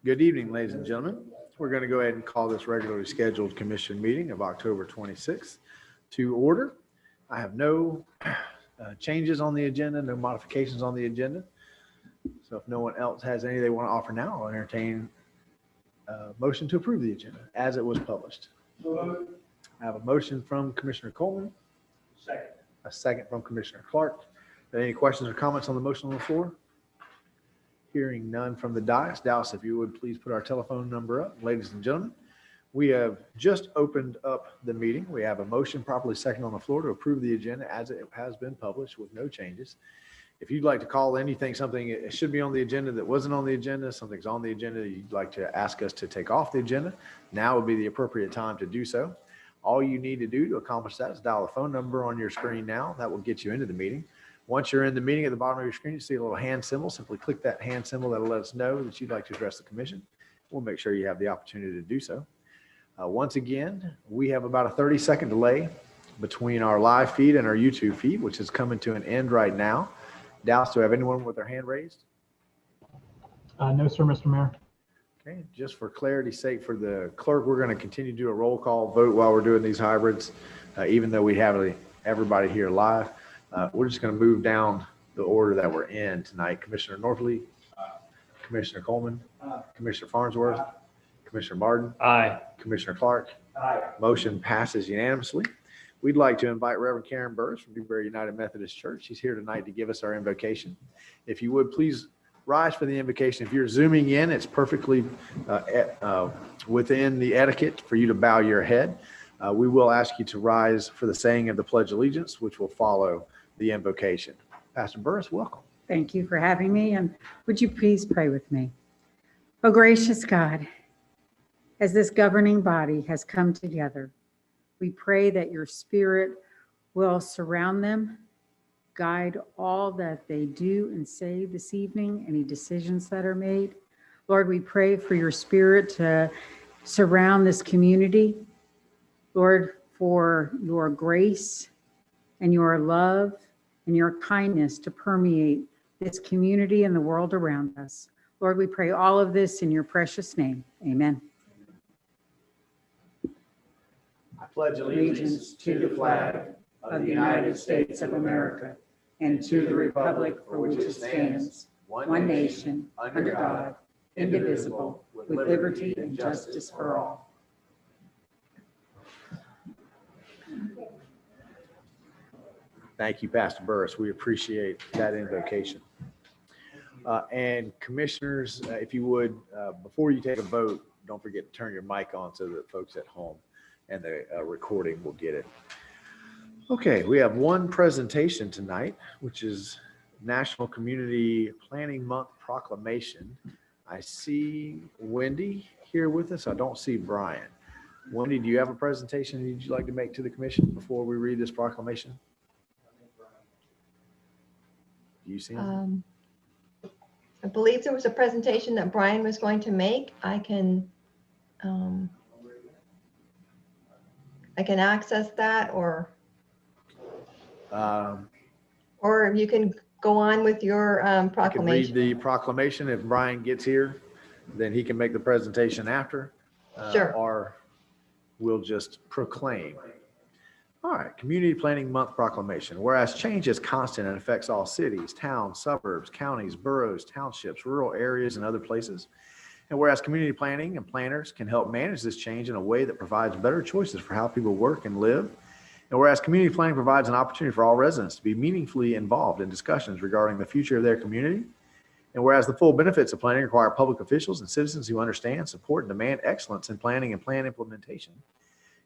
Good evening, ladies and gentlemen. We're going to go ahead and call this regularly scheduled commission meeting of October 26th to order. I have no changes on the agenda, no modifications on the agenda. So if no one else has any they want to offer now, I'll entertain a motion to approve the agenda as it was published. I have a motion from Commissioner Coleman. Second. A second from Commissioner Clark. Are there any questions or comments on the motion on the floor? Hearing none from the dais. Dallas, if you would please put our telephone number up. Ladies and gentlemen, we have just opened up the meeting. We have a motion properly second on the floor to approve the agenda as it has been published with no changes. If you'd like to call anything, something it should be on the agenda that wasn't on the agenda, something's on the agenda you'd like to ask us to take off the agenda, now would be the appropriate time to do so. All you need to do to accomplish that is dial the phone number on your screen now. That will get you into the meeting. Once you're in the meeting, at the bottom of your screen, you see a little hand symbol. Simply click that hand symbol. That'll let us know that you'd like to address the commission. We'll make sure you have the opportunity to do so. Once again, we have about a 30-second delay between our live feed and our YouTube feed, which is coming to an end right now. Dallas, do I have anyone with their hand raised? No, sir, Mr. Mayor. Okay, just for clarity's sake for the clerk, we're going to continue to do a roll call vote while we're doing these hybrids, even though we have everybody here live. We're just going to move down the order that we're in tonight. Commissioner Norfleet, Commissioner Coleman, Commissioner Farnsworth, Commissioner Martin, Aye. Commissioner Clark. Aye. Motion passes unanimously. We'd like to invite Reverend Karen Burris from Newberry United Methodist Church. She's here tonight to give us our invocation. If you would please rise for the invocation. If you're zooming in, it's perfectly within the etiquette for you to bow your head. We will ask you to rise for the saying of the Pledge of Allegiance, which will follow the invocation. Pastor Burris, welcome. Thank you for having me, and would you please pray with me? Oh, gracious God, as this governing body has come together, we pray that your Spirit will surround them, guide all that they do and say this evening, any decisions that are made. Lord, we pray for your Spirit to surround this community. Lord, for your grace and your love and your kindness to permeate this community and the world around us. Lord, we pray all of this in your precious name. Amen. I pledge Allegiance to the flag of the United States of America and to the republic for which it stands, one nation, under God, indivisible, with liberty and justice for all. Thank you, Pastor Burris. We appreciate that invocation. And commissioners, if you would, before you take a vote, don't forget to turn your mic on so that folks at home and the recording will get it. Okay, we have one presentation tonight, which is National Community Planning Month Proclamation. I see Wendy here with us. I don't see Brian. Wendy, do you have a presentation that you'd like to make to the commission before we read this proclamation? Do you see him? I believe there was a presentation that Brian was going to make. I can access that, or you can go on with your I can read proclamation. the proclamation. If Brian gets here, then he can make the presentation after. Sure. Or we'll just proclaim. All right, Community Planning Month Proclamation. Whereas change is constant and affects all cities, towns, suburbs, counties, boroughs, townships, rural areas, and other places. And whereas community planning and planners can help manage this change in a way that provides better choices for how people work and live. And whereas community planning provides an opportunity for all residents to be meaningfully involved in discussions regarding the future of their community. And whereas the full benefits of planning require public officials and citizens who understand, support, and demand excellence in planning and plan implementation.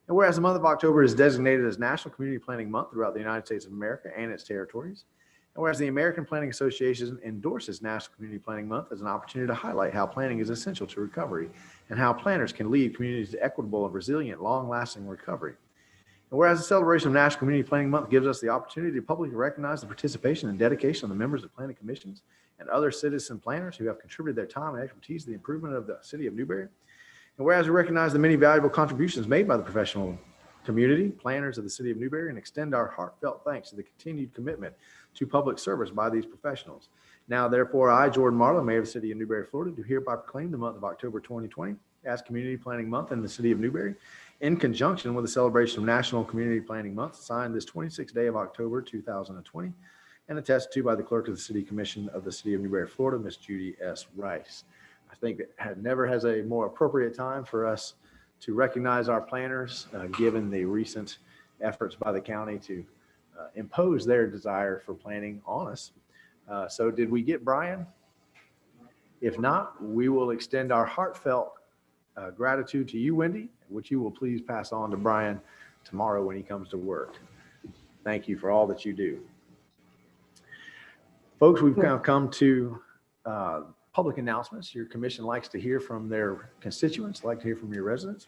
And whereas the month of October is designated as National Community Planning Month throughout the United States of America and its territories. And whereas the American Planning Association endorses National Community Planning Month as an opportunity to highlight how planning is essential to recovery and how planners can lead communities to equitable and resilient, long-lasting recovery. And whereas the celebration of National Community Planning Month gives us the opportunity to publicly recognize the participation and dedication of the members of planning commissions and other citizen planners who have contributed their time and expertise to the improvement of the city of Newberry. And whereas we recognize the many valuable contributions made by the professional community, planners of the city of Newberry, and extend our heartfelt thanks to the continued commitment to public service by these professionals. Now, therefore, I, Jordan Marlin, Mayor of the City of Newberry, Florida, do hereby proclaim the month of October 2020 as Community Planning Month in the City of Newberry, in conjunction with the celebration of National Community Planning Month, signed this 26th day of October 2020, and attested to by the Clerk of the City Commission of the City of Newberry, Florida, Ms. Judy S. Rice. I think that never has a more appropriate time for us to recognize our planners, given the recent efforts by the county to impose their desire for planning on us. So did we get Brian? If not, we will extend our heartfelt gratitude to you, Wendy, which you will please pass on to Brian tomorrow when he comes to work. Thank you for all that you do. Folks, we've now come to public announcements. Your commission likes to hear from their constituents, like to hear from your residents.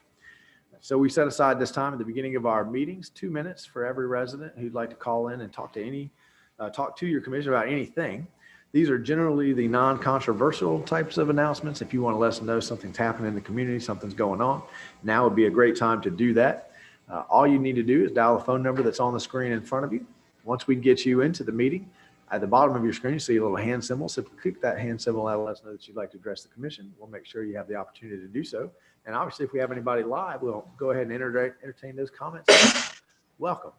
So we set aside this time at the beginning of our meetings, 2 minutes for every resident who'd like to call in and talk to your commission about anything. These are generally the non-controversial types of announcements. If you want to let us know something's happening in the community, something's going on, now would be a great time to do that. All you need to do is dial the phone number that's on the screen in front of you. Once we get you into the meeting, at the bottom of your screen, you see a little hand symbol. So click that hand symbol, that'll let us know that you'd like to address the commission. We'll make sure you have the opportunity to do so. And obviously, if we have anybody live, we'll go ahead and entertain those comments. Welcome.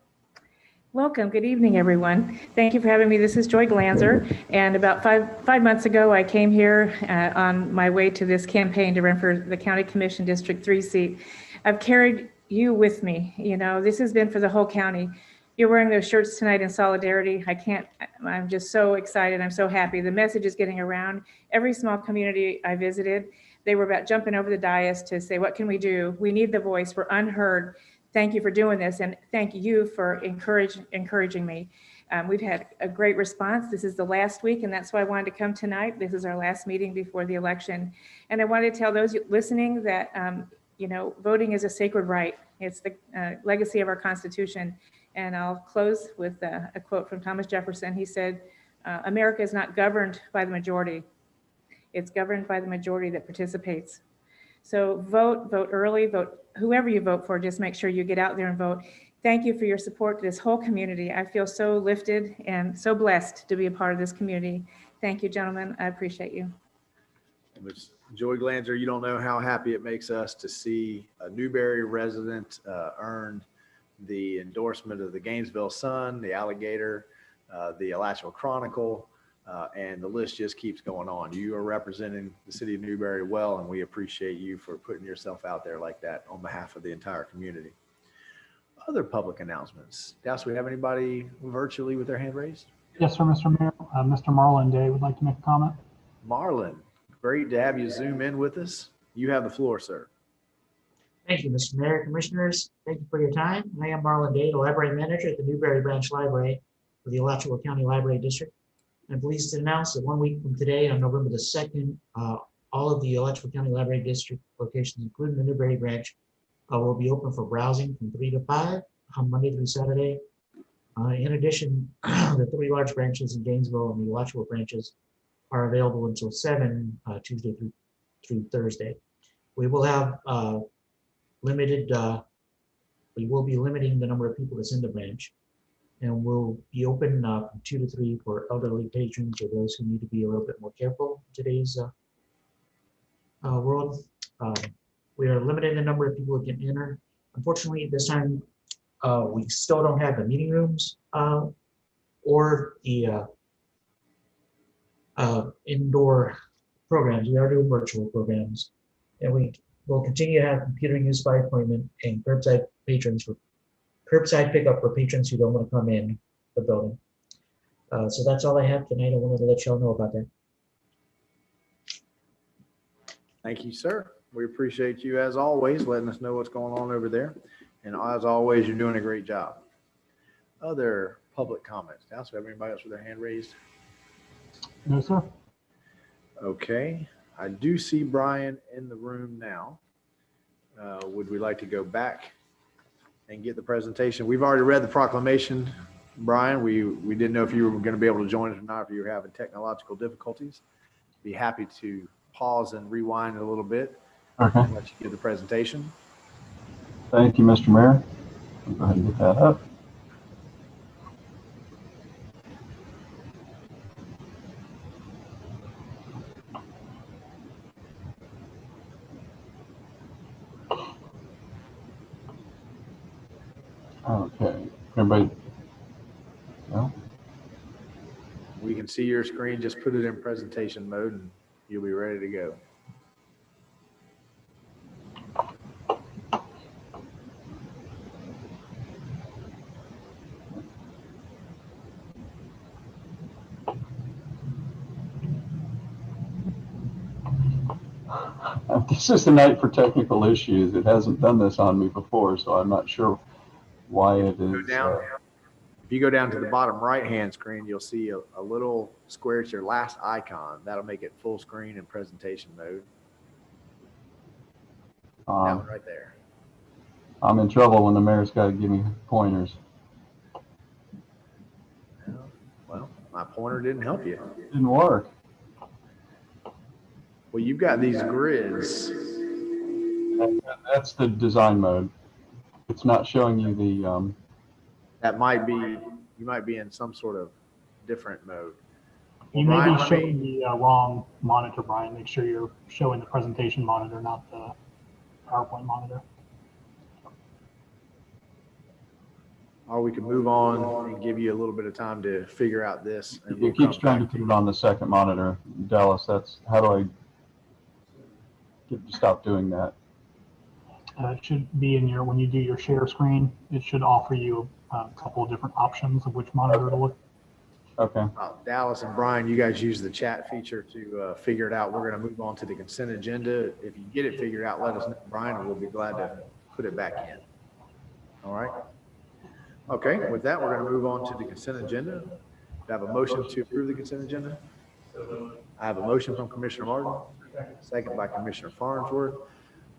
Welcome. Good evening, everyone. Thank you for having me. This is Joy Glanzer. And about five months ago, I came here on my way to this campaign to run for the County Commission District 3 seat. I've carried you with me. You know, this has been for the whole county. You're wearing those shirts tonight in solidarity. I'm just so excited. I'm so happy. The message is getting around. Every small community I visited, they were about jumping over the dais to say, what can we do? We need the voice. We're unheard. Thank you for doing this. And thank you for encouraging me. We've had a great response. This is the last week, and that's why I wanted to come tonight. This is our last meeting before the election. And I wanted to tell those listening that, voting is a sacred right. It's the legacy of our Constitution. And I'll close with a quote from Thomas Jefferson. He said, America is not governed by the majority. It's governed by the majority that participates. So vote early, vote whoever you vote for, just make sure you get out there and vote. Thank you for your support to this whole community. I feel so lifted and so blessed to be a part of this community. Thank you, gentlemen. I appreciate you. Ms. Joy Glanzer, you don't know how happy it makes us to see a Newberry resident earn the endorsement of the Gainesville Sun, the Alligator, the Alachua Chronicle, and the list just keeps going on. You are representing the city of Newberry well, and we appreciate you for putting yourself out there like that on behalf of the entire community. Other public announcements. Dallas, we have anybody virtually with their hand raised? Yes, sir, Mr. Mayor. Mr. Marlon Day would like to make a comment. Marlon, great to have you Zoom in with us. You have the floor, sir. Thank you, Mr. Mayor, Commissioners. Thank you for your time. I am Marlon Day, the Library Manager at the Newberry Branch Library for the Alachua County Library District. I'm pleased to announce that 1 week from today, on November the 2nd, all of the Alachua County Library District locations, including the Newberry Branch, will be open for browsing from 3 to 5 on Monday through Saturday. In addition, the 3 large branches in Gainesville and the Alachua branches are available until 7 Tuesday through Thursday. We will have we will be limiting the number of people that's in the branch, and we'll be open from 2 to 3 for elderly patrons or those who need to be a little bit more careful in today's world. We are limiting the number of people who can enter. Unfortunately, this time we still don't have the meeting rooms or the indoor programs. We are doing virtual programs, and we will continue to have computer use by appointment and curbside pickup for patrons who don't want to come in the building. So that's all I have tonight. I wanted to let y'all know about that. Thank you, sir. We appreciate you, as always, letting us know what's going on over there. And as always, you're doing a great job. Other public comments. Now, so have anybody else with their hand raised? No, sir. Okay. I do see Brian in the room now. Would we like to go back and get the presentation? We've already read the proclamation, Brian. We didn't know if you were going to be able to join us or not, if you were having technological difficulties. Be happy to pause and rewind a little bit. Okay. And let you give the presentation. Thank you, Mr. Mayor. I'll go ahead and get that up. Everybody? No? We can see your screen. Just put it in presentation mode and you'll be ready to go. This is the night for technical issues. It hasn't done this on me before, so I'm not sure why it Go is. down. If you go down to the bottom right-hand screen, you'll see a little square. It's your last icon. That'll make it full screen in presentation mode. That one right there. I'm in trouble when the mayor's got to give me pointers. Well, my pointer didn't help you. It didn't work. Well, you've got these grids. That's the design mode. It's not showing you the, That might be, you might be in some sort of different mode. You may Brian, be let me- showing the wrong monitor, Brian. Make sure you're showing the presentation monitor, not the PowerPoint monitor. Or we can move on and give you a little bit of time to figure out this. And we'll it keeps come trying to back put it on the second monitor. Dallas, that's, how do I get to stop doing that? It should be in your, when you do your share screen, it should offer you a couple of different options of which monitor to look. Okay. Dallas and Brian, you guys use the chat feature to figure it out. We're going to move on to the consent agenda. If you get it figured out, let us know, Brian, and we'll be glad to put it back in. All right. Okay, with that, we're going to move on to the consent agenda. Do I have a motion to approve the consent agenda? I have a motion from Commissioner Martin, second by Commissioner Farnsworth.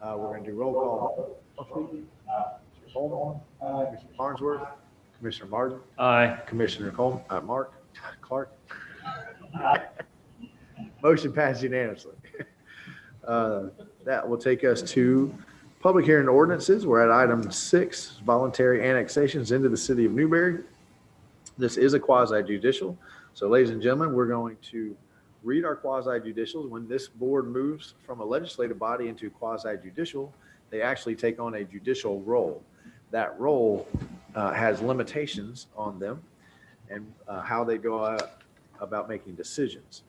We're going to do roll call. Commissioner Coleman, Commissioner Farnsworth, Commissioner Martin, Aye. Commissioner Coleman, Clark. Motion passed unanimously. That will take us to public hearing ordinances. We're at item 6, voluntary annexations into the city of Newberry. This is a quasi judicial. So ladies and gentlemen, we're going to read our quasi judicials. When this board moves from a legislative body into quasi judicial, they actually take on a judicial role. That role has limitations on them and how they go about making decisions.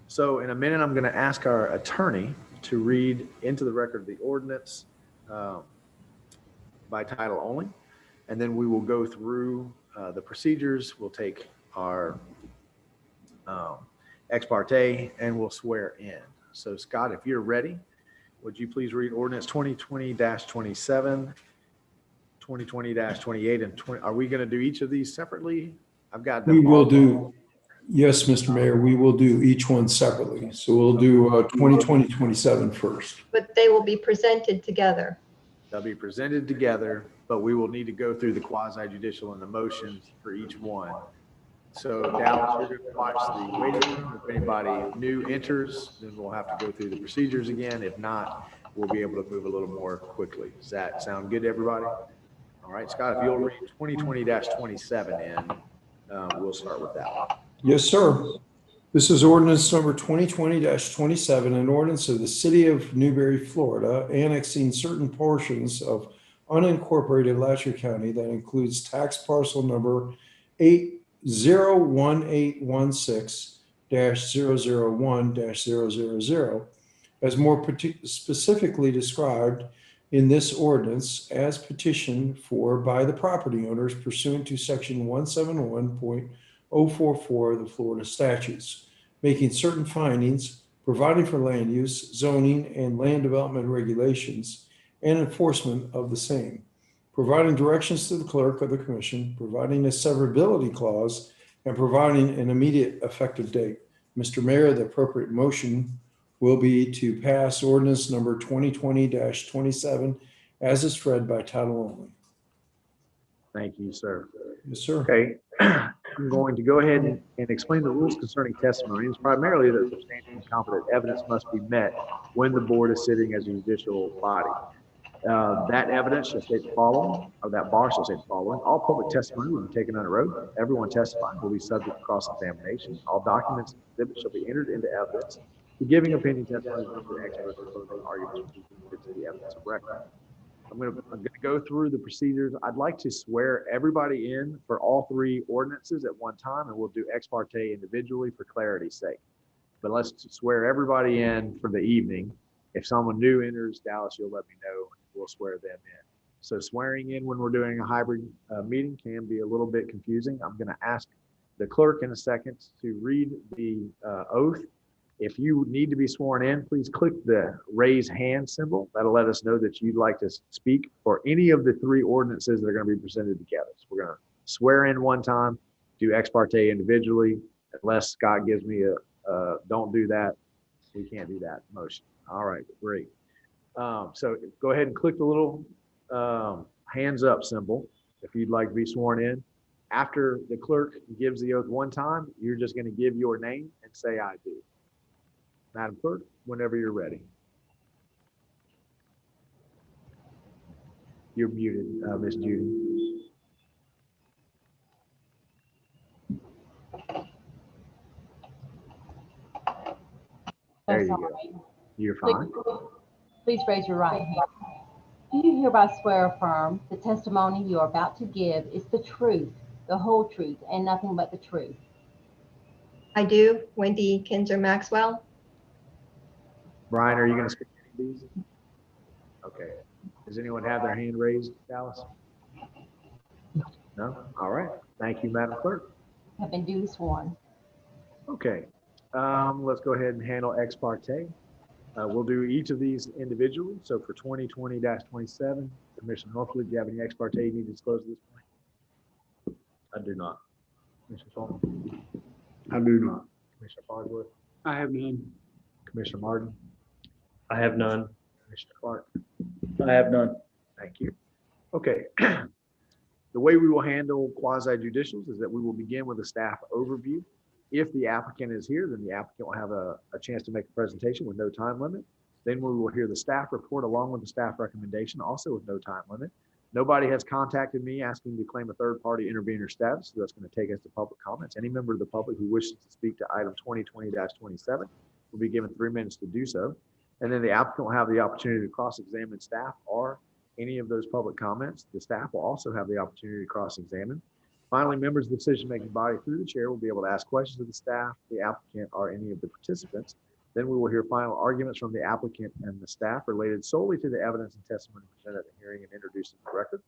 So in a minute, I'm going to ask our attorney to read into the record the ordinance by title only, and then we will go through the procedures. We'll take our ex parte and we'll swear in. So Scott, if you're ready, would you please read ordinance 2020-27, 2020-28, and 20? Are we going to do each of these separately? I've got them. We will do, yes, Mr. Mayor, we will do each one separately. So we'll do 2020-27 first. But they will be presented together. They'll be presented together, but we will need to go through the quasi judicial and the motions for each one. So Dallas, you're going to watch the waiting room. If anybody new enters, then we'll have to go through the procedures again. If not, we'll be able to move a little more quickly. Does that sound good to everybody? All right, Scott, if you'll read 2020-27 in, we'll start with that. Yes, sir. This is ordinance number 2020-27, an ordinance of the city of Newberry, Florida, annexing certain portions of unincorporated Alachua County that includes tax parcel number 01816-001-000, as more specifically described in this ordinance as petitioned for by the property owners pursuant to section 171.044 of the Florida statutes, making certain findings, providing for land use, zoning, and land development regulations, and enforcement of the same, providing directions to the clerk of the commission, providing a severability clause, and providing an immediate effective date. Mr. Mayor, the appropriate motion will be to pass ordinance number 2020-27 as is read by title only. Thank you, sir. Yes, sir. Okay, I'm going to go ahead and explain the rules concerning testimony. It's primarily that substantial and competent evidence must be met when the board is sitting as a judicial body. That evidence shall state the following, or that bar shall state the following: all public testimony will be taken under oath. Everyone testifying will be subject to cross-examination. All documents and exhibits shall be entered into evidence. The giving opinion testimony is for experts or closing arguments to the evidence of record. I'm gonna go through the procedures. I'd like to swear everybody in for all three ordinances at one time, and we'll do ex parte individually for clarity's sake. But let's swear everybody in for the evening. If someone new enters, Dallas, you'll let me know. We'll swear them in. So swearing in when we're doing a hybrid meeting can be a little bit confusing. I'm going to ask the clerk in a second to read the oath. If you need to be sworn in, please click the raise hand symbol. That'll let us know that you'd like to speak for any of the three ordinances that are going to be presented together. So we're going to swear in one time, do ex parte individually, unless Scott gives me a don't do that. We can't do that motion. All right, great. So go ahead and click the little hands up symbol if you'd like to be sworn in. After the clerk gives the oath one time, you're just going to give your name and say, I do. Madam Clerk, whenever you're ready. You're muted, Miss Judy. There you go. You're fine. Please raise your right hand. Do you hereby swear or affirm the testimony you are about to give is the truth, the whole truth, and nothing but the truth? I do. Wendy Kinzer Maxwell. Brian, are you going to speak to these? Okay. Does anyone have their hand raised, Dallas? No? All right. Thank you, Madam Clerk. Have been duly sworn. Okay. Let's go ahead and handle ex parte. We'll do each of these individually. So for 2020-27, Commissioner Norfleet, do you have any ex parte you need to disclose at this point? I do not. Commissioner Solomon? I do not. Commissioner Farnsworth? I have none. Commissioner Martin? I have none. Commissioner Clark? I have none. Thank you. Okay. The way we will handle quasi judicials is that we will begin with a staff overview. If the applicant is here, then the applicant will have a chance to make a presentation with no time limit. Then we will hear the staff report along with the staff recommendation, also with no time limit. Nobody has contacted me asking to claim a third-party intervener status, so that's going to take us to public comments. Any member of the public who wishes to speak to item 2020-27 will be given 3 minutes to do so. And then the applicant will have the opportunity to cross-examine staff or any of those public comments. The staff will also have the opportunity to cross-examine. Finally, members of the decision-making body through the chair will be able to ask questions of the staff, the applicant, or any of the participants. Then we will hear final arguments from the applicant and the staff related solely to the evidence and testimony presented at the hearing and introduced in the record.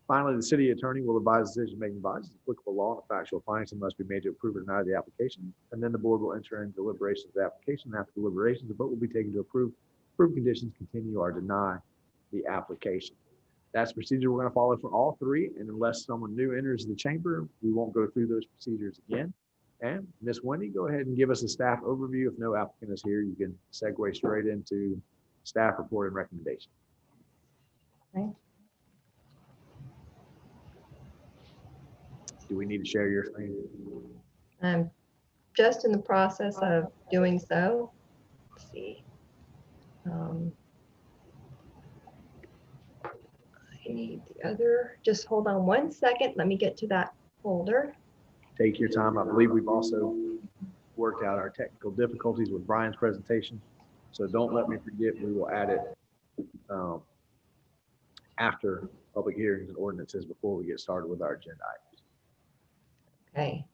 Finally, the city attorney will advise the decision-making bodies of applicable law and the factual findings that must be made to approve or deny the application. And then the board will enter into deliberations of the application. After deliberations, the vote will be taken to approve conditions, continue or deny the application. That's the procedure we're going to follow for all three. And unless someone new enters the chamber, we won't go through those procedures again. And Ms. Wendy, go ahead and give us a staff overview. If no applicant is here, you can segue straight into staff report and recommendation. Okay. Do we need to share your screen? I'm just in the process of doing so. Let's see. I need the other, just hold on 1 second. Let me get to that folder. Take your time. I believe we've also worked out our technical difficulties with Brian's presentation. So don't let me forget, we will add it after public hearings and ordinances before we get started with our agenda items. Okay.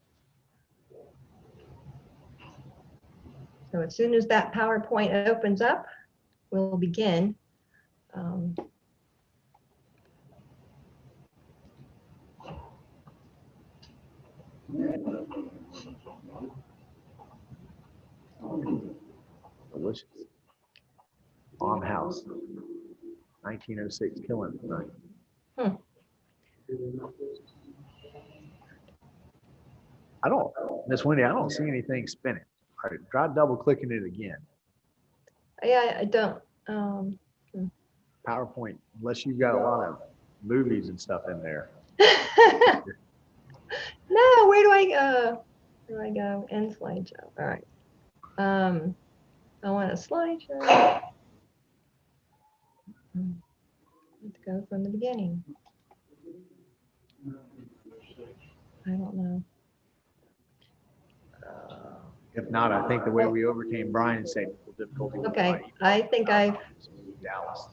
So as soon as that PowerPoint opens up, we'll begin. Delicious. Farmhouse. 1906 killing tonight. I don't, Miss Wendy, I don't see anything spinning. All right, try double clicking it again. Yeah, I don't. PowerPoint, unless you've got a lot of movies and stuff in there. No, where do I go? End slideshow. All right. I want a slideshow. Let's go from the beginning. I don't know. If not, I think the way we overcame Brian's technical difficulty. Okay, I think I've Dallas.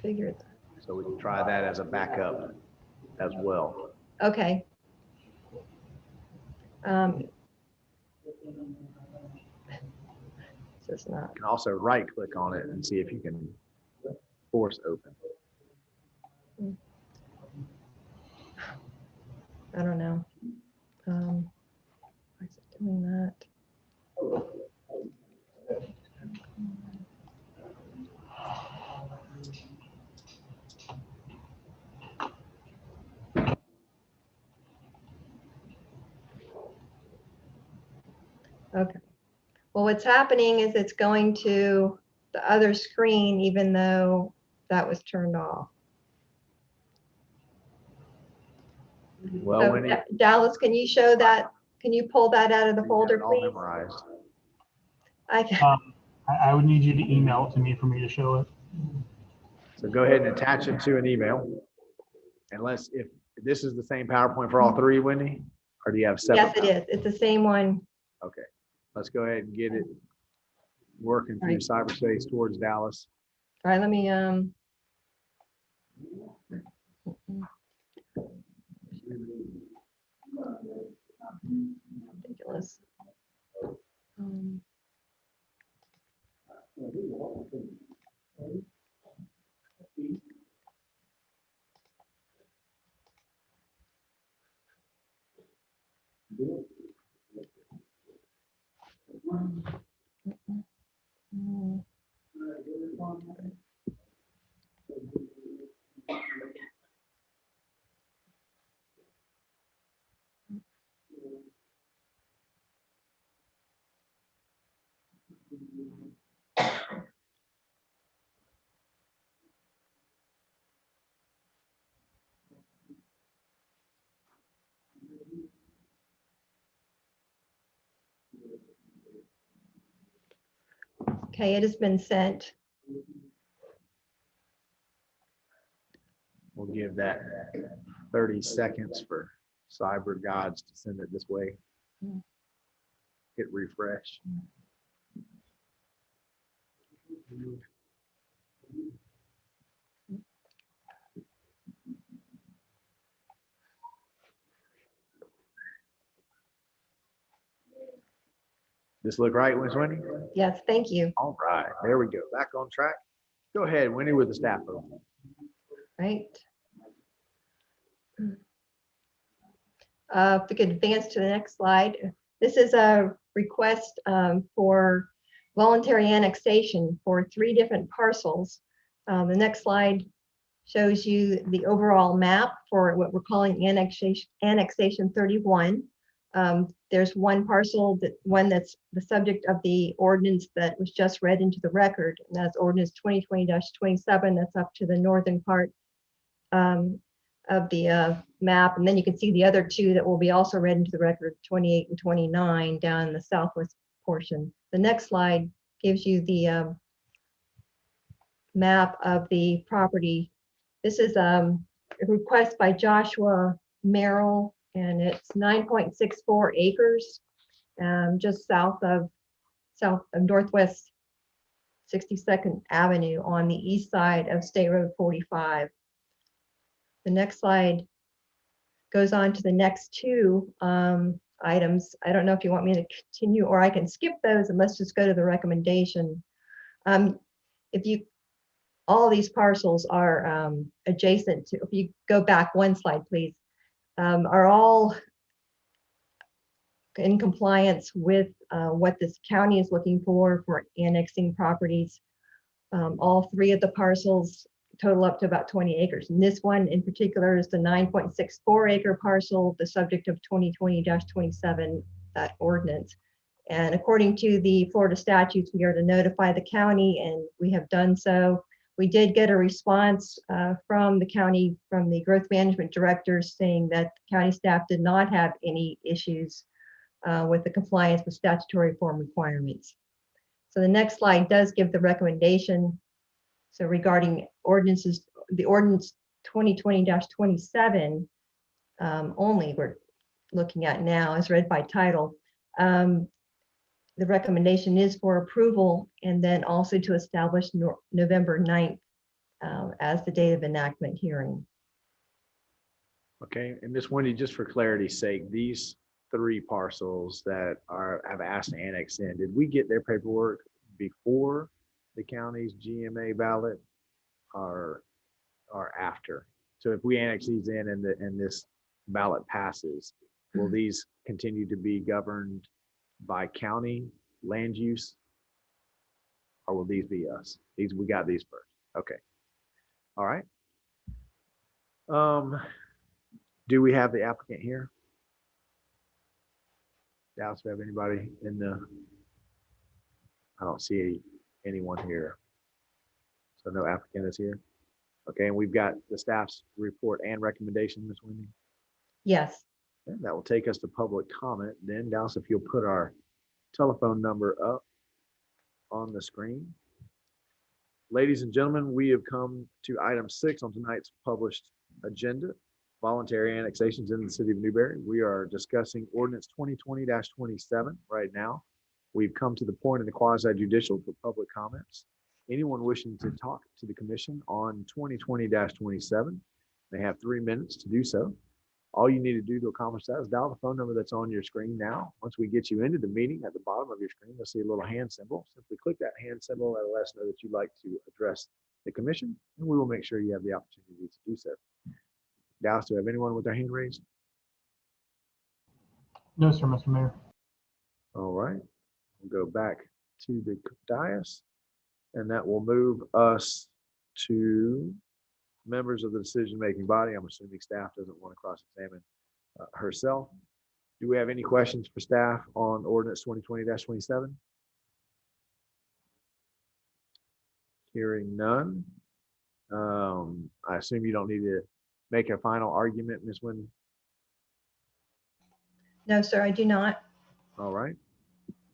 figured that. So we can try that as a backup as well. Okay. This is not, You can also right click on it and see if you can force open. I don't know. Why is it doing that? Okay. Well, what's happening is it's going to the other screen, even though that was turned off. Well, So, when you Dallas, can you show that? Can you pull that out of the folder, all please? memorized. I can. I would need you to email it to me for me to show it. So go ahead and attach it to an email. Unless if this is the same PowerPoint for all three, Wendy, or do you have separate? Yes, it is. It's the same one. Okay, let's go ahead and get it working through Right. cyberspace towards Dallas. All right, let me, ridiculous. Okay, it has been sent. We'll give that 30 seconds for cyber gods to send it this way. Hit refresh. This look right, Wendy? Yes, thank you. All right, there we go. Back on track. Go ahead, Wendy, with the staff photo. Right. If we could advance to the next slide. This is a request for voluntary annexation for 3 different parcels. The next slide shows you the overall map for what we're calling annexation 31. There's one parcel, that's the subject of the ordinance that was just read into the record, and that's ordinance 2020-27. That's up to the northern part of the map, and then you can see the other 2 that will be also read into the record, 28 and 29, down in the southwest portion. The next slide gives you the map of the property. This is a request by Joshua Merrill, and it's 9.64 acres, just south of Northwest 62nd Avenue on the east side of State Road 45. The next slide goes on to the next 2 items. I don't know if you want me to continue, or I can skip those and let's just go to the recommendation. All these parcels are adjacent to, if you go back one slide, please, are all in compliance with what this county is looking for annexing properties. All 3 of the parcels total up to about 20 acres. And this one in particular is the 9.64 acre parcel, the subject of 2020-27, that ordinance. And according to the Florida statutes, we are to notify the county, and we have done so. We did get a response from the county, from the growth management directors, saying that the county staff did not have any issues with the compliance with statutory form requirements. So the next slide does give the recommendation. So regarding ordinances, the ordinance 2020-27 only we're looking at now as read by title. The recommendation is for approval, and then also to establish November 9th as the date of enactment hearing. Okay, and Miss Wendy, just for clarity's sake, these 3 parcels that have asked to annex in, did we get their paperwork before the county's GMA ballot or after? So if we annex these in and this ballot passes, will these continue to be governed by county land use? Or will these be us? We got these first. Okay. All right. Do we have the applicant here? Dallas, do we have anybody in I don't see anyone here. So no applicant is here. Okay, and we've got the staff's report and recommendation, Ms. Wendy. Yes, Okay, that will take us to public comment. Then Dallas, if you'll put our telephone number up on the screen. Ladies and gentlemen, we have come to item 6 on tonight's published agenda, voluntary annexations in the city of Newberry. We are discussing ordinance 2020-27 right now. We've come to the point in the quasi judicial for public comments. Anyone wishing to talk to the commission on 2020-27, they have 3 minutes to do so. All you need to do to accomplish that is dial the phone number that's on your screen now. Once we get you into the meeting, at the bottom of your screen, you'll see a little hand symbol. Simply click that hand symbol. That'll let us know that you'd like to address the commission, and we will make sure you have the opportunity to do so. Dallas, do we have anyone with their hand raised? No, sir, Mr. Mayor. All right, we'll go back to the dais, and that will move us to members of the decision-making body. I'm assuming staff doesn't want to cross-examine herself. Do we have any questions for staff on ordinance 2020-27? Hearing none. I assume you don't need to make a final argument, Ms. Wendy? no, sir, I do not. All right.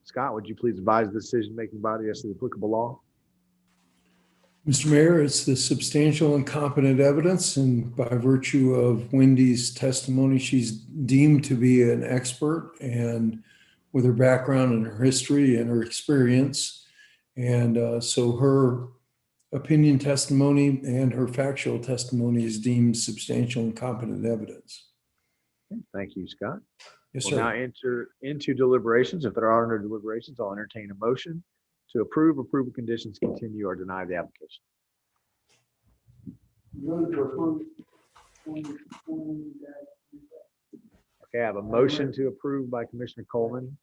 Scott, would you please advise the decision-making body as to the applicable law? Mr. Mayor, it's the substantial and competent evidence, and by virtue of Wendy's testimony, she's deemed to be an expert, and with her background and her history and her experience. And so her opinion testimony and her factual testimony is deemed substantial and competent evidence. Thank you, Scott. Yes, We'll now sir. enter into deliberations. If there are no deliberations, I'll entertain a motion to approve of conditions, continue, or deny the application. Okay, I have a motion to approve by Commissioner Coleman,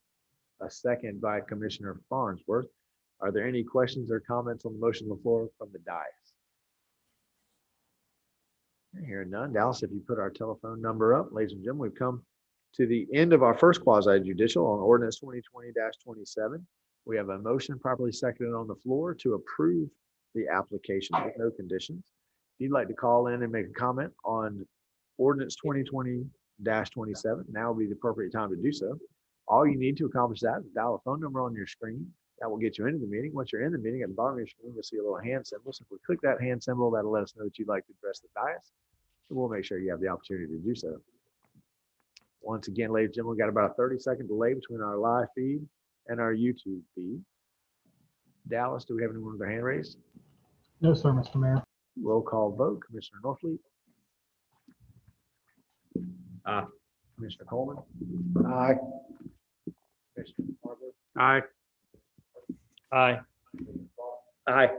a second by Commissioner Farnsworth. Are there any questions or comments on the motion on the floor from the dais? Hearing none. Dallas, if you put our telephone number up, ladies and gentlemen, we've come to the end of our first quasi judicial on ordinance 2020-27. We have a motion properly seconded on the floor to approve the application with no conditions. If you'd like to call in and make a comment on ordinance 2020-27, now would be the appropriate time to do so. All you need to accomplish that is dial a phone number on your screen. That will get you into the meeting. Once you're in the meeting, at the bottom of your screen, you'll see a little hand symbol. Simply click that hand symbol. That'll let us know that you'd like to address the dais. And we'll make sure you have the opportunity to do so. Once again, ladies and gentlemen, we've got about a 30-second delay between our live feed and our YouTube feed. Dallas, do we have anyone with their hand raised? No, sir, Mr. Mayor. Roll call vote. Commissioner Norfleet. Aye. Commissioner Coleman. Aye. Commissioner Farnsworth. Aye. Aye. Aye.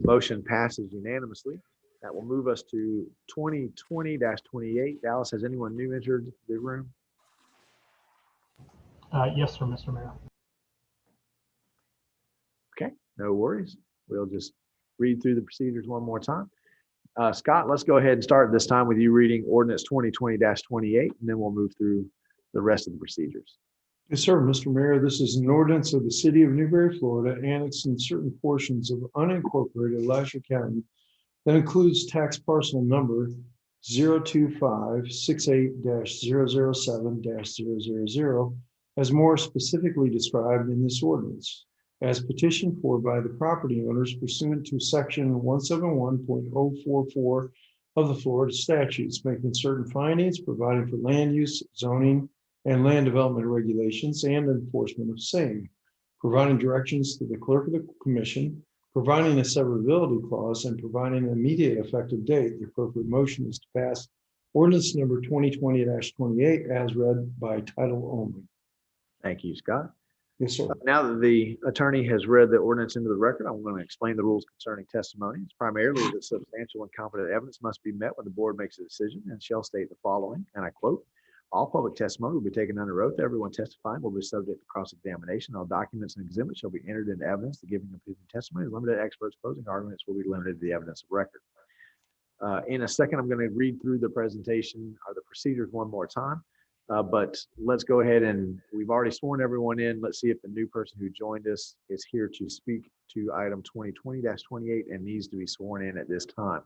Motion passes unanimously. That will move us to 2020-28. Dallas, has anyone new entered the room? Yes, sir, Mr. Mayor. Okay, no worries. We'll just read through the procedures one more time. Scott, let's go ahead and start this time with you reading ordinance 2020-28, and then we'll move through the rest of the procedures. Yes, sir, Mr. Mayor, this is an ordinance of the city of Newberry, Florida, annexing certain portions of unincorporated Alachua County that includes tax parcel number 02568-007-000 as more specifically described in this ordinance, as petitioned for by the property owners pursuant to section 171.044 of the Florida statutes, making certain findings, providing for land use, zoning, and land development regulations and enforcement of same, providing directions to the clerk of the commission, providing a severability clause, and providing an immediate effective date. The appropriate motion is to pass ordinance number 2020-28 as read by title only. Thank you, Scott. Yes, sir. Now that the attorney has read the ordinance into the record, I'm going to explain the rules concerning testimony. It's primarily that substantial and competent evidence must be met when the board makes a decision and shall state the following, and I quote, all public testimony will be taken under oath. Everyone testifying will be subject to cross-examination. All documents and exhibits shall be entered into evidence. The giving of testimony is limited to experts. Closing arguments will be limited to the evidence of record. In a second, I'm going to read through the presentation or the procedures one more time. But let's go ahead and we've already sworn everyone in. Let's see if the new person who joined us is here to speak to item 2020-28 and needs to be sworn in at this time.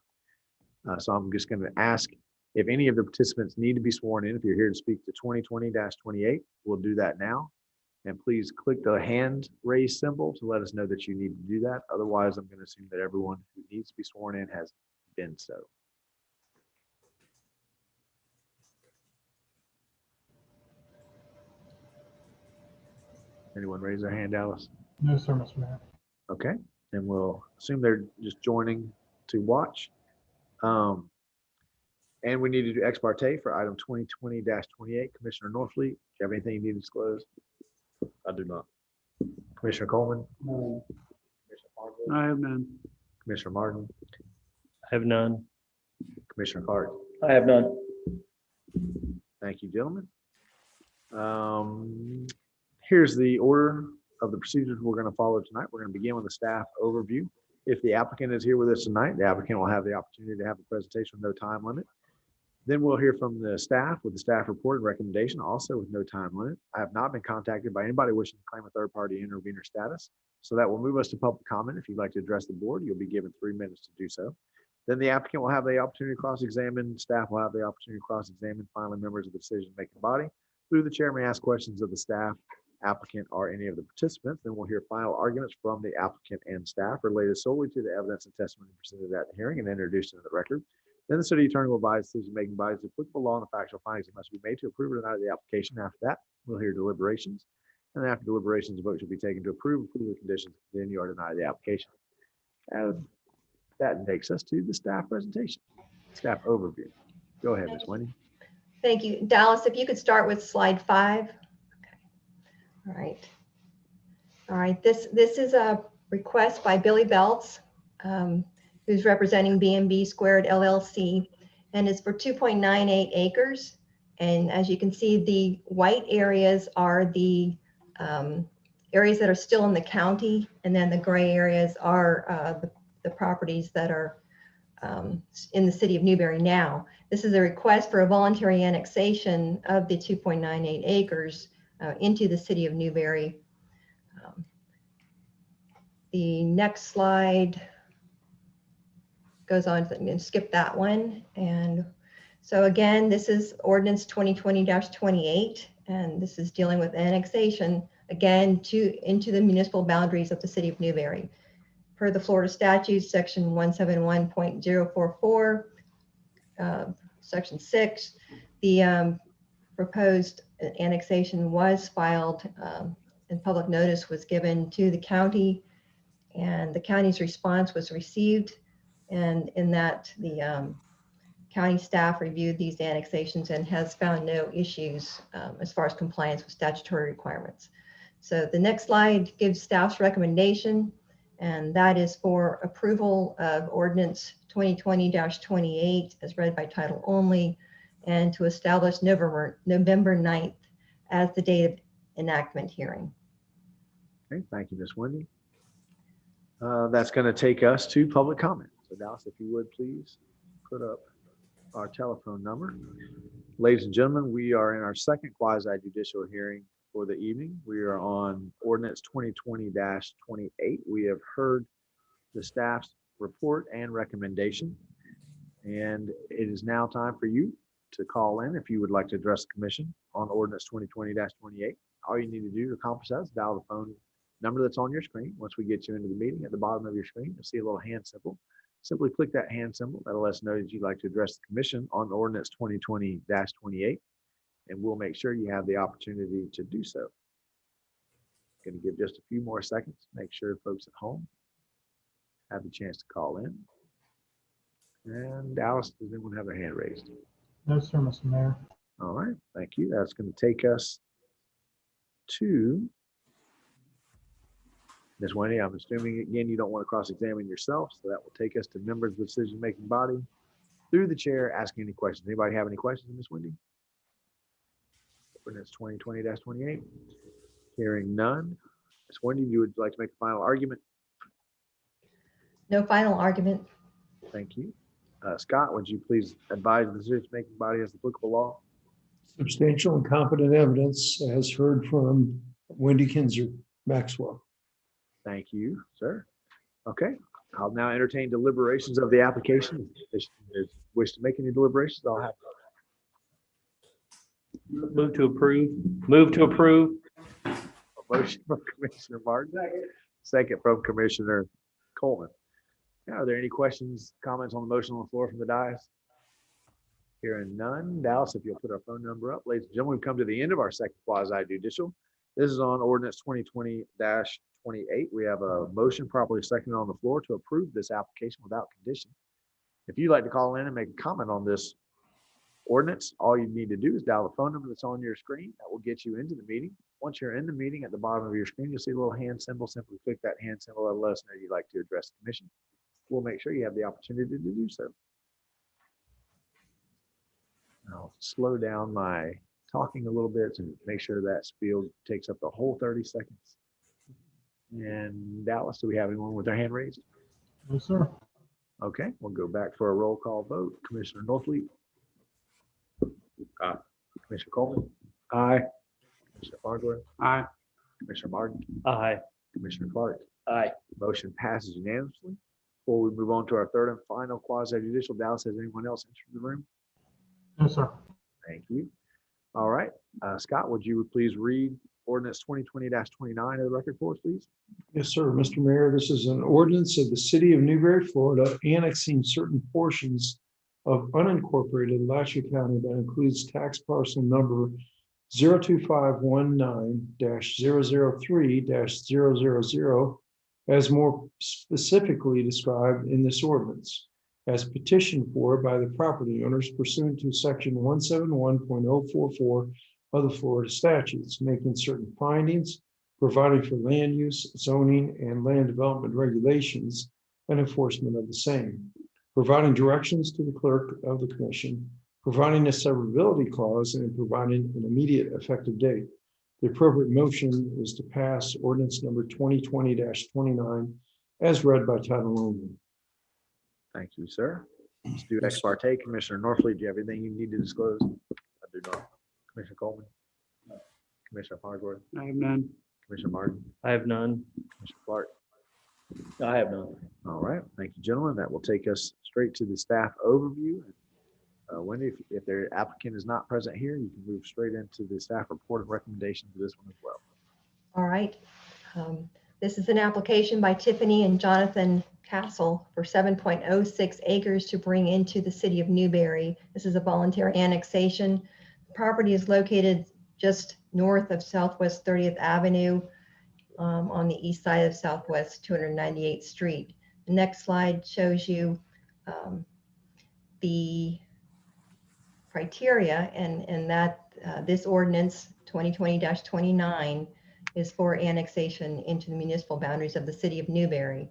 So I'm just going to ask if any of the participants need to be sworn in. If you're here to speak to 2020-28, we'll do that now. And please click the hand raise symbol to let us know that you need to do that. Otherwise, I'm going to assume that everyone who needs to be sworn in has been so. Anyone raise their hand, Alice? No, sir, Mr. Mayor. Okay, and we'll assume they're just joining to watch. And we need to do ex parte for item 2020-28. Commissioner Norfleet, do you have anything you need to disclose? I do not. Commissioner Coleman? No. Commissioner Fargo? I have none. Commissioner Martin? I have none. Commissioner Clark? I have none. Thank you, gentlemen. Here's the order of the procedures we're going to follow tonight. We're going to begin with the staff overview. If the applicant is here with us tonight, the applicant will have the opportunity to have a presentation with no time limit. Then we'll hear from the staff with the staff report and recommendation, also with no time limit. I have not been contacted by anybody wishing to claim a third-party intervener status, so that will move us to public comment. If you'd like to address the board, you'll be given 3 minutes to do so. Then the applicant will have the opportunity to cross-examine, staff will have the opportunity to cross-examine, finally members of the decision-making body. Through the chair may ask questions of the staff, applicant, or any of the participants. Then we'll hear final arguments from the applicant and staff related solely to the evidence and testimony presented at the hearing and introduced into the record. Then the city attorney will advise decision-making bodies the applicable law and the factual findings that must be made to approve or deny the application. After that, we'll hear deliberations. And then after deliberations, a vote should be taken to approve the conditions, continue or deny the application. And that takes us to the staff presentation, staff overview. Go ahead, Ms. Wendy. Thank you. Dallas, if you could start with slide 5. Okay. All right. All right. This is a request by Billy Belts, who's representing B&B Squared LLC, and it's for 2.98 acres. And as you can see, the white areas are the areas that are still in the county, and then the gray areas are the properties that are in the city of Newberry now. This is a request for a voluntary annexation of the 2.98 acres into the city of Newberry. The next slide goes on, I'm going to skip that one. And so again, this is ordinance 2020-28, and this is dealing with annexation again into the municipal boundaries of the city of Newberry. Per the Florida statutes, section 171.044, section 6, the proposed annexation was filed and public notice was given to the county, and the county's response was received. And in that, the county staff reviewed these annexations and has found no issues as far as compliance with statutory requirements. So the next slide gives staff's recommendation, and that is for approval of ordinance 2020-28 as read by title only, and to establish November 9th as the date of enactment hearing. Okay, thank you, Ms. Wendy. That's going to take us to public comment. So Dallas, if you would please put up our telephone number. Ladies and gentlemen, we are in our second quasi-judicial hearing for the evening. We are on ordinance 2020-28. We have heard the staff's report and recommendation, and it is now time for you to call in if you would like to address the commission on ordinance 2020-28. All you need to do to accomplish that is dial the phone number that's on your screen. Once we get you into the meeting, at the bottom of your screen, you'll see a little hand symbol. Simply click that hand symbol. That'll let us know that you'd like to address the commission on ordinance 2020-28, and we'll make sure you have the opportunity to do so. Going to give just a few more seconds, make sure folks at home have the chance to call in. And Dallas, does anyone have their hand raised? No, sir, Mr. Mayor. All right, thank you. That's going to take us to Ms. Wendy. I'm assuming, again, you don't want to cross-examine yourself, so that will take us to members of the decision-making body through the chair asking any questions. Anybody have any questions, Ms. Wendy? Ordinance 2020-28. Hearing none. Ms. Wendy, you would like to make a final argument? No final argument. Thank you. Scott, would you please advise the decision-making body as the applicable law? Substantial and competent evidence as heard from Wendy Kinzer Maxwell. Thank you, sir. Okay, I'll now entertain deliberations of the application. If you wish to make any deliberations, I'll have. Move to approve. Move to approve. A motion from Commissioner Martin, second from Commissioner Coleman. Now, are there any questions, comments on the motion on the floor from the dais? Hearing none. Dallas, if you'll put our phone number up. Ladies and gentlemen, we've come to the end of our second quasi judicial. This is on ordinance 2020-28. We have a motion properly seconded on the floor to approve this application without condition. If you'd like to call in and make a comment on this ordinance, all you need to do is dial the phone number that's on your screen. That will get you into the meeting. Once you're in the meeting, at the bottom of your screen, you'll see a little hand symbol. Simply click that hand symbol and let us know you'd like to address the commission. We'll make sure you have the opportunity to do so. I'll slow down my talking a little bit to make sure that spiel takes up the whole 30 seconds. And Dallas, do we have anyone with their hand raised? No, sir. Okay, we'll go back for a roll call vote. Commissioner Norfleet. Aye. Commissioner Coleman. Aye. Commissioner Farnsworth. Aye. Commissioner Martin. Aye. Commissioner Clark. Aye. Motion passes unanimously. Before we move on to our third and final quasi judicial, Dallas, has anyone else entered the room? No, sir. Thank you. All right. Scott, would you please read ordinance 2020-29 of the record for us, please? Yes, sir. Mr. Mayor, this is an ordinance of the city of Newberry, Florida, annexing certain portions of unincorporated Alachua County that includes tax parcel number 02519-003-000 as more specifically described in this ordinance, as petitioned for by the property owners pursuant to section 171.044 of the Florida statutes, making certain findings, providing for land use, zoning, and land development regulations and enforcement of the same, providing directions to the clerk of the commission, providing a severability clause, and providing an immediate effective date. The appropriate motion is to pass ordinance number 2020-29 as read by title only. Thank you, sir. Let's do ex parte. Commissioner Norfleet, do you have anything you need to disclose? I do not. Commissioner Coleman? Commissioner Farnsworth? I have none. Commissioner Martin? I have none. Commissioner Clark? I have none. All right. Thank you, gentlemen. That will take us straight to the staff overview. Wendy, if their applicant is not present here, you can move straight into the staff report and recommendation for this one as well. All right. This is an application by Tiffany and Jonathan Castle for 7.06 acres to bring into the city of Newberry. This is a voluntary annexation. The property is located just north of Southwest 30th Avenue on the east side of Southwest 298th Street. The next slide shows you the criteria and that this ordinance 2020-29 is for annexation into the municipal boundaries of the city of Newberry.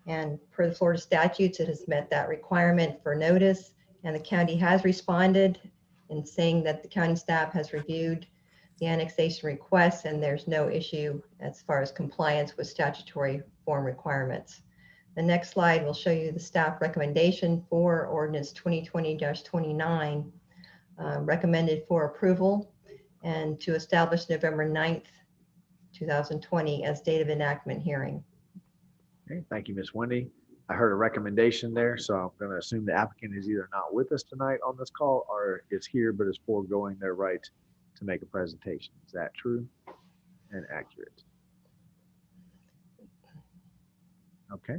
And per the Florida statutes, it has met that requirement for notice, and the county has responded in saying that the county staff has reviewed the annexation requests and there's no issue as far as compliance with statutory form requirements. The next slide will show you the staff recommendation for ordinance 2020-29, recommended for approval and to establish November 9th, 2020 as date of enactment hearing. Okay, thank you, Ms. Wendy. I heard a recommendation there, so I'm going to assume the applicant is either not with us tonight on this call or is here but is foregoing their right to make a presentation. Is that true and accurate? Okay.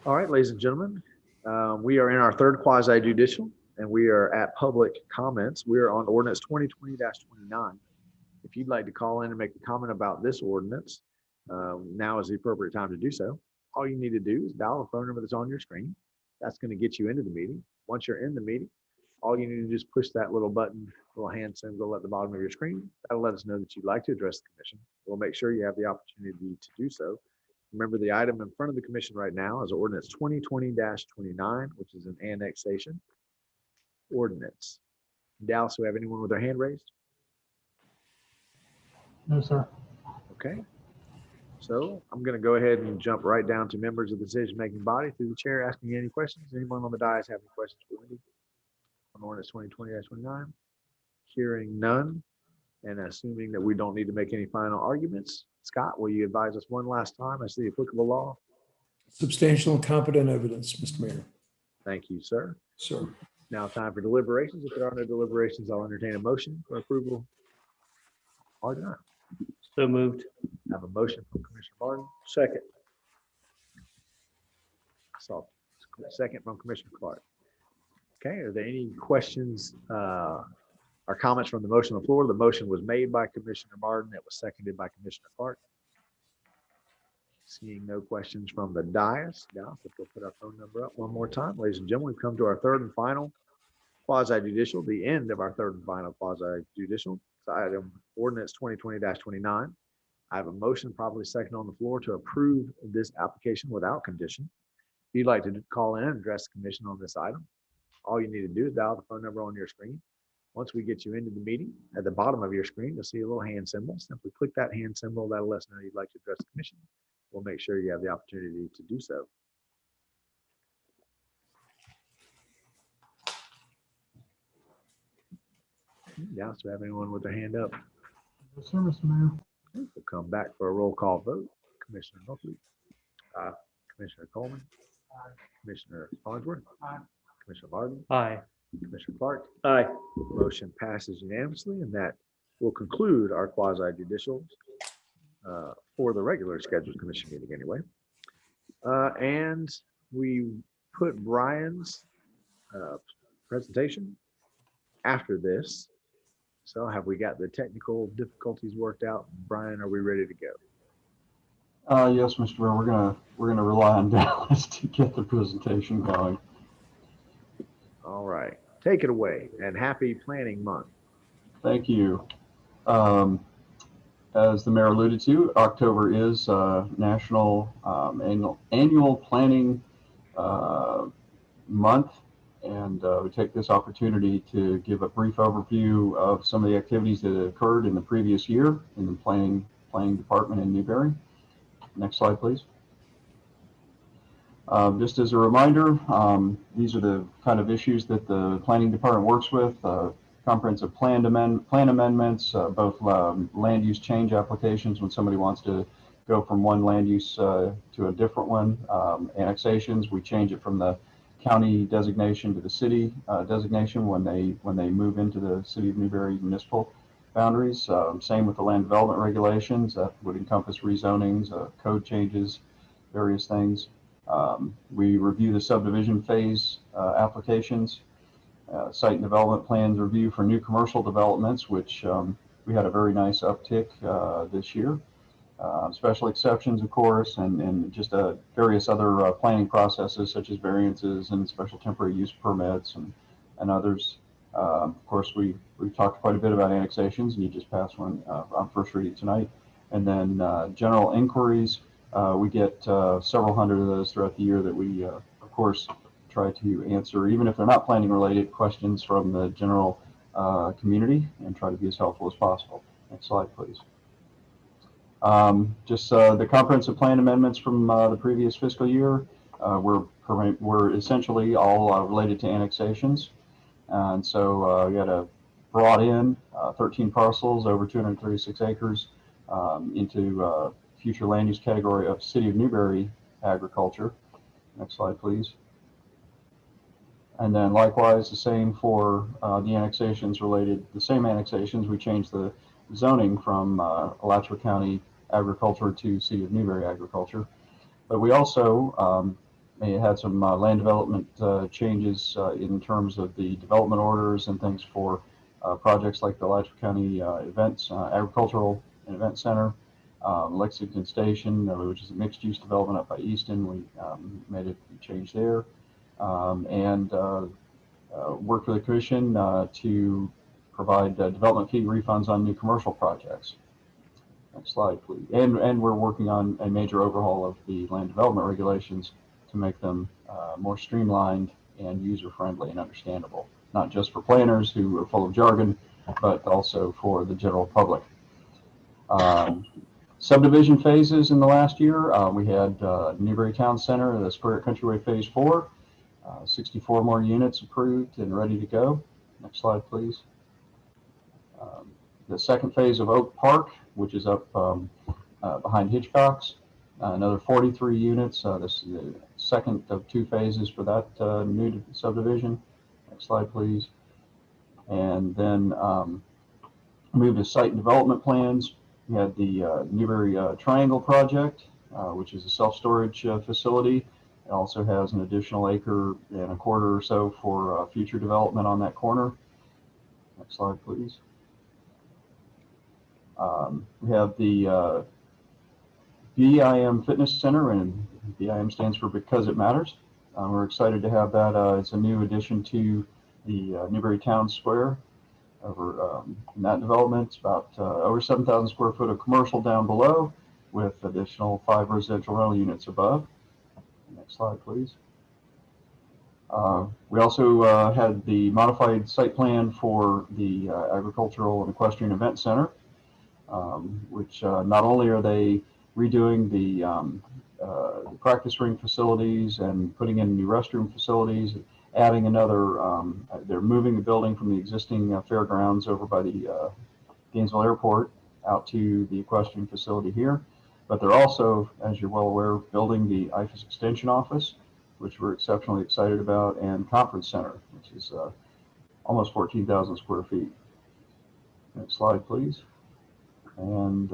All right, ladies and gentlemen, we are in our third quasi judicial and we are at public comments. We are on ordinance 2020-29. If you'd like to call in and make a comment about this ordinance, now is the appropriate time to do so. All you need to do is dial the phone number that's on your screen. That's going to get you into the meeting. Once you're in the meeting, all you need to do is push that little button, little hand symbol at the bottom of your screen. That'll let us know that you'd like to address the commission. We'll make sure you have the opportunity to do so. Remember, the item in front of the commission right now is ordinance 2020-29, which is an annexation ordinance. Dallas, do we have anyone with their hand raised? No, sir. Okay. So I'm going to go ahead and jump right down to members of the decision-making body through the chair asking any questions. Anyone on the dais have any questions for Wendy on ordinance 2020-29? Hearing none and assuming that we don't need to make any final arguments, Scott, will you advise us one last time as to the applicable law? Substantial and competent evidence, Mr. Mayor. Thank you, sir. Sir. Now time for deliberations. If there are no deliberations, I'll entertain a motion for approval or denial. So moved. I have a motion from Commissioner Barton. Second. So, second from Commissioner Clark. Okay, are there any questions or comments from the motion on the floor? The motion was made by Commissioner Barton. It was seconded by Commissioner Clark. Seeing no questions from the dais. Now, if we'll put our phone number up one more time. Ladies and gentlemen, we've come to our third and final quasi-judicial, the end of our third and final quasi-judicial. It's item ordinance 2020-29. I have a motion properly second on the floor to approve this application without condition. If you'd like to call in and address the commission on this item, all you need to do is dial the phone number on your screen. Once we get you into the meeting, at the bottom of your screen, you'll see a little hand symbol. Simply click that hand symbol. That'll let us know you'd like to address the commission. We'll make sure you have the opportunity to do so. Yeah, so have anyone with their hand up? Yes, sir, Mr. Mayor. We'll come back for a roll call vote. Commissioner Northleaf. Commissioner Coleman. Commissioner Farnsworth. Commissioner Barton. Aye. Commissioner Clark. Aye. Motion passes unanimously, and that will conclude our quasi-judicial for the regular scheduled commission meeting anyway. And we put Brian's presentation after this. So have we got the technical difficulties worked out? Brian, are we ready to go? Yes, Mr. Mayor, we're gonna rely on Dallas to get the presentation going. All right, take it away, and happy planning month. Thank you. As the mayor alluded to, October is National Annual Planning Month, and we take this opportunity to give a brief overview of some of the activities that occurred in the previous year in the planning department in Newberry. Next slide, please. Just as a reminder, these are the kind of issues that the planning department works with. Comprehensive plan amendments, both land use change applications when somebody wants to go from one land use to a different one. Annexations, we change it from the county designation to the city designation when they move into the city of Newberry municipal boundaries. Same with the land development regulations. That would encompass rezonings, code changes, various things. We review the subdivision phase applications, site and development plans review for new commercial developments, which we had a very nice uptick this year. Special exceptions, of course, and just various other planning processes such as variances and special temporary use permits and others. Of course, we've talked quite a bit about annexations, and you just passed one on first reading tonight. And then general inquiries, we get several hundred of those throughout the year that we, of course, try to answer, even if they're not planning related questions from the general community, and try to be as helpful as possible. Next slide, please. Just the comprehensive plan amendments from the previous fiscal year were essentially all related to annexations. And so we had brought in 13 parcels over 236 acres into future land use category of City of Newberry agriculture. Next slide, please. And then likewise, the same for the annexations related, the same annexations, we changed the zoning from Alachua County agriculture to City of Newberry agriculture. But we also had some land development changes in terms of the development orders and things for projects like the Alachua County Events, Agricultural and Event Center, Lexington Station, which is a mixed-use development up by Easton. We made a change there, and worked with the commission to provide development fee refunds on new commercial projects. Next slide, please. And we're working on a major overhaul of the land development regulations to make them more streamlined and user-friendly and understandable, not just for planners who are full of jargon, but also for the general public. Subdivision phases in the last year, we had Newberry Town Center, the Square Countryway Phase 4, 64 more units approved and ready to go. Next slide, please. The second phase of Oak Park, which is up behind Hitchcock's, another 43 units. This is the second of 2 phases for that new subdivision. Next slide, please. And then move to site development plans. We had the Newberry Triangle project, which is a self-storage facility. It also has an additional 1.25 acres or so for future development on that corner. Next slide, please. We have the BIM Fitness Center, and BIM stands for Because It Matters. We're excited to have that. It's a new addition to the Newberry Town Square. Over in that development, it's about over 7,000 square foot of commercial down below, with additional 5 residential rental units above. Next slide, please. We also had the modified site plan for the Agricultural and Equestrian Event Center, which not only are they redoing the practice ring facilities and putting in new restroom facilities, adding another, they're moving the building from the existing fairgrounds over by the Gainesville Airport out to the equestrian facility here. But they're also, as you're well aware, building the IFAS Extension Office, which we're exceptionally excited about, and Conference Center, which is almost 14,000 square feet. Next slide, please. And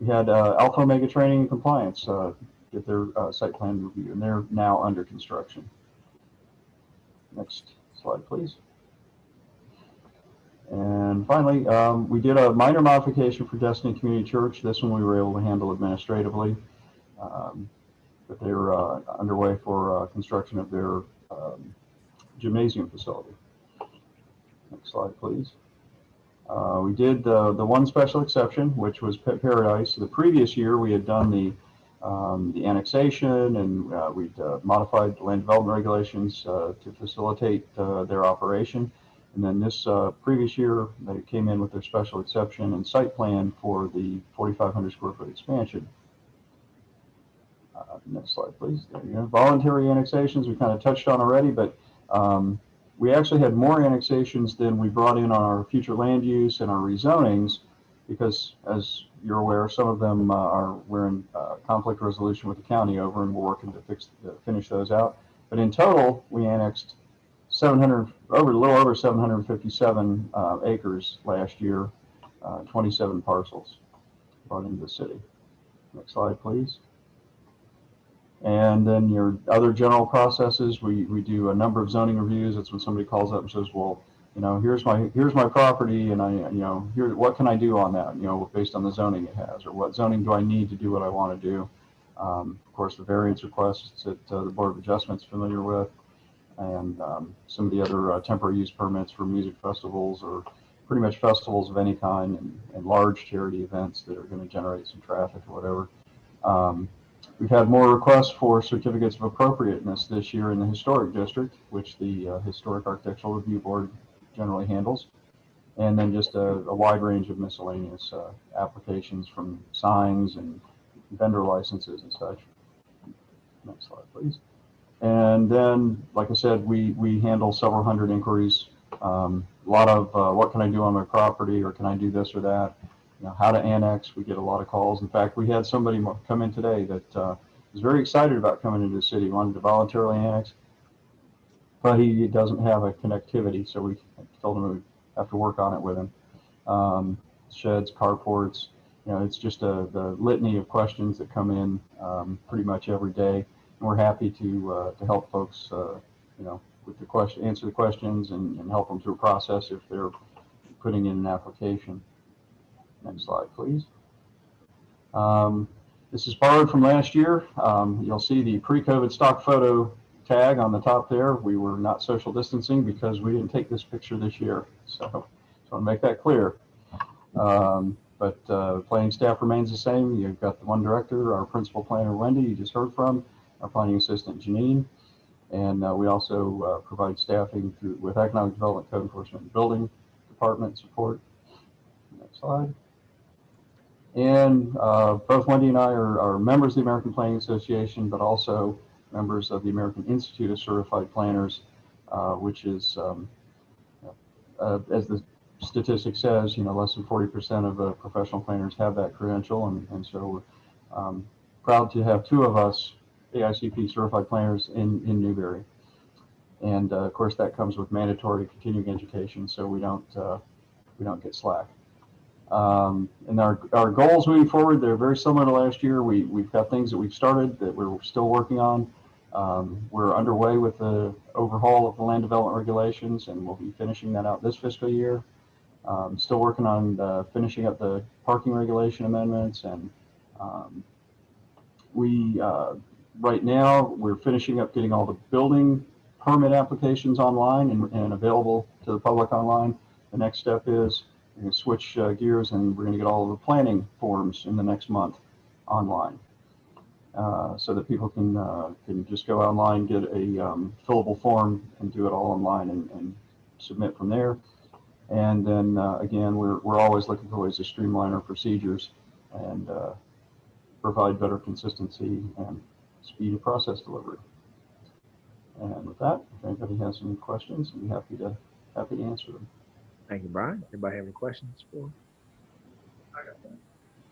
we had Alpha Omega Training and Compliance get their site plan review, and they're now under construction. Next slide, please. And finally, we did a minor modification for Destiny Community Church. This one we were able to handle administratively, but they're underway for construction of their gymnasium facility. Next slide, please. We did the one special exception, which was Pet Paradise. The previous year, we had done the annexation, and we'd modified the land development regulations to facilitate their operation. And then this previous year, they came in with their special exception and site plan for the 4,500 square foot expansion. Next slide, please. There you go. Voluntary annexations we kind of touched on already, but we actually had more annexations than we brought in on our future land use and our rezonings, because as you're aware, some of them we're in conflict resolution with the county over, and we're working to finish those out. But in total, we annexed a little over 757 acres last year, 27 parcels brought into the city. Next slide, please. And then your other general processes, we do a number of zoning reviews. That's when somebody calls up and says, well, you know, here's my property, and what can I do on that, based on the zoning it has, or what zoning do I need to do what I want to do. Of course, the variance requests that the Board of Adjustment's familiar with, and some of the other temporary use permits for music festivals, or pretty much festivals of any kind, and large charity events that are going to generate some traffic or whatever. We've had more requests for certificates of appropriateness this year in the historic district, which the Historic Architectural Review Board generally handles, and then just a wide range of miscellaneous applications, from signs and vendor licenses and such. Next slide, please. And then, like I said, we handle several hundred inquiries. A lot of what can I do on my property, or can I do this or that? How to annex. We get a lot of calls. In fact, we had somebody come in today that was very excited about coming into the city, wanted to voluntarily annex, but he doesn't have a connectivity, so we told him we'd have to work on it with him. Sheds, carports, it's just the litany of questions that come in pretty much every day, and we're happy to help folks, with the question, answer the questions, and help them through a process if they're putting in an application. Next slide, please. This is borrowed from last year. You'll see the pre-COVID stock photo tag on the top there. We were not social distancing because we didn't take this picture this year. So I want to make that clear. But planning staff remains the same. You've got the one director, our principal planner, Wendy, you just heard from, our planning assistant, Janine. And we also provide staffing with economic development, code enforcement, and building department support. Next slide. And both Wendy and I are members of the American Planning Association, but also members of the American Institute of Certified Planners, which is, as the statistic says, less than 40% of professional planners have that credential. And so we're proud to have two of us AICP certified planners in Newberry. And of course, that comes with mandatory continuing education, so we don't get slack. And our goals moving forward, they're very similar to last year. We've got things that we've started that we're still working on. We're underway with the overhaul of the land development regulations, and we'll be finishing that out this fiscal year. Still working on finishing up the parking regulation amendments, and right now we're finishing up getting all the building permit applications online and available to the public online. The next step is we're going to switch gears, and we're going to get all of the planning forms in the next month online, so that people can just go online, get a fillable form, and do it all online and submit from there. And then again, we're always looking for ways to streamline our procedures and provide better consistency and speed of process delivery. And with that, if anybody has any questions, I'd be happy to answer them. Thank you, Brian. Anybody have any questions for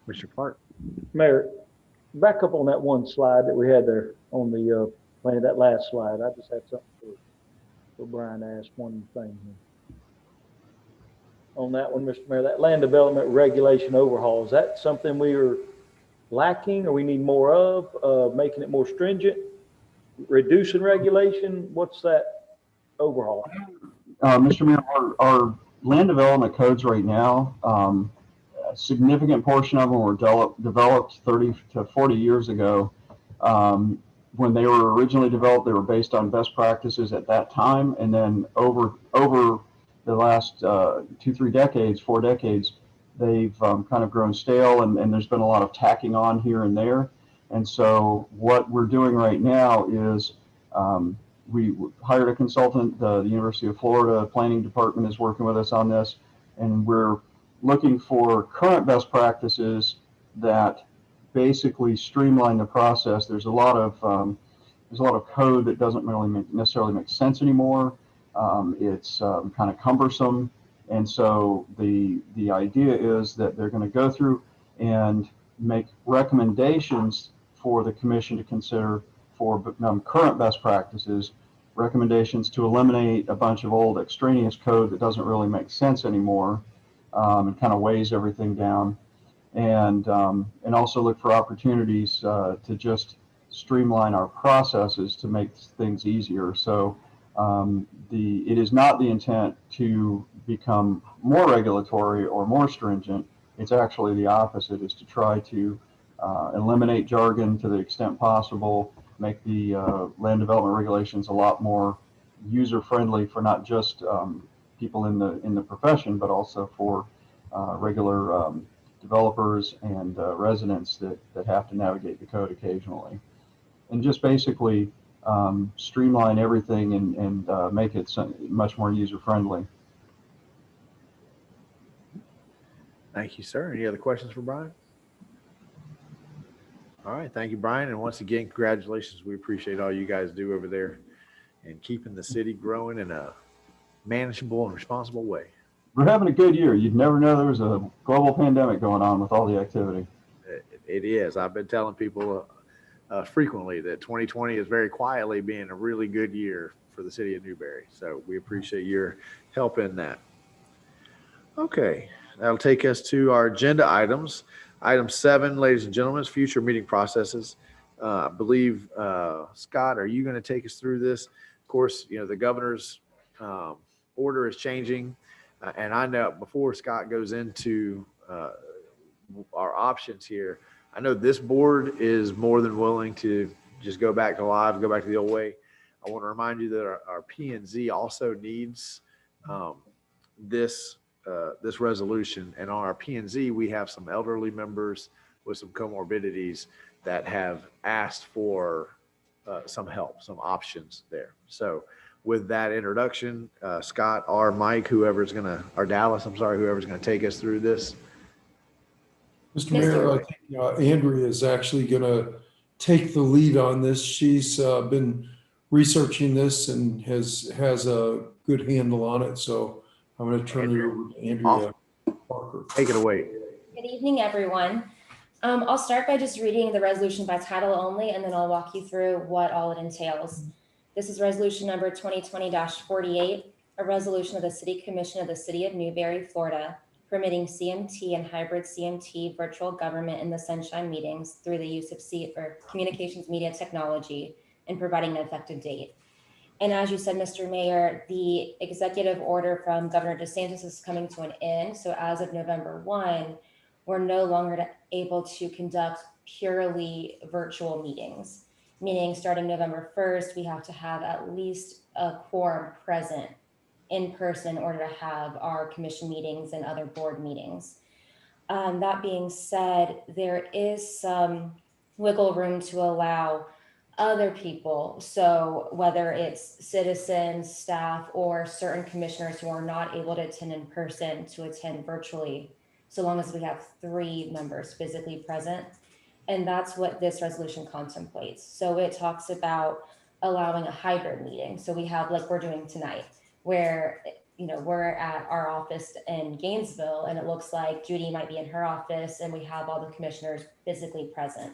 Mr. Park? Mayor, back up on that one slide that we had there on the plan, that last slide. I just had something for Brian to ask one thing here. On that one, Mr. Mayor, that land development regulation overhaul, is that something we are lacking or we need more of, making it more stringent, reducing regulation? What's that overhaul? Mr. Mayor, our land development codes right now, a significant portion of them were developed 30 to 40 years ago. When they were originally developed, they were based on best practices at that time. And then over the last 4 decades, they've kind of grown stale, and there's been a lot of tacking on here and there. And so what we're doing right now is we hired a consultant. The University of Florida Planning Department is working with us on this, and we're looking for current best practices that basically streamline the process. There's a lot of code that doesn't really necessarily make sense anymore. It's kind of cumbersome, and so the idea is that they're going to go through and make recommendations for the commission to consider for current best practices, recommendations to eliminate a bunch of old extraneous code that doesn't really make sense anymore, and kind of weighs everything down, and also look for opportunities to just streamline our processes to make things easier. So it is not the intent to become more regulatory or more stringent. It's actually the opposite, is to try to eliminate jargon to the extent possible, make the land development regulations a lot more user-friendly for not just people in the profession, but also for regular developers and residents that have to navigate the code occasionally. And just basically streamline everything and make it much more user-friendly. Thank you, sir. Any other questions for Brian? All right. Thank you, Brian. And once again, congratulations. We appreciate all you guys do over there and keeping the city growing in a manageable and responsible way. We're having a good year. You'd never know there was a global pandemic going on with all the activity. It is. I've been telling people frequently that 2020 is very quietly being a really good year for the city of Newberry. So we appreciate your help in that. Okay. That'll take us to our agenda items. Item 7, ladies and gentlemen, is future meeting processes. I believe, Scott, are you going to take us through this? Of course, the governor's order is changing. And I know before Scott goes into our options here, I know this board is more than willing to just go back to live, go back to the old way. I want to remind you that our P and Z also needs this resolution. And on our P and Z, we have some elderly members with some comorbidities that have asked for some help, some options there. So with that introduction, Scott or Mike, whoever's Dallas, whoever's going to take us through this. Mr. Mayor, I think Andrea is actually going to take the lead on this. She's been researching this and has a good handle on it. So I'm going to turn it over to Andrea Parker. Take it away. Good evening, everyone. I'll start by just reading the resolution by title only, and then I'll walk you through what all it entails. This is resolution number 2020-48, a resolution of the City Commission of the City of Newberry, Florida, permitting CMT and hybrid CMT virtual government in the Sunshine Meetings through the use of communications media technology and providing an effective date. And as you said, Mr. Mayor, the executive order from Governor DeSantis is coming to an end. So as of November 1, we're no longer able to conduct purely virtual meetings, meaning starting November 1st, we have to have at least a quorum present in person in order to have our commission meetings and other board meetings. That being said, there is some wiggle room to allow other people. So whether it's citizens, staff, or certain commissioners who are not able to attend in person to attend virtually, so long as we have 3 members physically present. And that's what this resolution contemplates. So it talks about allowing a hybrid meeting. So we have, like we're doing tonight, where we're at our office in Gainesville, and it looks like Judy might be in her office, and we have all the commissioners physically present.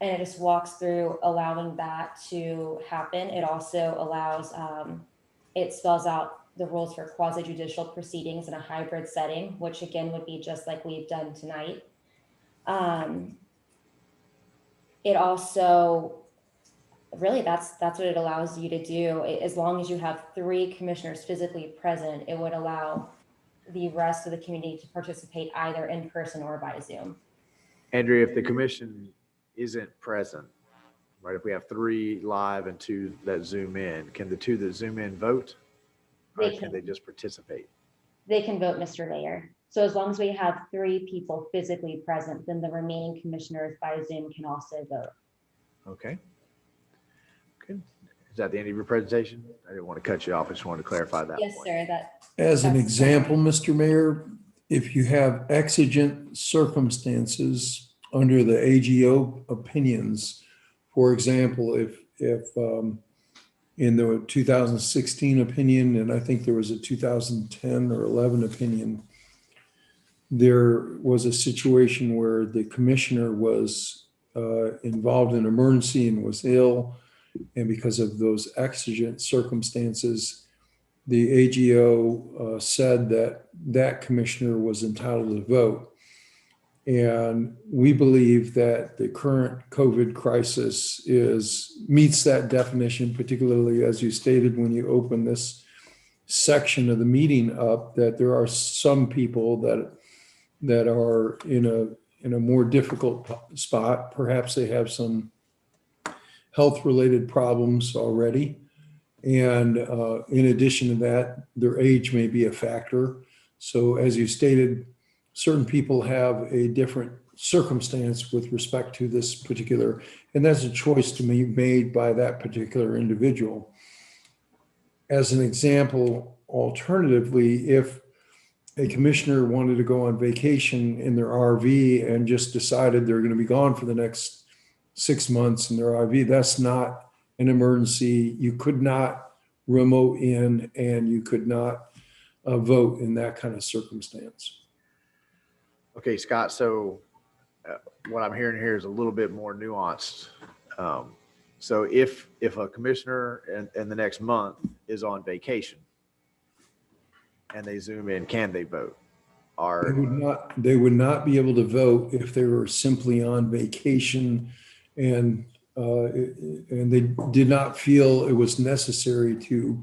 And it just walks through allowing that to happen. It also allows, it spells out the rules for quasi-judicial proceedings in a hybrid setting, which again would be just like we've done tonight. It also, really that's what it allows you to do. As long as you have 3 commissioners physically present, it would allow the rest of the community to participate either in person or by Zoom. Andrea, if the commission isn't present, right, if we have 3 live and 2 that Zoom in, can the 2 that Zoom in vote? Or can they just participate? They can vote, Mr. Mayor. So as long as we have 3 people physically present, then the remaining commissioners by Zoom can also vote. Okay. Good. Is that the end of your presentation? I didn't want to cut you off. I just wanted to clarify that. Yes, point. sir. As an that's example, Mr. Mayor, if you have exigent circumstances under the AGO opinions, for example, if in the 2016 opinion, and I think there was a 2010 or 11 opinion, there was a situation where the commissioner was involved in emergency and was ill. And because of those exigent circumstances, the AGO said that that commissioner was entitled to vote. And we believe that the current COVID crisis meets that definition, particularly as you stated when you opened this section of the meeting up, that there are some people that are in a more difficult spot. Perhaps they have some health-related problems already. And in addition to that, their age may be a factor. So as you stated, certain people have a different circumstance with respect to this particular, and that's a choice to be made by that particular individual. As an example, alternatively, if a commissioner wanted to go on vacation in their RV and just decided they're going to be gone for the next 6 months in their RV, that's not an emergency. You could not remote in, and you could not vote in that kind of circumstance. Okay, Scott, so what I'm hearing here is a little bit more nuanced. So if a commissioner in the next month is on vacation and they Zoom in, can they vote? They would not be able to vote if they were simply on vacation and they did not feel it was necessary to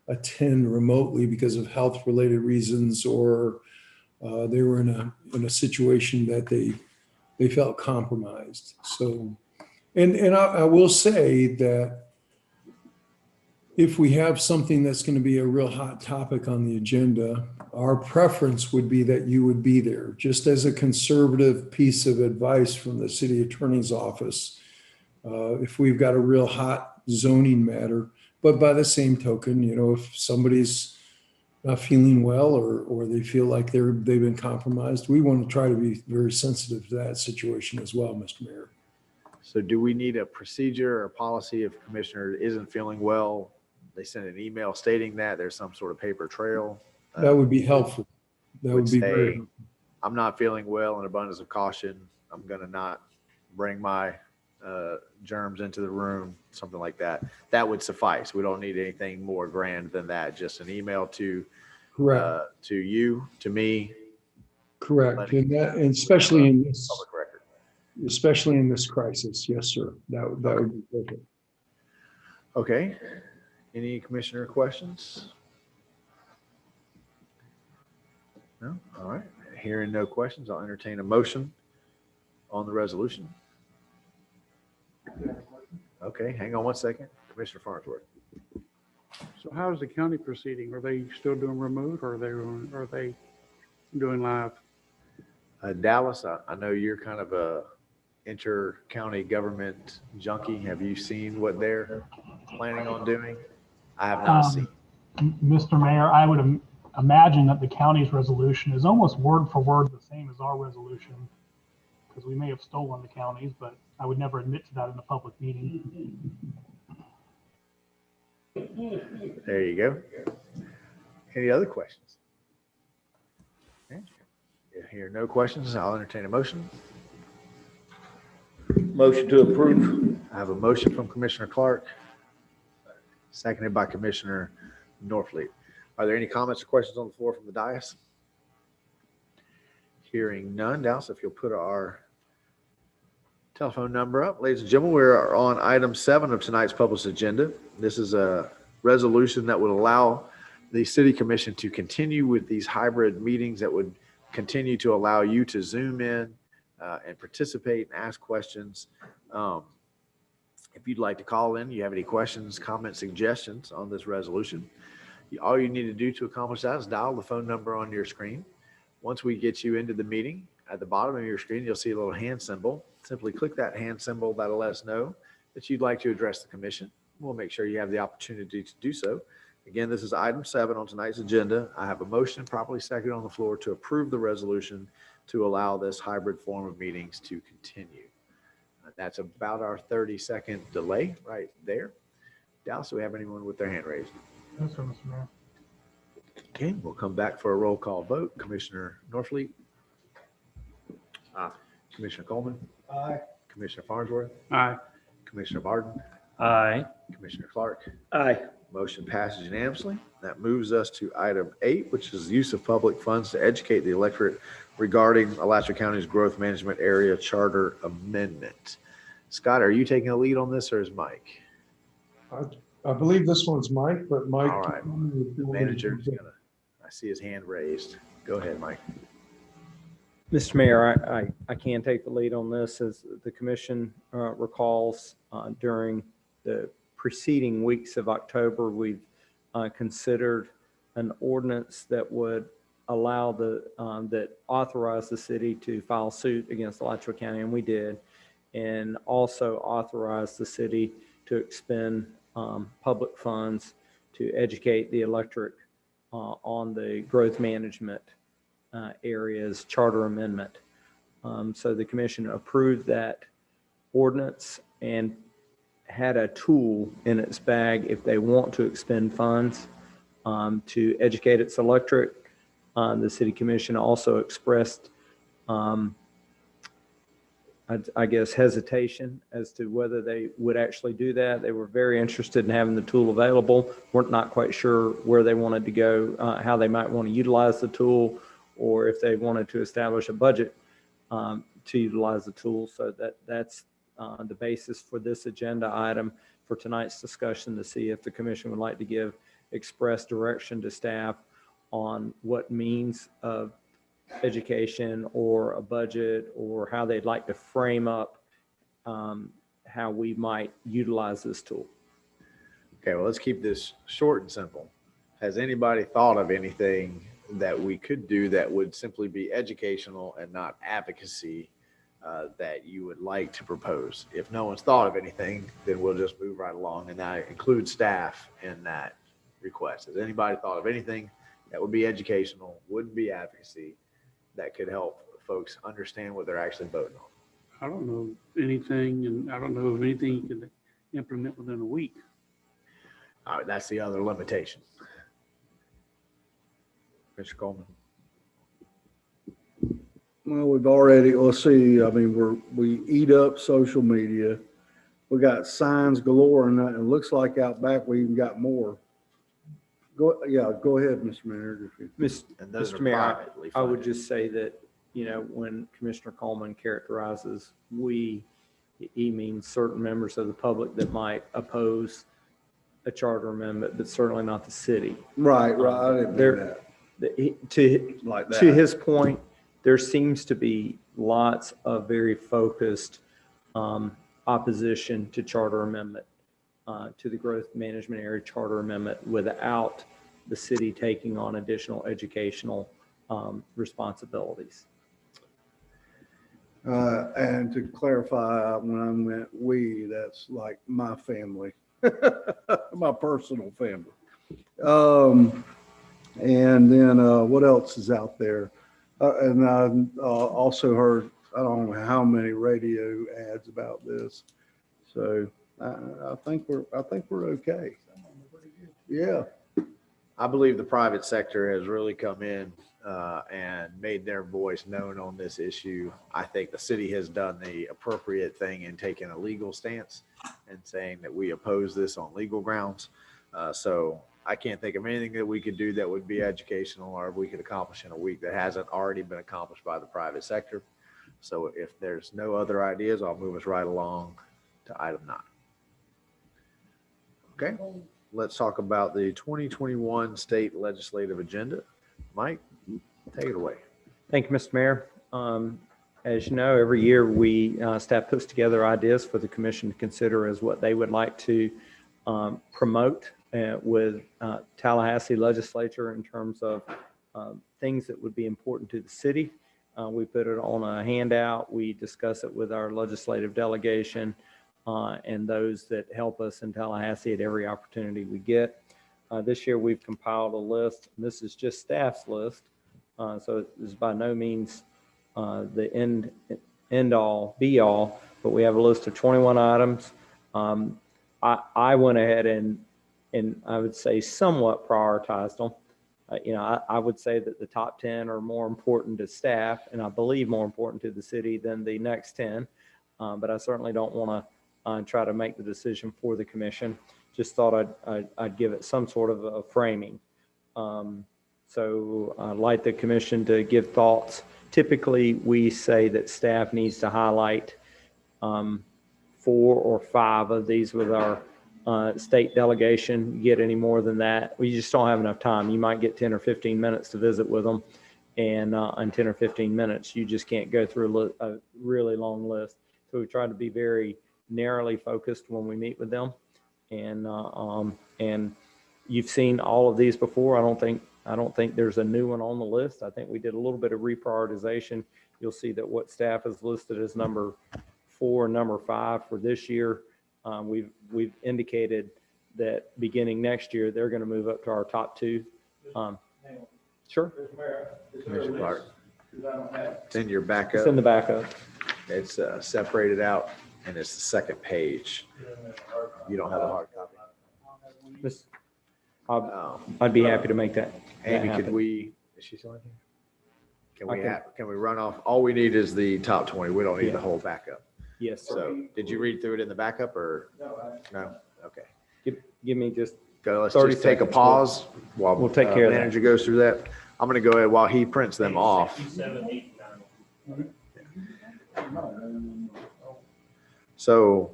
attend remotely because of health-related reasons, or they were in a situation that they they felt compromised. So, and I will say that if we have something that's going to be a real hot topic on the agenda, our preference would be that you would be there, just as a conservative piece of advice from the city attorney's office. If we've got a real hot zoning matter, but by the same token, you know, if somebody's not feeling well or they feel like they've been compromised, we want to try to be very sensitive to that situation as well, Mr. Mayor. So do we need a procedure or policy if a commissioner isn't feeling well? They send an email stating that there's some sort of paper trail. That would be helpful. That would be say, very helpful. I'm not feeling well, in abundance of caution. I'm going to not bring my germs into the room, something like that. That would suffice. We don't need anything more grand than that. Just an email to Correct. to you, to me. Correct. And and especially in this, public record. especially in this crisis. Yes, sir. That would be perfect. Okay. Any commissioner questions? No? All right. Hearing no questions, I'll entertain a motion on the resolution. Okay, hang on one second. Commissioner Farnsworth. So how is the county proceeding? Are they still doing remote or are they doing live? Dallas, I know you're kind of a inter-county government junkie. Have you seen what they're planning on doing? I have not seen. Mr. Mayor, I would imagine that the county's resolution is almost word for word the same as our resolution, because we may have stolen the county's, but I would never admit to that in a public meeting. There you go. Any other questions? Okay. If here are no questions, I'll entertain a motion. Motion to approve. I have a motion from Commissioner Clark, seconded by Commissioner Norfleet. Are there any comments or questions on the floor from the dais? Hearing none. Dallas, if you'll put our telephone number up. Ladies and gentlemen, we're on item 7 of tonight's published agenda. This is a resolution that would allow the city commission to continue with these hybrid meetings that would continue to allow you to Zoom in and participate and ask questions. If you'd like to call in, you have any questions, comments, suggestions on this resolution, all you need to do to accomplish that is dial the phone number on your screen. Once we get you into the meeting, at the bottom of your screen, you'll see a little hand symbol. Simply click that hand symbol. That'll let us know that you'd like to address the commission. We'll make sure you have the opportunity to do so. Again, this is item 7 on tonight's agenda. I have a motion properly seconded on the floor to approve the resolution to allow this hybrid form of meetings to continue. That's about our 30-second delay right there. Dallas, do we have anyone with their hand raised? Yes, sir, Mr. Mayor. Okay, we'll come back for a roll call vote. Commissioner Norfleet? Aye. Commissioner Coleman? Aye. Commissioner Farnsworth? Aye. Commissioner Barden? Aye. Commissioner Clark? Aye. Motion passes unanimously. That moves us to item 8, which is use of public funds to educate the electorate regarding Alachua County's Growth Management Area Charter Amendment. Scott, are you taking a lead on this or is Mike? I believe this one's Mike, but Mike. All right. The manager's gonna, I see his hand raised. Go ahead, Mike. Mr. Mayor, I can take the lead on this. As the commission recalls, during the preceding weeks of October, we've considered an ordinance that would allow that authorize the city to file suit against Alachua County, and we did, and also authorize the city to expend public funds to educate the electorate on the growth management areas charter amendment. So the commission approved that ordinance and had a tool in its bag if they want to expend funds to educate its electorate. The city commission also expressed, I guess, hesitation as to whether they would actually do that. They were very interested in having the tool available. We're not quite sure where they wanted to go, how they might want to utilize the tool, or if they wanted to establish a budget to utilize the tool. So that's the basis for this agenda item for tonight's discussion, to see if the commission would like to give express direction to staff on what means of education or a budget or how they'd like to frame up how we might utilize this tool. Okay, well, let's keep this short and simple. Has anybody thought of anything that we could do that would simply be educational and not advocacy that you would like to propose? If no one's thought of anything, then we'll just move right along, and I include staff in that request. Has anybody thought of anything that would be educational, wouldn't be advocacy, that could help folks understand what they're actually voting on? I don't know anything, and I don't know of anything you can implement within a week. All right, that's the other limitation. Mr. Coleman. Well, we've already, let's see, I mean, we eat up social media. We got signs galore, and it looks like out back we even got more. Go ahead, Mr. Mayor. And those Mr. are Mayor, privately I would funded. just say that, when Commissioner Coleman characterizes we, he means certain members of the public that might oppose a charter amendment, but certainly not the city. Right, I didn't do that. To his point, there seems to be lots of very focused opposition to charter amendment, to the growth management area charter amendment, without the city taking on additional educational responsibilities. And to clarify, when I meant we, that's like my family, my personal family. And then what else is out there? And I also heard, I don't know how many radio ads about this. So I think we're okay. Yeah. I believe the private sector has really come in and made their voice known on this issue. I think the city has done the appropriate thing in taking a legal stance and saying that we oppose this on legal grounds. So I can't think of anything that we could do that would be educational or we could accomplish in a week that hasn't already been accomplished by the private sector. So if there's no other ideas, I'll move us right along to item 9. Okay, let's talk about the 2021 state legislative agenda. Mike, take it away. Thank you, Mr. Mayor. As you know, every year staff puts together ideas for the commission to consider as what they would like to promote with Tallahassee legislature in terms of things that would be important to the city. We put it on a handout. We discuss it with our legislative delegation and those that help us in Tallahassee at every opportunity we get. This year we've compiled a list, and this is just staff's list. So it's by no means the end all be all, but we have a list of 21 items. I went ahead and I would say somewhat prioritized them. I would say that the top 10 are more important to staff, and I believe more important to the city than the next 10. But I certainly don't want to try to make the decision for the commission. Just thought I'd give it some sort of a framing. So I'd like the commission to give thoughts. Typically, we say that staff needs to highlight 4 or 5 of these with our state delegation. You get any more than that, we just don't have enough time. You might get 10 or 15 minutes to visit with them, and in 10 or 15 minutes, you just can't go through a really long list. So we try to be very narrowly focused when we meet with them. And you've seen all of these before. I don't think there's a new one on the list. I think we did a little bit of reprioritization. You'll see that what staff has listed as number 4 and number 5 for this year. We've indicated that beginning next year, they're going to move up to our top 2. Sure. Commissioner Clark. It's in your backup. It's in the backup. It's separated out, and it's the second page. You don't have a hard copy. I'd be happy to make that. Amy, happen. could we, is she still in here? Can we run off? All we need is the top 20. We don't need the whole backup. Yes, sir. So did you read through it in the backup or? No? Okay. Give me just Go, let's 30 just take a seconds. pause while We'll take care of that. manager goes through that. I'm going to go ahead while he prints them off. So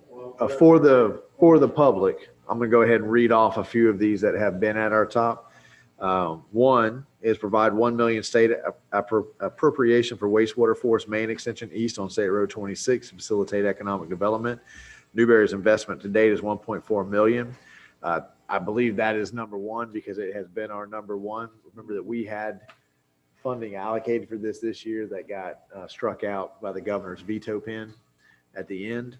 for the public, I'm going to go ahead and read off a few of these that have been at our top. One is provide 1 million state appropriation for wastewater force main extension east on State Road 26 to facilitate economic development. Newberry's investment to date is 1.4 million. I believe that is number one because it has been our number one. Remember that we had funding allocated for this year that got struck out by the governor's veto pen at the end.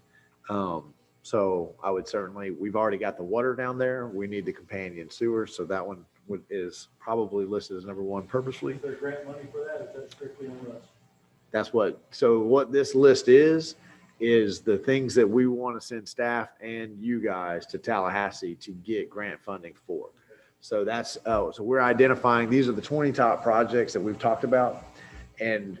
So I would certainly, we've already got the water down there. We need the companion sewer. So that one is probably listed as number one purposely. Is there grant money for that? Is that strictly on us? That's what this list is the things that we want to send staff and you guys to Tallahassee to get grant funding for. So that's, so we're identifying, these are the 20 top projects that we've talked about. And,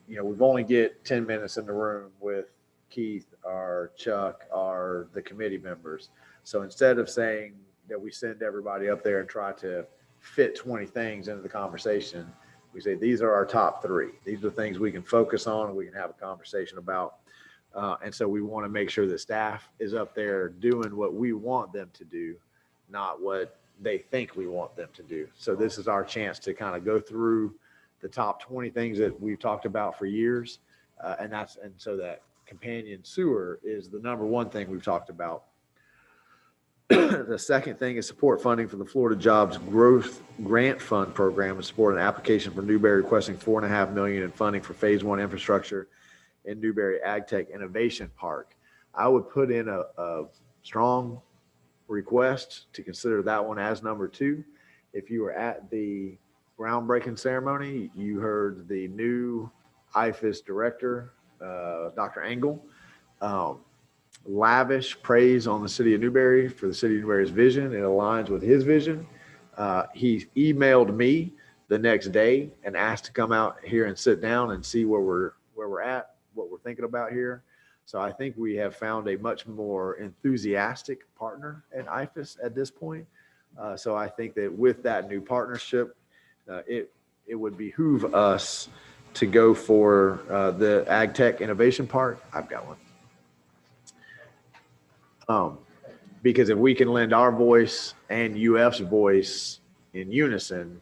we've only get 10 minutes in the room with Keith or Chuck or the committee members. So instead of saying that we send everybody up there and try to fit 20 things into the conversation, we say, these are our top three. These are the things we can focus on and we can have a conversation about. And so we want to make sure that staff is up there doing what we want them to do, not what they think we want them to do. So this is our chance to kind of go through the top 20 things that we've talked about for years. And so that companion sewer is the number one thing we've talked about. The second thing is support funding for the Florida Jobs Growth Grant Fund program and support an application for Newberry requesting $4.5 million in funding for phase one infrastructure in Newberry AgTech Innovation Park. I would put in a strong request to consider that one as number two. If you were at the groundbreaking ceremony, you heard the new IFAS director, Dr. Engel, lavish praise on the city of Newberry for the city of Newberry's vision. It aligns with his vision. He emailed me the next day and asked to come out here and sit down and see where we're at, what we're thinking about here. So I think we have found a much more enthusiastic partner at IFAS at this point. So I think that with that new partnership, it would behoove us to go for the AgTech Innovation Park. I've got one. Because if we can lend our voice and UF's voice in unison,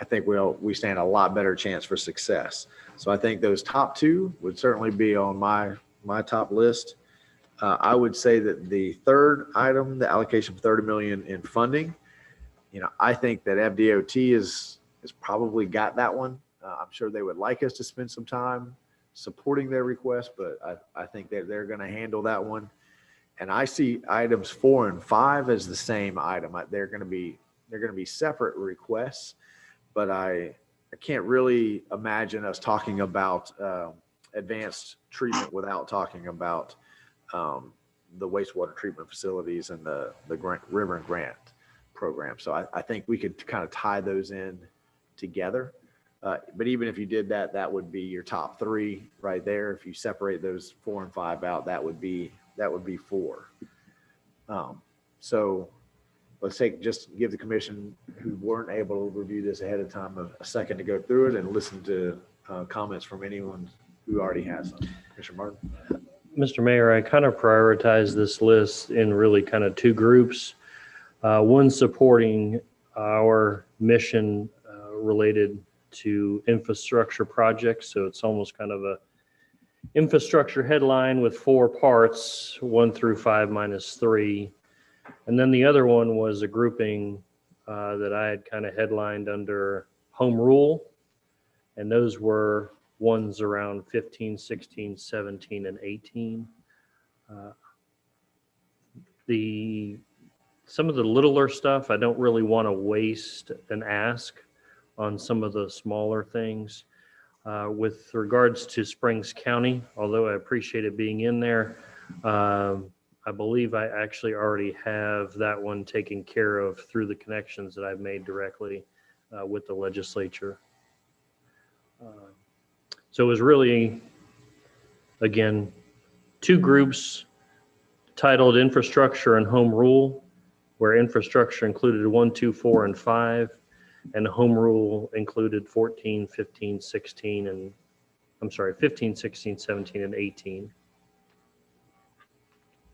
I think we stand a lot better chance for success. So I think those top two would certainly be on my top list. I would say that the third item, the allocation of $30 million in funding, I think that FDOT has probably got that one. I'm sure they would like us to spend some time supporting their request, but I think that they're going to handle that one. And I see items 4 and 5 as the same item. They're going to be separate requests, but I can't really imagine us talking about advanced treatment without talking about the wastewater treatment facilities and the River and Grant program. So I think we could kind of tie those in together. But even if you did that, that would be your top three right there. If you separate those 4 and 5 out, that would be 4. So let's just give the commission who weren't able to review this ahead of time a second to go through it and listen to comments from anyone who already has them. Commissioner Martin. Mr. Mayor, I kind of prioritize this list in really kind of two groups. One supporting our mission related to infrastructure projects. So it's almost kind of a infrastructure headline with 4 parts, 1 through 5 minus 3. And then the other one was a grouping that I had kind of headlined under home rule. And those were ones around 15, 16, 17, and 18. Some of the littler stuff, I don't really want to waste an ask on some of the smaller things. With regards to Springs County, although I appreciate it being in there, I believe I actually already have that one taken care of through the connections that I've made directly with the legislature. So it was really, again, 2 groups titled Infrastructure and Home Rule, where infrastructure included 1, 2, 4, and 5, and home rule included 14, 15, 16, and 15, 16, 17, and 18.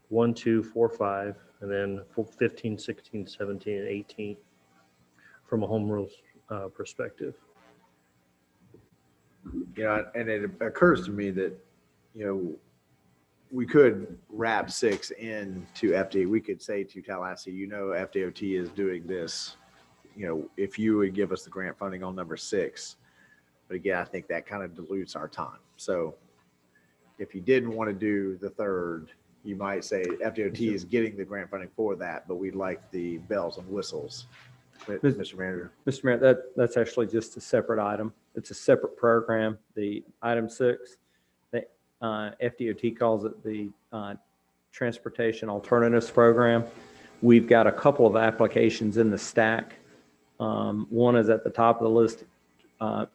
1, 2, 4, 5, and then 15, 16, 17, and 18. from a home rules perspective. And it occurs to me that, we could wrap 6 into FD. We could say to Tallahassee, FDOT is doing this, if you would give us the grant funding on number 6. But again, I think that kind of dilutes our time. So if you didn't want to do the 3rd, you might say FDOT is getting the grant funding for that, but we'd like the bells and whistles. Mr. Manager. Mr. Mayor, that's actually just a separate item. It's a separate program. The item 6, the FDOT calls it the Transportation Alternatives Program. We've got a couple of applications in the stack. One is at the top of the list,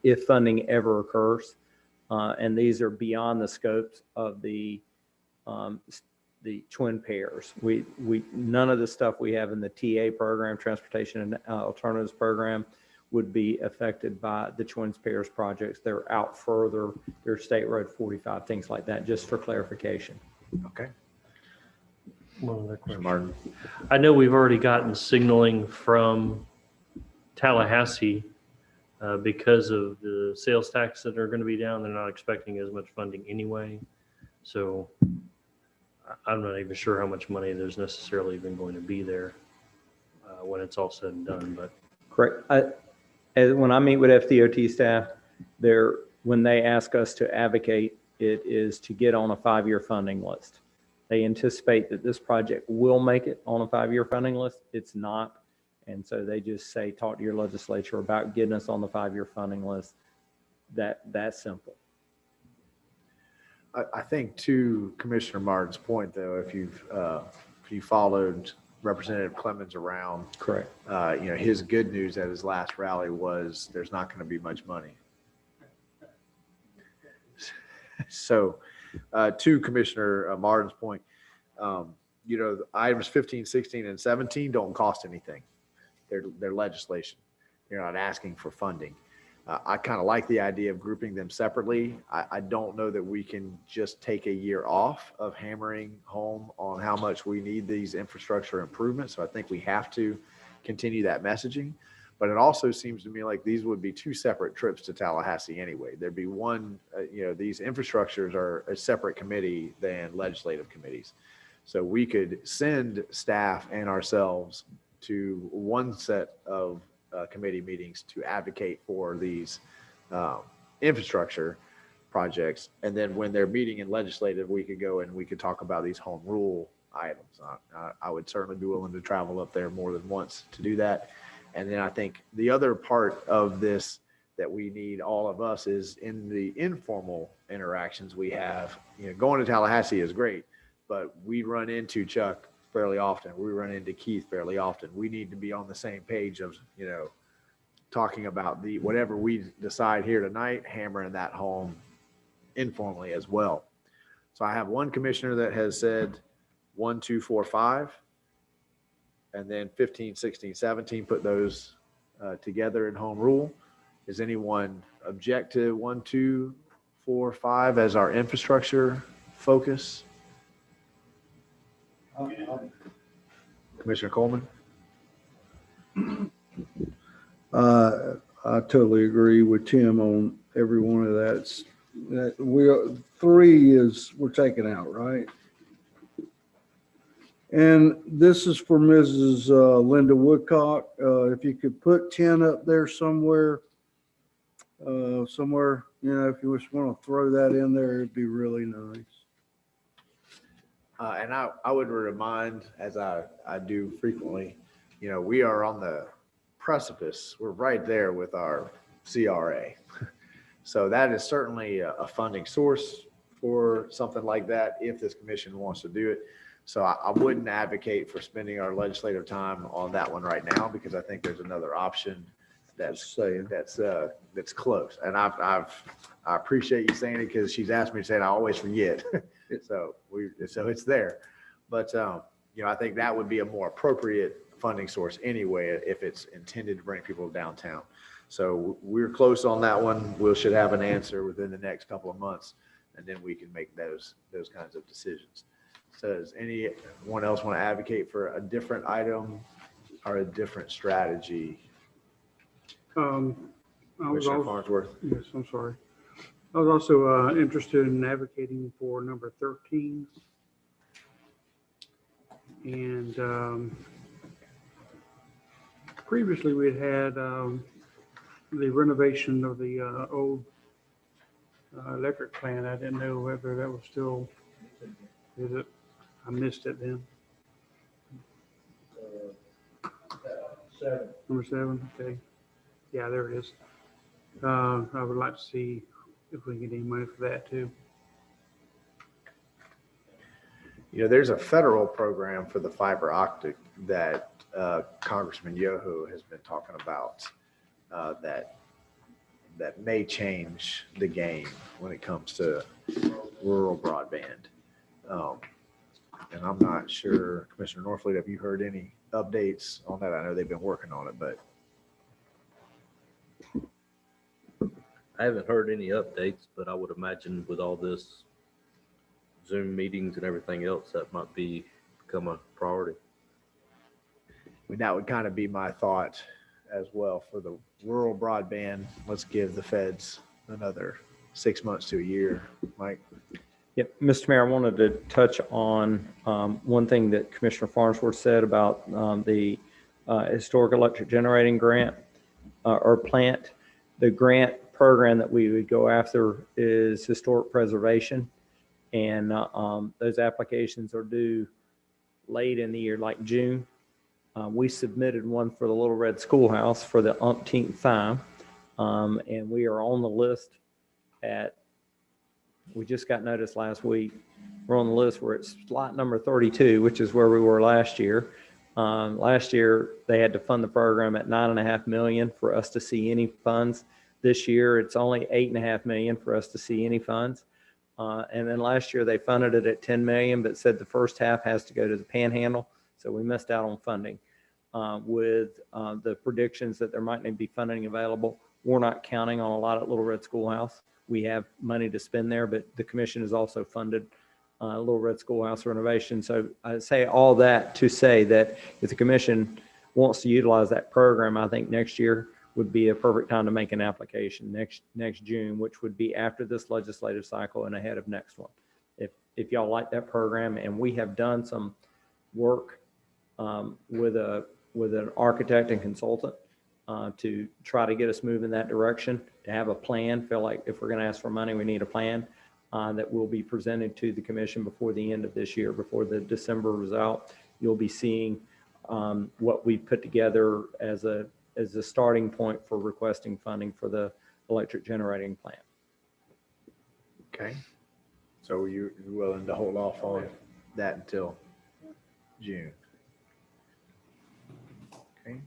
if funding ever occurs. And these are beyond the scopes of the twin pairs. None of the stuff we have in the TA program, Transportation and Alternatives Program, would be affected by the twin pairs projects. They're out further. They're State Road 45, things like that, just for clarification. Okay. One other question. Martin. I know we've already gotten signaling from Tallahassee because of the sales tax that are going to be down. They're not expecting as much funding anyway. So I'm not even sure how much money there's necessarily even going to be there when it's all said and done. But correct. When I meet with FDOT staff, when they ask us to advocate, it is to get on a 5-year funding list. They anticipate that this project will make it on a 5-year funding list. It's not. And so they just say, talk to your legislature about getting us on the 5-year funding list. That's simple. I think to Commissioner Martin's point, though, if you followed Representative Clemens around, correct. His good news at his last rally was there's not going to be much money. So, to Commissioner Martin's point, items 15, 16, and 17 don't cost anything. They're legislation. You're not asking for funding. I kind of like the idea of grouping them separately. I don't know that we can just take a year off of hammering home on how much we need these infrastructure improvements. So I think we have to continue that messaging. But it also seems to me like these would be 2 separate trips to Tallahassee anyway. There'd be one, these infrastructures are a separate committee than legislative committees. So we could send staff and ourselves to one set of committee meetings to advocate for these infrastructure projects. And then when they're meeting in legislative, we could go and we could talk about these home rule items. I would certainly be willing to travel up there more than once to do that. And then I think the other part of this that we need, all of us, is in the informal interactions we have. Going to Tallahassee is great, but we run into Chuck fairly often. We run into Keith fairly often. We need to be on the same page of, talking about whatever we decide here tonight, hammering that home informally as well. So I have one commissioner that has said 1, 2, 4, 5, and then 15, 16, 17, put those together in home rule. Does anyone object to 1, 2, 4, 5 as our infrastructure focus? Commissioner Coleman? I totally agree with Tim on every one of that. We're taking out, right? And this is for Mrs. Linda Woodcock. If you could put 10 up there somewhere, if you just want to throw that in there, it'd be really nice. And I would remind, as I do frequently, we are on the precipice. We're right there with our CRA. So that is certainly a funding source for something like that if this commission wants to do it. So I wouldn't advocate for spending our legislative time on that one right now, because I think there's another option that's close. And I appreciate you saying it, because she's asked me to say it. I always forget. So it's there. But I think that would be a more appropriate funding source anyway, if it's intended to bring people downtown. So we're close on that one. We should have an answer within the next couple of months, and then we can make those kinds of decisions. So does anyone else want to advocate for a different item or a different strategy I was Commissioner also, Farnsworth. yes, I'm sorry. I was also interested in advocating for number 13. And previously we had the renovation of the old electric plant. I didn't know whether that was still, is it? I missed it then. Number 7, okay. Yeah, there it is. I would like to see if we can get any money for that too. You know, there's a federal program for the fiber optic that Congressman Yoho has been talking about that may change the game when it comes to rural broadband. And I'm not sure, Commissioner Norfleet, have you heard any updates on that? I know they've been working on it, but I haven't heard any updates, but I would imagine with all this Zoom meetings and everything else, that might become a priority. I mean, that would kind of be my thought as well for the rural broadband. Let's give the feds another 6 months to a year. Mike? Yep, Mr. Mayor, I wanted to touch on one thing that Commissioner Farnsworth said about the historic electric generating grant or plant. The grant program that we would go after is historic preservation. And those applications are due late in the year, like June. We submitted one for the Little Red Schoolhouse for the umpteenth time. And we are on the list we just got notice last week. We're on the list where it's slot number 32, which is where we were last year. Last year, they had to fund the program at $9.5 million for us to see any funds. This year, it's only $8.5 million for us to see any funds. And then last year, they funded it at $10 million, but said the first half has to go to the Panhandle. So we missed out on funding. With the predictions that there might not be funding available, we're not counting on a lot at Little Red Schoolhouse. We have money to spend there, but the commission has also funded Little Red Schoolhouse renovation. So I say all that to say that if the commission wants to utilize that program, I think next year would be a perfect time to make an application next June, which would be after this legislative cycle and ahead of next one. If y'all like that program, and we have done some work with an architect and consultant to try to get us moving in that direction, to have a plan. Feel like if we're going to ask for money, we need a plan that will be presented to the commission before the end of this year, before the December result. You'll be seeing what we put together as a starting point for requesting funding for the electric generating plant. Okay. So you're willing to hold off on that until June? Okay.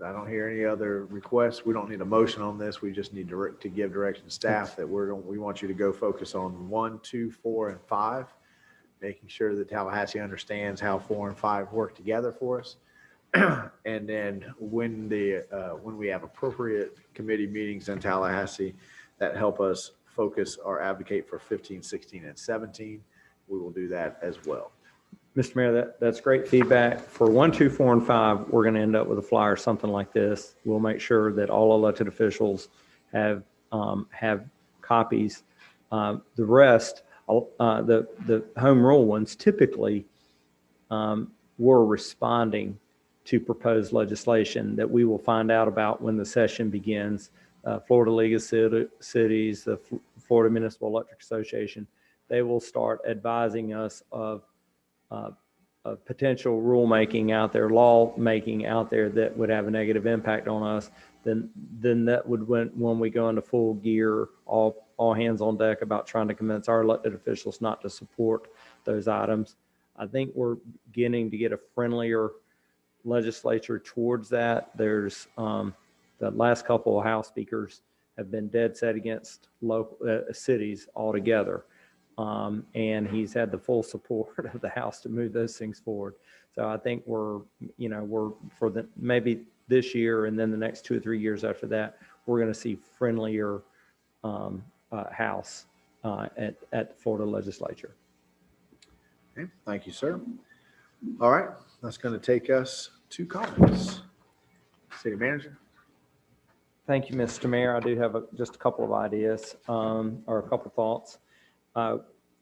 I don't hear any other requests. We don't need a motion on this. We just need to give direction to staff that we want you to go focus on 1, 2, 4, and 5, making sure that Tallahassee understands how 4 and 5 work together for us. And then when we have appropriate committee meetings in Tallahassee that help us focus or advocate for 15, 16, and 17, we will do that as well. Mr. Mayor, that's great feedback. For 1, 2, 4, and 5, we're going to end up with a flyer, something like this. We'll make sure that all elected officials have copies. The rest, the home rule ones, typically were responding to proposed legislation that we will find out about when the session begins. Florida League of Cities, the Florida Municipal Electric Association, they will start advising us of potential rulemaking out there, law making out there that would have a negative impact on us. Then that would when we go into full gear, all hands on deck about trying to convince our elected officials not to support those items. I think we're beginning to get a friendlier legislature towards that. There's the last couple of House speakers have been dead set against local cities altogether. And he's had the full support of the House to move those things forward. So I think we're for maybe this year and then the next 2 or 3 years after that, we're going to see friendlier House at the Florida legislature. Okay, thank you, sir. All right, that's going to take us to comments. City Manager. Thank you, Mr. Mayor. I do have just a couple of ideas or a couple thoughts.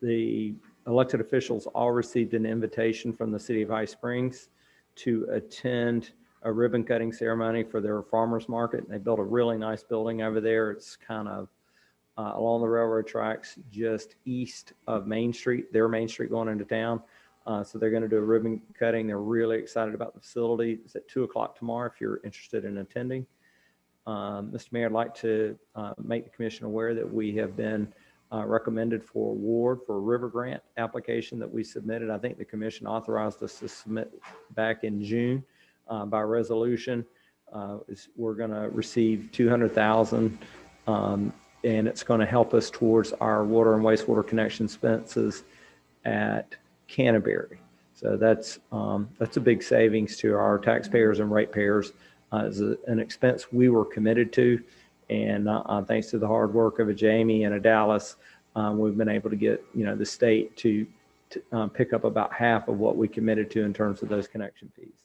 The elected officials all received an invitation from the city of High Springs to attend a ribbon cutting ceremony for their farmers market. They built a really nice building over there. It's kind of along the railroad tracks, just east of Main Street, their Main Street going into town. So they're going to do a ribbon cutting. They're really excited about the facility. It's at 2 o'clock tomorrow if you're interested in attending. Mr. Mayor, I'd like to make the commission aware that we have been recommended for award for a river grant application that we submitted. I think the commission authorized us to submit back in June by resolution. We're going to receive $200,000 and it's going to help us towards our water and wastewater connection expenses at Canterbury. So that's a big savings to our taxpayers and ratepayers. It's an expense we were committed to, and thanks to the hard work of a Jamie and a Dallas, we've been able to get the state to pick up about half of what we committed to in terms of those connection fees.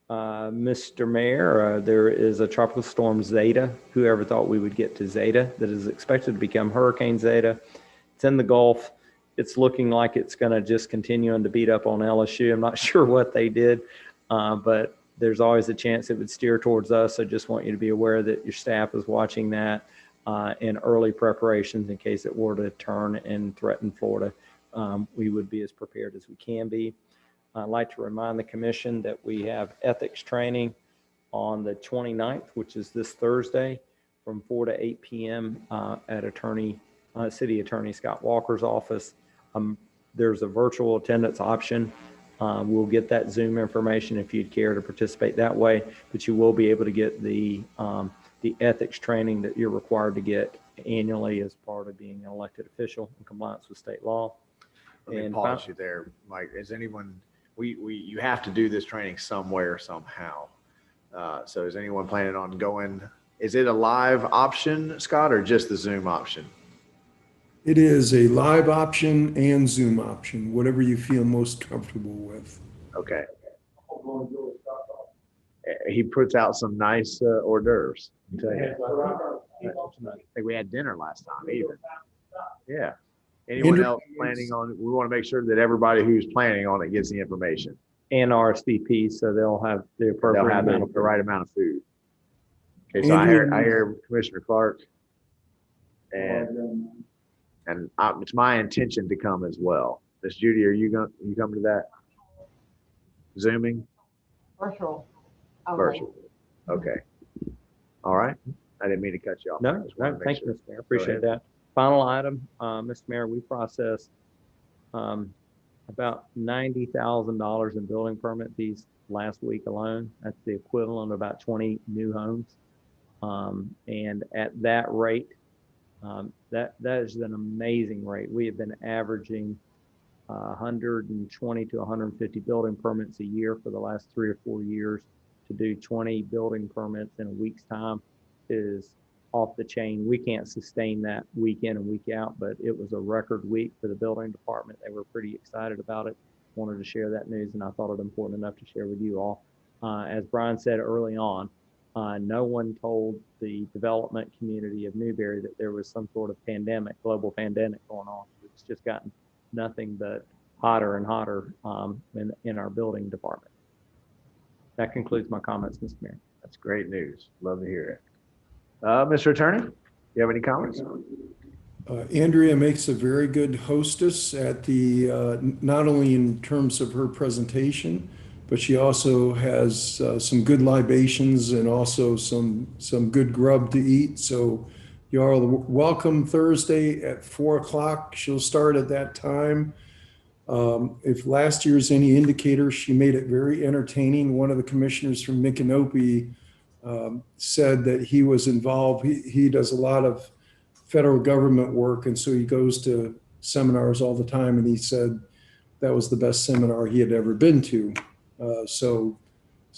Mr. Mayor, there is a tropical storm Zeta. Whoever thought we would get to Zeta, that is expected to become Hurricane Zeta. It's in the Gulf. It's looking like it's going to just continue to beat up on LSU. I'm not sure what they did, but there's always a chance it would steer towards us. I just want you to be aware that your staff is watching that in early preparations in case it were to turn and threaten Florida. We would be as prepared as we can be. I'd like to remind the commission that we have ethics training on the 29th, which is this Thursday from 4 to 8 p.m. At City Attorney Scott Walker's office. There's a virtual attendance option. We'll get that Zoom information if you'd care to participate that way, but you will be able to get the ethics training that you're required to get annually as part of being an elected official in compliance with state law. Let me pause you there, Mike. Is anyone, you have to do this training somewhere, somehow. So is anyone planning on going, is it a live option, Scott, or just the Zoom option? It is a live option and Zoom option, whatever you feel most comfortable with. Okay. He puts out some nice hors d'oeuvres. I tell you. I think we had dinner last time, even. Yeah. Anyone else planning on? We want to make sure that everybody who's planning on it gets the information And RSVP, so they'll have the appropriate they'll have amount the right amount of food. Okay, so I hear Commissioner Clark, and it's my intention to come as well. Miss Judy, are you coming to that? Zooming? Virtual. only. Virtual. Okay. All right. I didn't mean to cut you off. No, thank you, Mr. Mayor. Appreciate that. Final item, Mr. Mayor, we processed about $90,000 in building permit fees last week alone. That's the equivalent of about 20 new homes. And at that rate, that is an amazing rate. We have been averaging 120 to 150 building permits a year for the last 3 or 4 years. To do 20 building permits in a week's time is off the chain. We can't sustain that week in and week out, but it was a record week for the building department. They were pretty excited about it. Wanted to share that news, and I thought it important enough to share with you all. As Brian said early on, no one told the development community of Newberry that there was some sort of global pandemic going on. It's just gotten nothing but hotter and hotter in our building department. That concludes my comments, Mr. Mayor. That's great news. Love to hear it. Mr. Attorney, you have any comments? Andrea makes a very good hostess at the, not only in terms of her presentation, but she also has some good libations and also some good grub to eat. So you are welcome Thursday at 4 o'clock. She'll start at that time. If last year's any indicator, she made it very entertaining. One of the commissioners from Micanopy said that he was involved. He does a lot of federal government work, and so he goes to seminars all the time, and he said that was the best seminar he had ever been to. So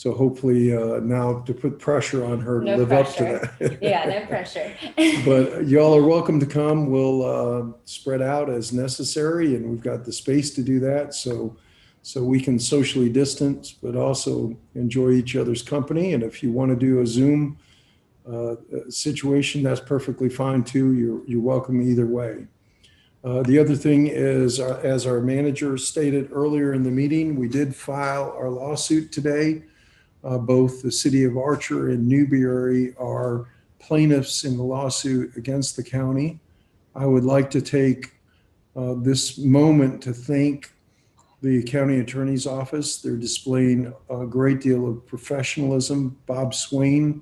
hopefully now to put pressure on her to live up to that. Yeah, no pressure. But y'all are welcome to come. We'll spread out as necessary, and we've got the space to do that. So we can socially distance, but also enjoy each other's company. And if you want to do a Zoom situation, that's perfectly fine too. You're welcome either way. The other thing is, as our manager stated earlier in the meeting, we did file our lawsuit today. Both the city of Archer and Newberry are plaintiffs in the lawsuit against the county. I would like to take this moment to thank the county attorney's office. They're displaying a great deal of professionalism. Bob Swain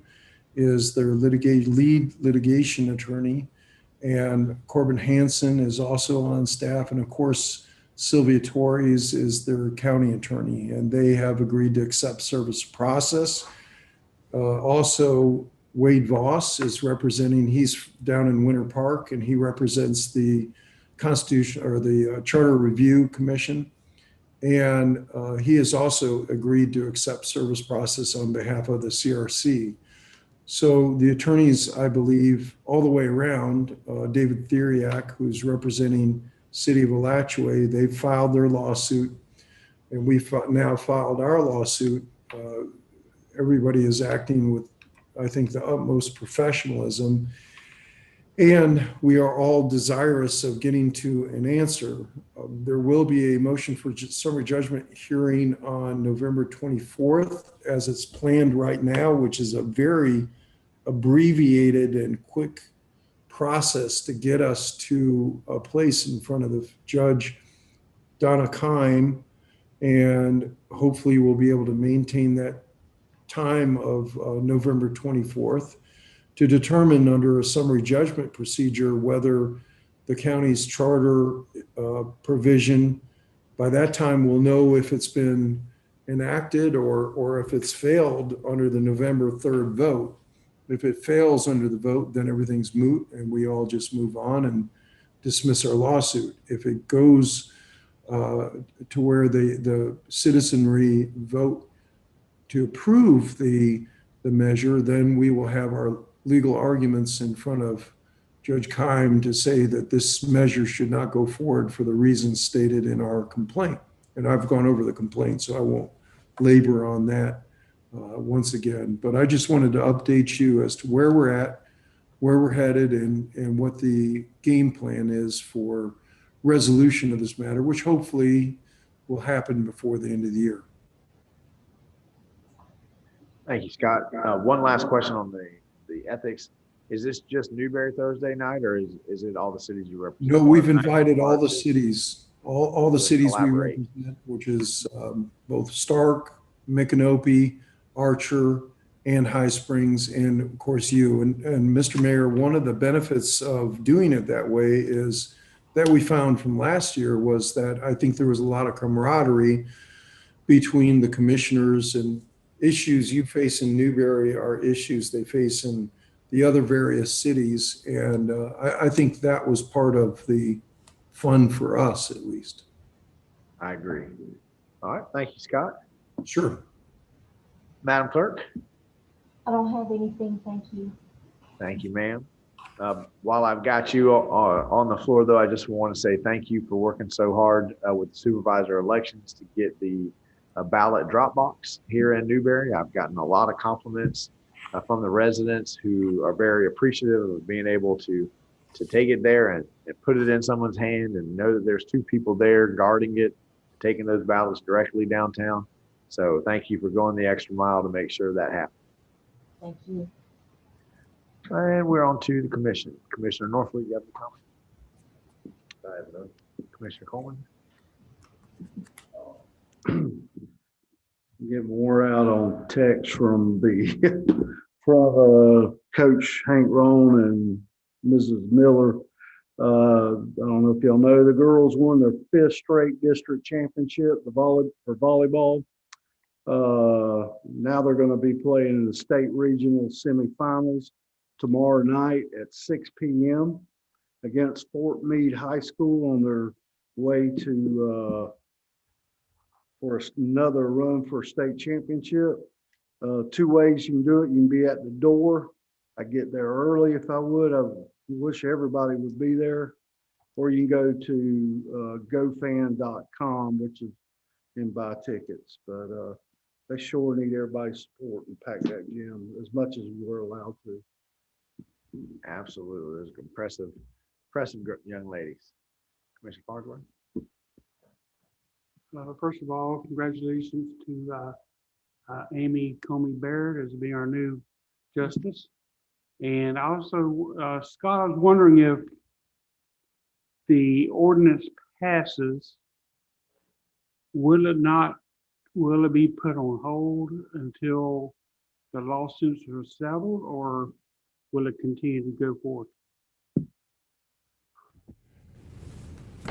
is their lead litigation attorney, and Corbin Hansen is also on staff. And of course, Sylvia Torres is their county attorney, and they have agreed to accept service process. Also, Wade Voss is representing, he's down in Winter Park, and he represents the Constitution or the Charter Review Commission. And he has also agreed to accept service process on behalf of the CRC. So the attorneys, I believe, all the way around, David Theriak, who's representing City of Alachua, they filed their lawsuit, and we've now filed our lawsuit. Everybody is acting with, I think, the utmost professionalism. And we are all desirous of getting to an answer. There will be a motion for summary judgment hearing on November 24th, as it's planned right now, which is a very abbreviated and quick process to get us to a place in front of the judge, Donna Kime, and hopefully we'll be able to maintain that time of November 24th. To determine under a summary judgment procedure whether the county's charter provision, by that time we'll know if it's been enacted or if it's failed under the November 3rd vote. If it fails under the vote, then everything's moot and we all just move on and dismiss our lawsuit. If it goes to where the citizenry vote to approve the measure, then we will have our legal arguments in front of Judge Kime to say that this measure should not go forward for the reasons stated in our complaint. And I've gone over the complaint, so I won't labor on that once again. But I just wanted to update you as to where we're at, where we're headed, and what the game plan is for resolution of this matter, which hopefully will happen before the end of the year. Thank you, Scott. One last question on the ethics. Is this just Newberry Thursday night, or is it all the cities you represent? No, we've invited all the cities, all the cities we Collaborate. represent, which is both Stark, Micanopy, Archer, and High Springs, and of course you. And Mr. Mayor, one of the benefits of doing it that way is that we found from last year was that I think there was a lot of camaraderie between the commissioners, and issues you face in Newberry are issues they face in the other various cities. And I think that was part of the fun for us, at least. I agree. All right. Thank you, Scott. Sure. Madam Clerk. I don't have anything, thank you. Thank you, ma'am. While I've got you on the floor, though, I just want to say thank you for working so hard with supervisor elections to get the ballot drop box here in Newberry. I've gotten a lot of compliments from the residents who are very appreciative of being able to take it there and put it in someone's hand and know that there's two people there guarding it, taking those ballots directly downtown. So thank you for going the extra mile to make sure that happens. Thank you. And we're on to the commission. Commissioner Norfleet, you have a comment? I have none. Commissioner Coleman? Get more out on text from Coach Hank Roan and Mrs. Miller. I don't know if y'all know, the girls won their 5th straight district championship for volleyball. Now they're going to be playing in the state regional semifinals tomorrow night at 6 p.m. against Fort Meade High School on their way to for another run for state championship. 2 ways you can do it. You can be at the door. I get there early if I would. I wish everybody would be there. Or you can go to gofan.com, which is and buy tickets. But they sure need everybody's support and pack that gym as much as we're allowed to. Absolutely. Those are impressive young ladies. Commissioner Farnsworth? First of all, congratulations to Amy Comey Barrett as being our new justice. And also, Scott, I was wondering if the ordinance passes, will it be put on hold until the lawsuits are settled, or will it continue to go forward?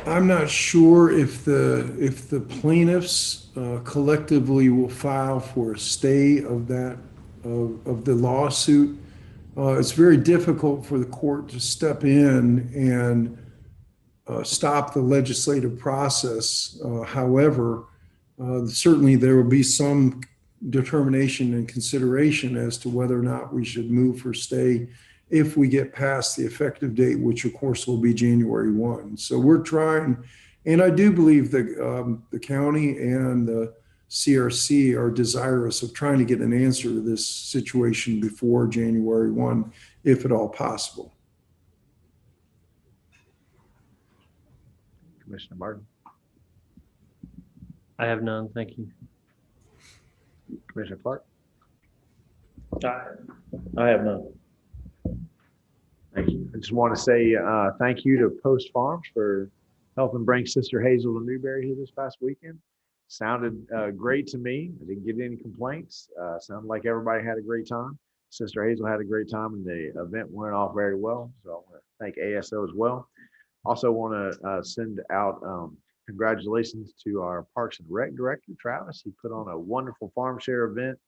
I'm not sure if the plaintiffs collectively will file for a stay of that, of the lawsuit. It's very difficult for the court to step in and stop the legislative process. However, certainly there will be some determination and consideration as to whether or not we should move for stay if we get past the effective date, which of course will be January 1. So we're trying, and I do believe that the county and the CRC are desirous of trying to get an answer to this situation before January 1, if at all possible. Commissioner Martin? I have none, thank you. Commissioner Clark? I have none. Thank you. I just want to say thank you to Post Farms for helping bring Sister Hazel to Newberry here this past weekend. Sounded great to me. I didn't get any complaints. Sounded like everybody had a great time. Sister Hazel had a great time, and the event went off very well. So I want to thank ASO as well. Also want to send out congratulations to our Parks and Rec Director, Travis. He put on a wonderful farm share event.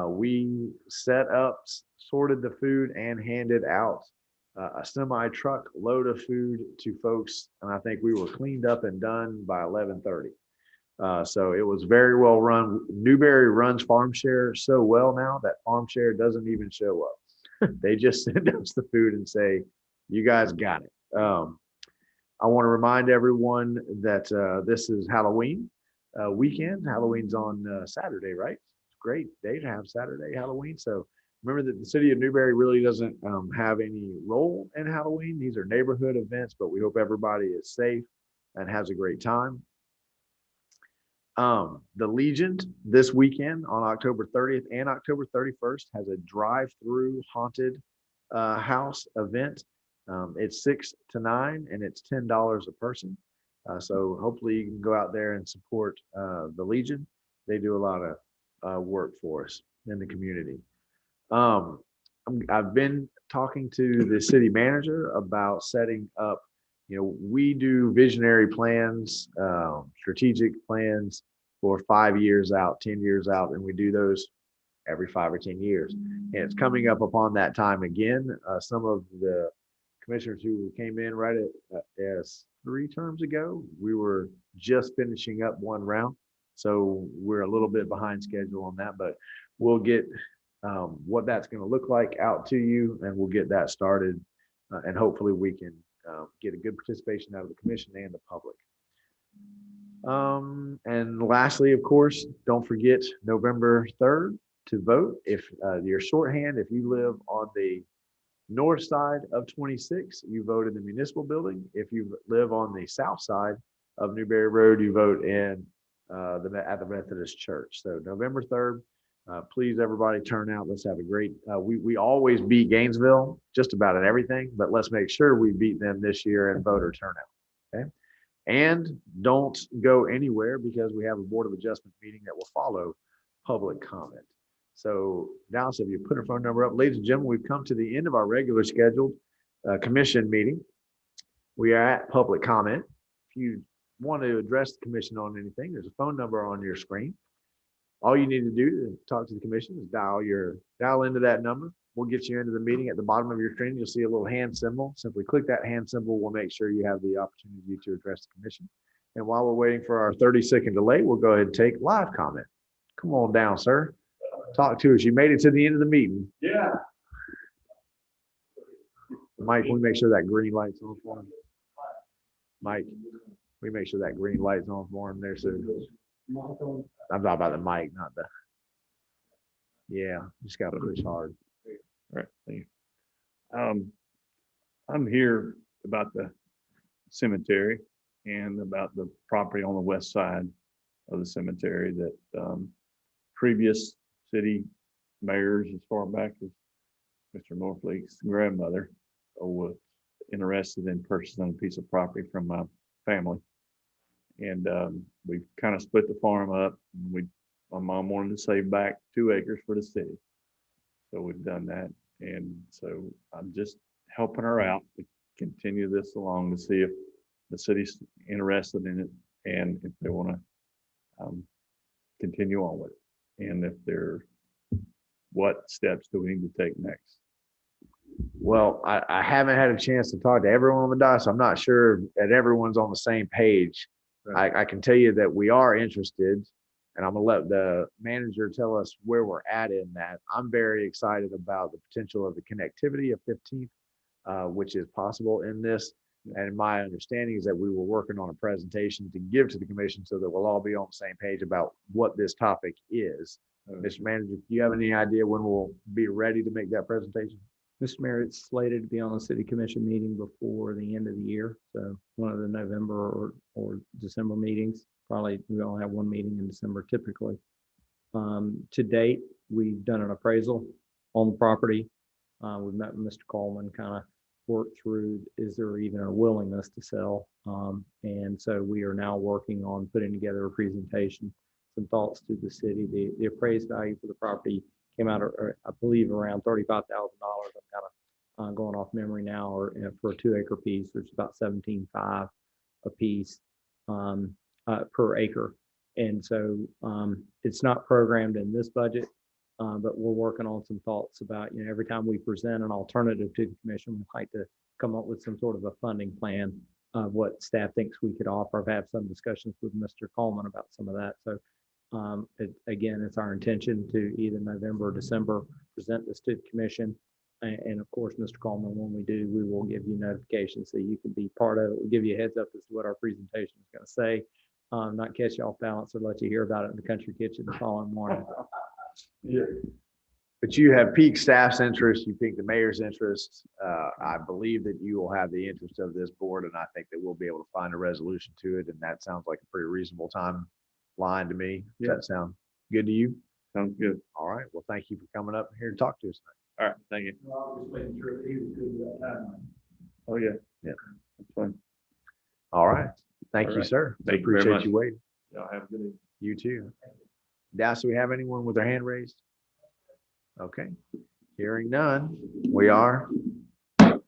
We set up, sorted the food, and handed out a semi truck load of food to folks. And I think we were cleaned up and done by 11:30. So it was very well run. Newberry runs Farm Share so well now that Farm Share doesn't even show up. They just send us the food and say, you guys got it. I want to remind everyone that this is Halloween weekend. Halloween's on Saturday, right? It's a great day to have Saturday Halloween. So remember that the city of Newberry really doesn't have any role in Halloween. These are neighborhood events, but we hope everybody is safe and has a great time. The Legion this weekend on October 30th and October 31st has a drive-through haunted house event. It's 6 to 9 and it's $10 a person. So hopefully you can go out there and support the Legion. They do a lot of work for us in the community. I've been talking to the city manager about setting up, we do visionary plans, strategic plans for 5 years out, 10 years out, and we do those every 5 or 10 years. And it's coming up upon that time again. Some of the commissioners who came in right as 3 terms ago, we were just finishing up one round. So we're a little bit behind schedule on that, but we'll get what that's going to look like out to you, and we'll get that started. And hopefully we can get a good participation out of the commission and the public. And lastly, of course, don't forget November 3rd to vote. If you're shorthand, if you live on the north side of 26, you vote in the municipal building. If you live on the south side of Newberry Road, you vote in at the Methodist Church. So November 3rd, please everybody turn out. Let's have a great, we always beat Gainesville just about at everything, but let's make sure we beat them this year in voter turnout. Okay. And don't go anywhere because we have a Board of Adjustment meeting that will follow public comment. So now, if you put a phone number up, ladies and gentlemen, we've come to the end of our regular scheduled commission meeting. We are at public comment. If you want to address the commission on anything, there's a phone number on your screen. All you need to do to talk to the commission is dial into that number. We'll get you into the meeting. At the bottom of your screen, you'll see a little hand symbol. Simply click that hand symbol. We'll make sure you have the opportunity to address the commission. And while we're waiting for our 30-second delay, we'll go ahead and take live comment. Come on down, sir. Talk to us. You made it to the end of the meeting. Yeah. Mike, we make sure that green light's on for him. Mike, we make sure that green light's on for him there, sir. I'm talking about the mic, not the Yeah, just got to push hard. All right, thank you. I'm here about the cemetery and about the property on the west side of the cemetery that previous city mayors, as far back as Mr. Norfleet's grandmother, was interested in purchasing a piece of property from my family. And we kind of split the farm up. My mom wanted to save back 2 acres for the city. So we've done that. And so I'm just helping her out to continue this along to see if the city's interested in it and if they want to continue on with it. And if they're, what steps do we need to take next? Well, I haven't had a chance to talk to everyone on the dais. So I'm not sure that everyone's on the same page. I can tell you that we are interested, and I'm gonna let the manager tell us where we're at in that. I'm very excited about the potential of the connectivity of 15th, which is possible in this. And my understanding is that we were working on a presentation to give to the commission so that we'll all be on the same page about what this topic is. Mr. Manager, do you have any idea when we'll be ready to make that presentation? Mr. Mayor, it's slated to be on the city commission meeting before the end of the year. So one of the November or December meetings. Probably we only have one meeting in December typically. To date, we've done an appraisal on the property. We've met with Mr. Coleman, kind of worked through, is there even a willingness to sell? And so we are now working on putting together a presentation, some thoughts to the city. The appraised value for the property came out, I believe, around $35,000. I'm kind of going off memory now, or for a 2-acre piece, there's about $17,500 a piece per acre. And so it's not programmed in this budget, but we're working on some thoughts about, every time we present an alternative to the commission, we'd like to come up with some sort of a funding plan of what staff thinks we could offer. I've had some discussions with Mr. Coleman about some of that. So again, it's our intention to either November or December present this to the commission. And of course, Mr. Coleman, when we do, we will give you notifications so you can be part of it. We'll give you a heads up as to what our presentation is going to say. Not catch you off balance or let you hear about it in the country kitchen the following morning. Yeah. But you have piqued staff's interest, you piqued the mayor's interest. I believe that you will have the interest of this board, and I think that we'll be able to find a resolution to it. And that sounds like a pretty reasonable timeline to me. Does that sound good to you? Sounds good. All right. Well, thank you for coming up here to talk to us tonight. All right, thank you. Oh, yeah. Yeah. That's fine. All right. Thank All you, right. sir. Thank you very Appreciate much. you waiting. Y'all have a good evening. You too. Dallas, do we have anyone with their hand raised? Okay. Hearing none, we are adjourned.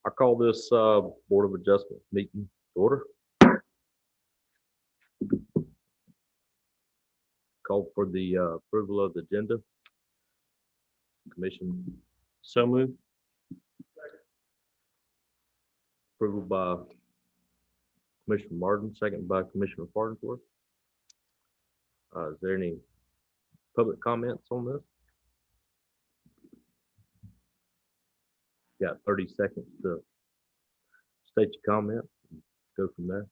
I call this Board of Adjustment meeting to order. Call for the approval of the agenda. Commission. So moved. Approval by Commissioner Martin, second by Commissioner Farnsworth. Is there any public comments on this? Got 30 seconds to state your comment. Go from there.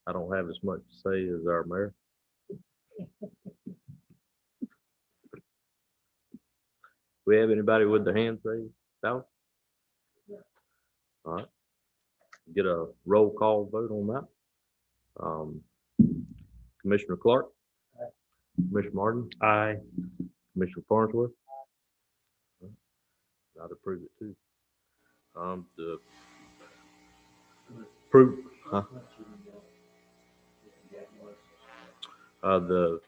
I don't have as much to say as our mayor. We have anybody with their hands raised? Out? All right. Get a roll call vote on that. Commissioner Clark. Aye. Commissioner Martin. Aye. Commissioner Farnsworth. I'd approve it too. The approve, huh? The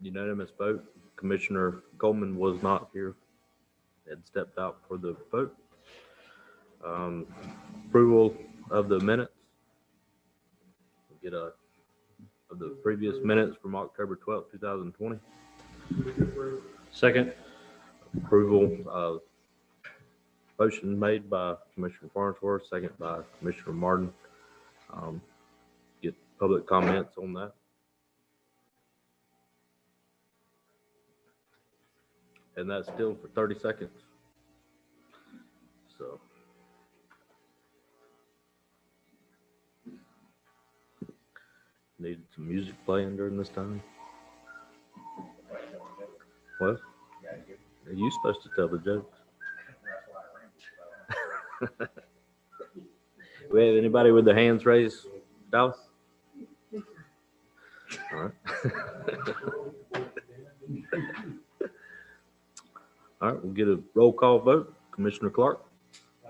unanimous vote Commissioner Coleman was not here, had stepped out for the vote. Approval of the minutes. Get a of the previous minutes from October 12th, 2020. Second. Approval of motion made by Commissioner Farnsworth, second by Commissioner Martin. Get public comments on that. And that's still for 30 seconds. So. Needed some music playing during this time. What? Are you supposed to tell the jokes? We have anybody with their hands raised? Dallas? All right. All right, we'll get a roll call vote. Commissioner Clark?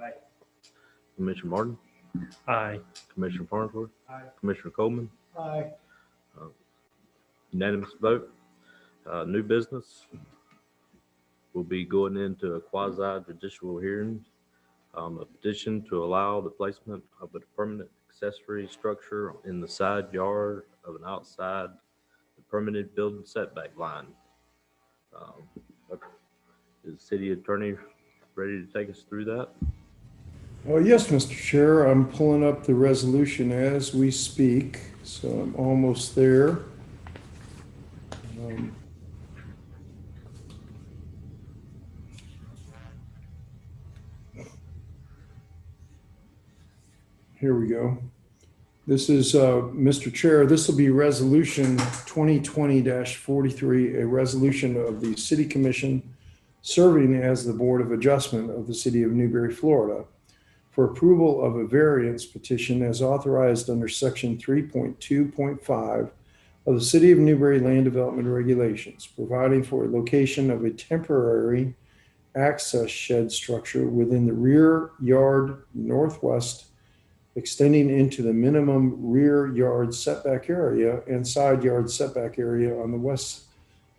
Aye. Commissioner Martin? Aye. Commissioner Farnsworth? Aye. Commissioner Coleman? Aye. Unanimous vote. New business. We'll be going into a quasi judicial hearing. A petition to allow the placement of a permanent accessory structure in the side yard of an outside the permanent building setback line. Is the city attorney ready to take us through that? Yes, Mr. Chair, I'm pulling up the resolution as we speak, so I'm almost there. Here we go. This is, Mr. Chair, this will be Resolution 2020-43, a resolution of the City Commission serving as the Board of Adjustment of the City of Newberry, Florida, for approval of a variance petition as authorized under Section 3.2.5 of the City of Newberry Land Development Regulations, providing for a location of a temporary access shed structure within the rear yard northwest, extending into the minimum rear yard setback area and side yard setback area on the west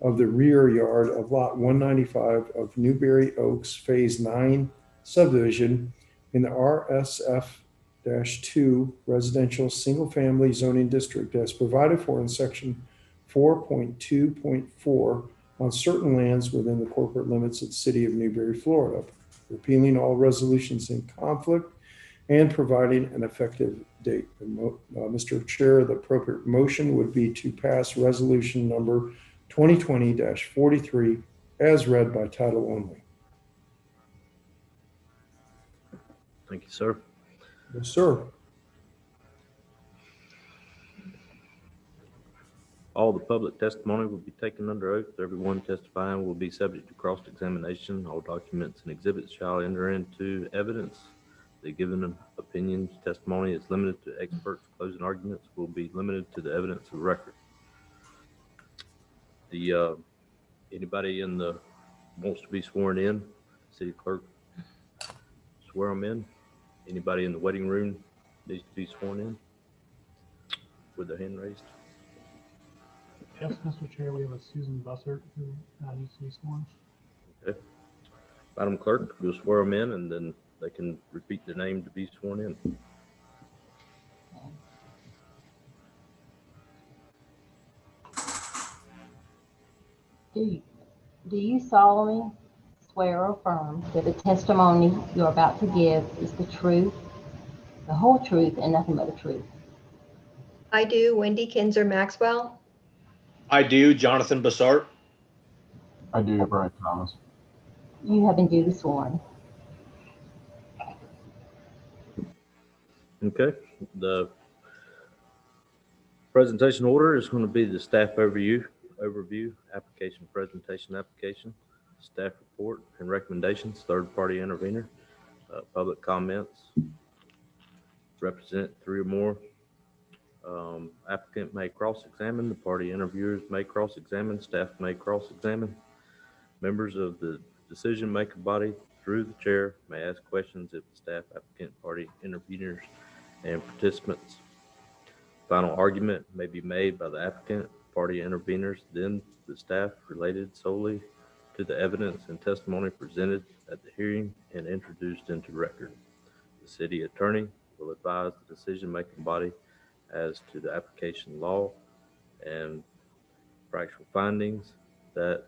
of the rear yard of Lot 195 of Newberry Oaks Phase 9 subdivision in the RSF-2 residential single-family zoning district as provided for in Section 4.2.4 on certain lands within the corporate limits of the City of Newberry, Florida, repealing all resolutions in conflict and providing an effective date. Mr. Chair, the appropriate motion would be to pass resolution number 2020-43 as read by title only. Thank you, sir. Yes, sir. All the public testimony will be taken under oath. Everyone testifying will be subject to cross-examination. All documents and exhibits shall enter into evidence. The given opinions, testimony is limited to experts. Closing arguments will be limited to the evidence of record. Anybody in the wants to be sworn in, city clerk, swear them in. Anybody in the waiting room needs to be sworn in with their hand raised. Yes, Mr. Chair, we have a Susan Bussert who needs to be sworn. Okay. Madam Clerk, you'll swear them in and then they can repeat their name to be sworn in. Do you solemnly swear or affirm that the testimony you're about to give is the truth, the whole truth, and nothing but the truth? I do. Wendy Kinzer Maxwell. I do. Jonathan Bassart. I do. Brian Thomas. You have been duly sworn. Okay. The presentation order is going to be the staff overview, application, presentation, application, staff report and recommendations, third-party intervener, public comments, represent 3 or more. Applicant may cross-examine, the party interviewers may cross-examine, staff may cross-examine. Members of the decision-making body through the chair may ask questions if the staff, applicant, party interveners, and participants. Final argument may be made by the applicant party interveners, then the staff related solely to the evidence and testimony presented at the hearing and introduced into record. The city attorney will advise the decision-making body as to the application law and factual findings that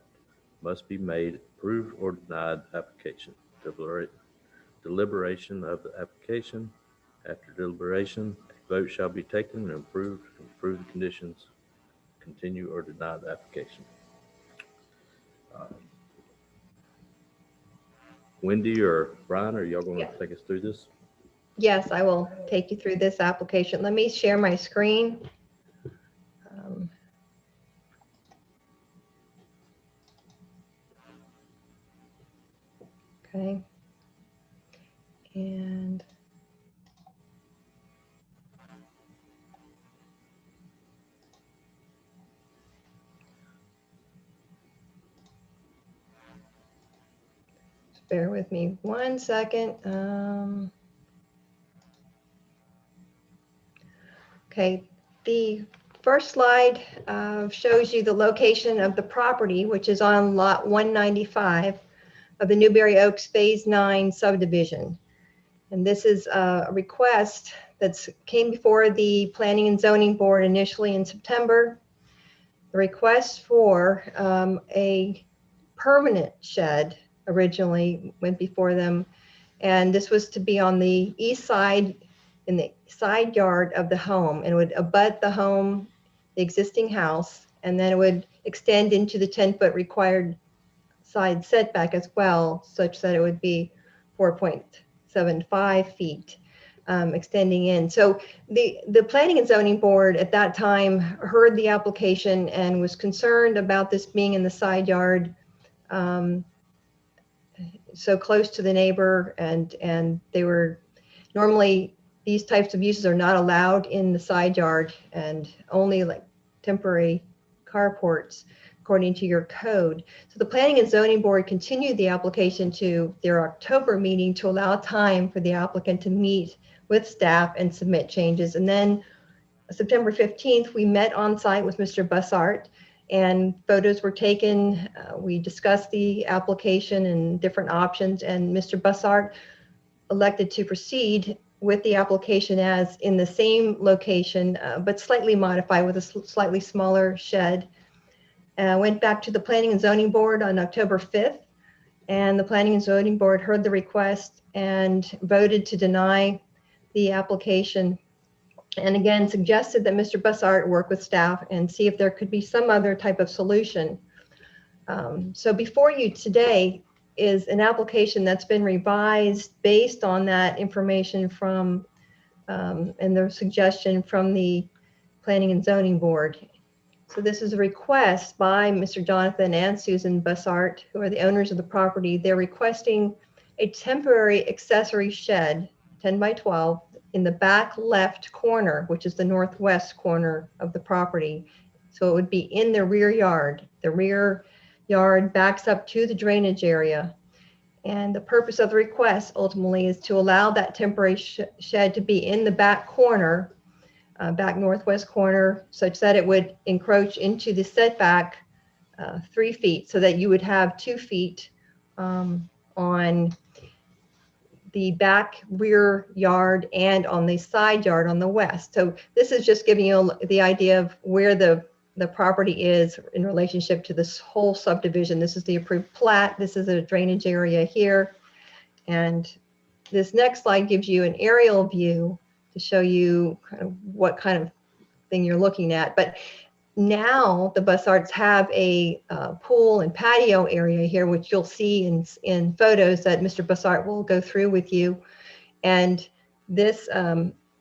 must be made, approve or denied application. Deliberation of the application. After deliberation, a vote shall be taken and approve the conditions, continue or deny the application. Wendy or Brian, are y'all going to take us through this? Yes, I will take you through this application. Let me share my screen. Okay. And just bear with me 1 second. Okay, the first slide shows you the location of the property, which is on lot 195 of the Newberry Oaks Phase 9 subdivision. And this is a request that came before the Planning and Zoning Board initially in September. The request for a permanent shed originally went before them. And this was to be on the east side, in the side yard of the home, and it would abut the home, the existing house, and then it would extend into the 10-foot required side setback as well, such that it would be 4.75 feet extending in. So the Planning and Zoning Board at that time heard the application and was concerned about this being in the side yard, so close to the neighbor, and they were normally, these types of uses are not allowed in the side yard, and only like temporary carports according to your code. So the Planning and Zoning Board continued the application to their October meeting to allow time for the applicant to meet with staff and submit changes. And then September 15th, we met on site with Mr. Bussart and photos were taken. We discussed the application and different options, and Mr. Bussart elected to proceed with the application as in the same location, but slightly modified with a slightly smaller shed. Went back to the Planning and Zoning Board on October 5th, and the Planning and Zoning Board heard the request and voted to deny the application. And again, suggested that Mr. Bussart work with staff and see if there could be some other type of solution. So before you today is an application that's been revised based on that information from and the suggestion from the Planning and Zoning Board. So this is a request by Mr. Jonathan and Susan Bussart, who are the owners of the property. They're requesting a temporary accessory shed, 10 by 12, in the back left corner, which is the northwest corner of the property. So it would be in the rear yard. The rear yard backs up to the drainage area. And the purpose of the request ultimately is to allow that temporary shed to be in the back corner, back northwest corner, such that it would encroach into the setback 3 feet, so that you would have 2 feet on the back rear yard and on the side yard on the west. So this is just giving you the idea of where the property is in relationship to this whole subdivision. This is the approved plat. This is a drainage area here. And this next slide gives you an aerial view to show you kind of what kind of thing you're looking at. But now the Bussarts have a pool and patio area here, which you'll see in photos that Mr. Bussart will go through with you. And this,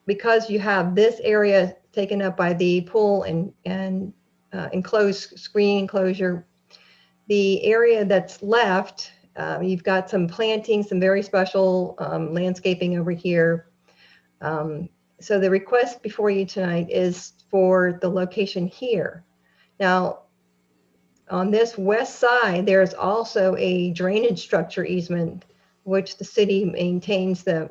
because you have this area taken up by the pool and enclosed screen enclosure, the area that's left, you've got some planting, some very special landscaping over here. So the request before you tonight is for the location here. Now, on this west side, there's also a drainage structure easement, which the city maintains the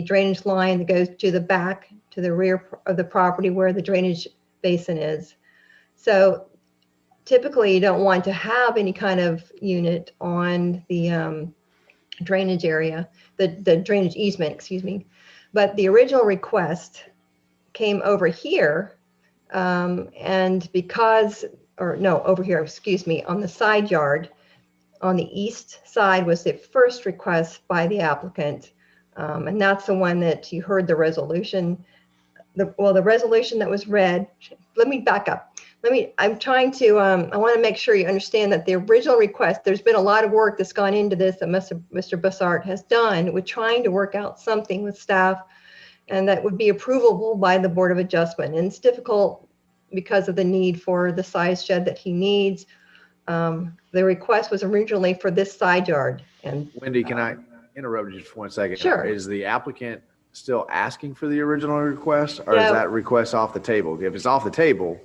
drainage line that goes to the back, to the rear of the property where the drainage basin is. So typically you don't want to have any kind of unit on the drainage area, the drainage easement, excuse me. But the original request came over here, and because, or no, over here, excuse me, on the side yard, on the east side was the first request by the applicant. And that's the one that you heard the resolution. The resolution that was read, let me back up. I'm trying to, I want to make sure you understand that the original request, there's been a lot of work that's gone into this that Mr. Bussart has done with trying to work out something with staff and that would be approvable by the Board of Adjustment. And it's difficult because of the need for the size shed that he needs. The request was originally for this side yard. And Wendy, can I interrupt you for 1 second? Sure. Is the applicant still asking for the original request, or is No. that request off the table? If it's off the table,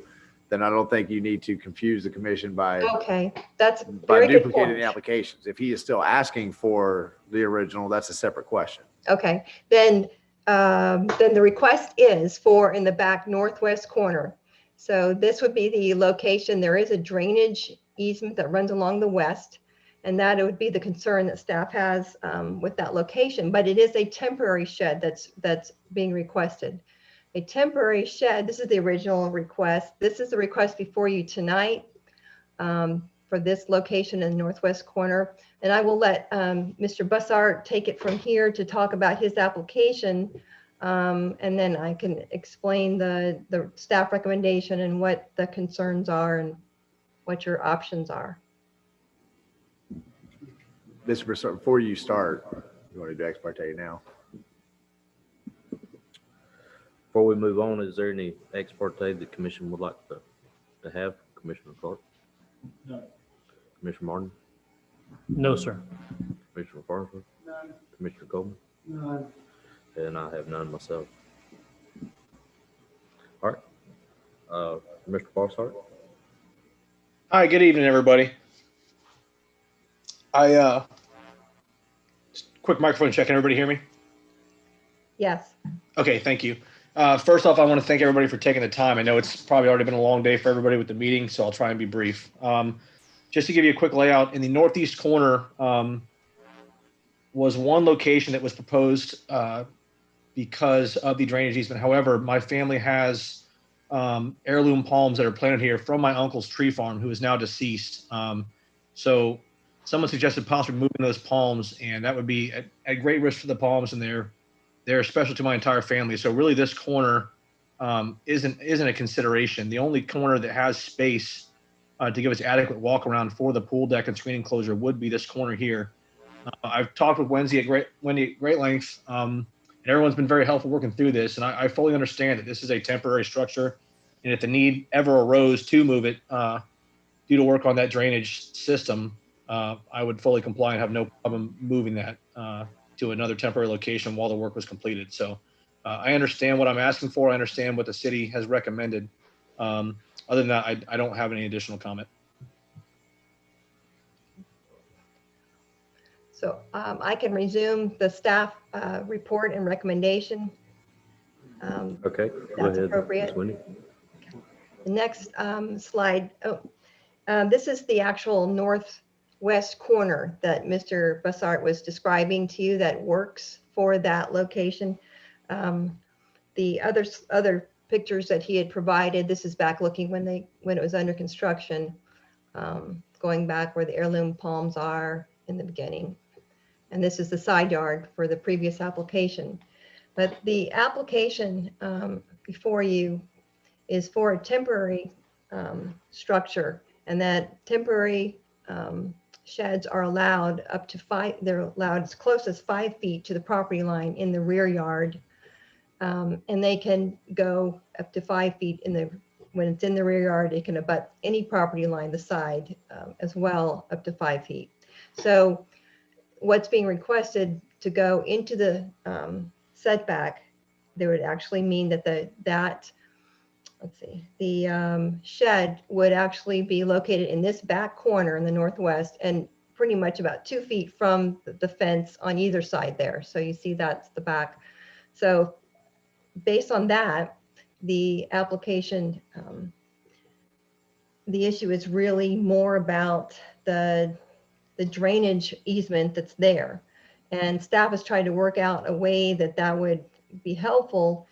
then I don't think you need to confuse the commission by Okay, that's by very good duplicating point. the applications. If he is still asking for the original, that's a separate question. Okay, then the request is for in the back northwest corner. So this would be the location. There is a drainage easement that runs along the west, and that it would be the concern that staff has with that location. But it is a temporary shed that's being requested. A temporary shed. This is the original request. This is the request before you tonight for this location in the northwest corner. And I will let Mr. Bussart take it from here to talk about his application. And then I can explain the staff recommendation and what the concerns are and what your options are. Mr. Bussart, before you start, you want to do ex parte now? Before we move on, is there any ex parte the commission would like to have? Commissioner Clark? No. Commissioner Martin? No, sir. Commissioner Farnsworth? None. Commissioner Coleman? None. And I have none myself. All right. Mr. Bossart? Hi, good evening, everybody. Just quick microphone check. Can everybody hear me? Yes. Okay, thank you. First off, I want to thank everybody for taking the time. I know it's probably already been a long day for everybody with the meeting, so I'll try and be brief. Just to give you a quick layout, in the northeast corner was one location that was proposed because of the drainage easement. However, my family has heirloom palms that are planted here from my uncle's tree farm, who is now deceased. So someone suggested possibly moving those palms, and that would be at great risk for the palms, and they're special to my entire family. So really this corner isn't a consideration. The only corner that has space to give us adequate walk around for the pool deck and screen enclosure would be this corner here. I've talked with Wendy at great length, and everyone's been very helpful working through this. And I fully understand that this is a temporary structure, and if the need ever arose to move it due to work on that drainage system, I would fully comply and have no problem moving that to another temporary location while the work was completed. So I understand what I'm asking for. I understand what the city has recommended. Other than that, I don't have any additional comment. So I can resume the staff report and recommendation. Okay, go That's ahead, appropriate. Ms. Wendy. The next slide. This is the actual northwest corner that Mr. Bussart was describing to you that works for that location. The other pictures that he had provided, this is back looking when it was under construction, going back where the heirloom palms are in the beginning. And this is the side yard for the previous application. But the application before you is for a temporary structure, and that temporary sheds are allowed up to 5, they're allowed as close as 5 feet to the property line in the rear yard. And they can go up to 5 feet when it's in the rear yard, it can abut any property line, the side as well, up to 5 feet. So what's being requested to go into the setback, there would actually mean that the shed would actually be located in this back corner in the northwest and pretty much about 2 feet from the fence on either side there. So you see that's the back. So based on that, the application the issue is really more about the drainage easement that's there. And staff has tried to work out a way that would be helpful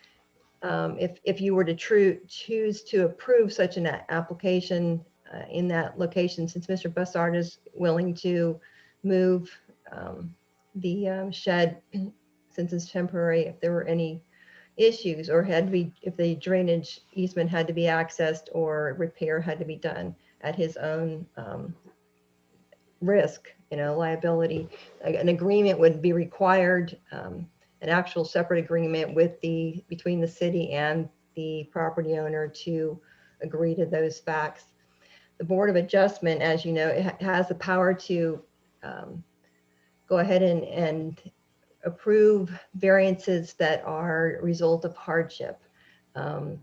if you were to choose to approve such an application in that location, since Mr. Bussard is willing to move the shed since it's temporary, if there were any issues or if the drainage easement had to be accessed or repair had to be done at his own risk, liability. An agreement would be required, an actual separate agreement between the city and the property owner to agree to those facts. The Board of Adjustment, as you know, it has the power to go ahead and approve variances that are a result of hardship. And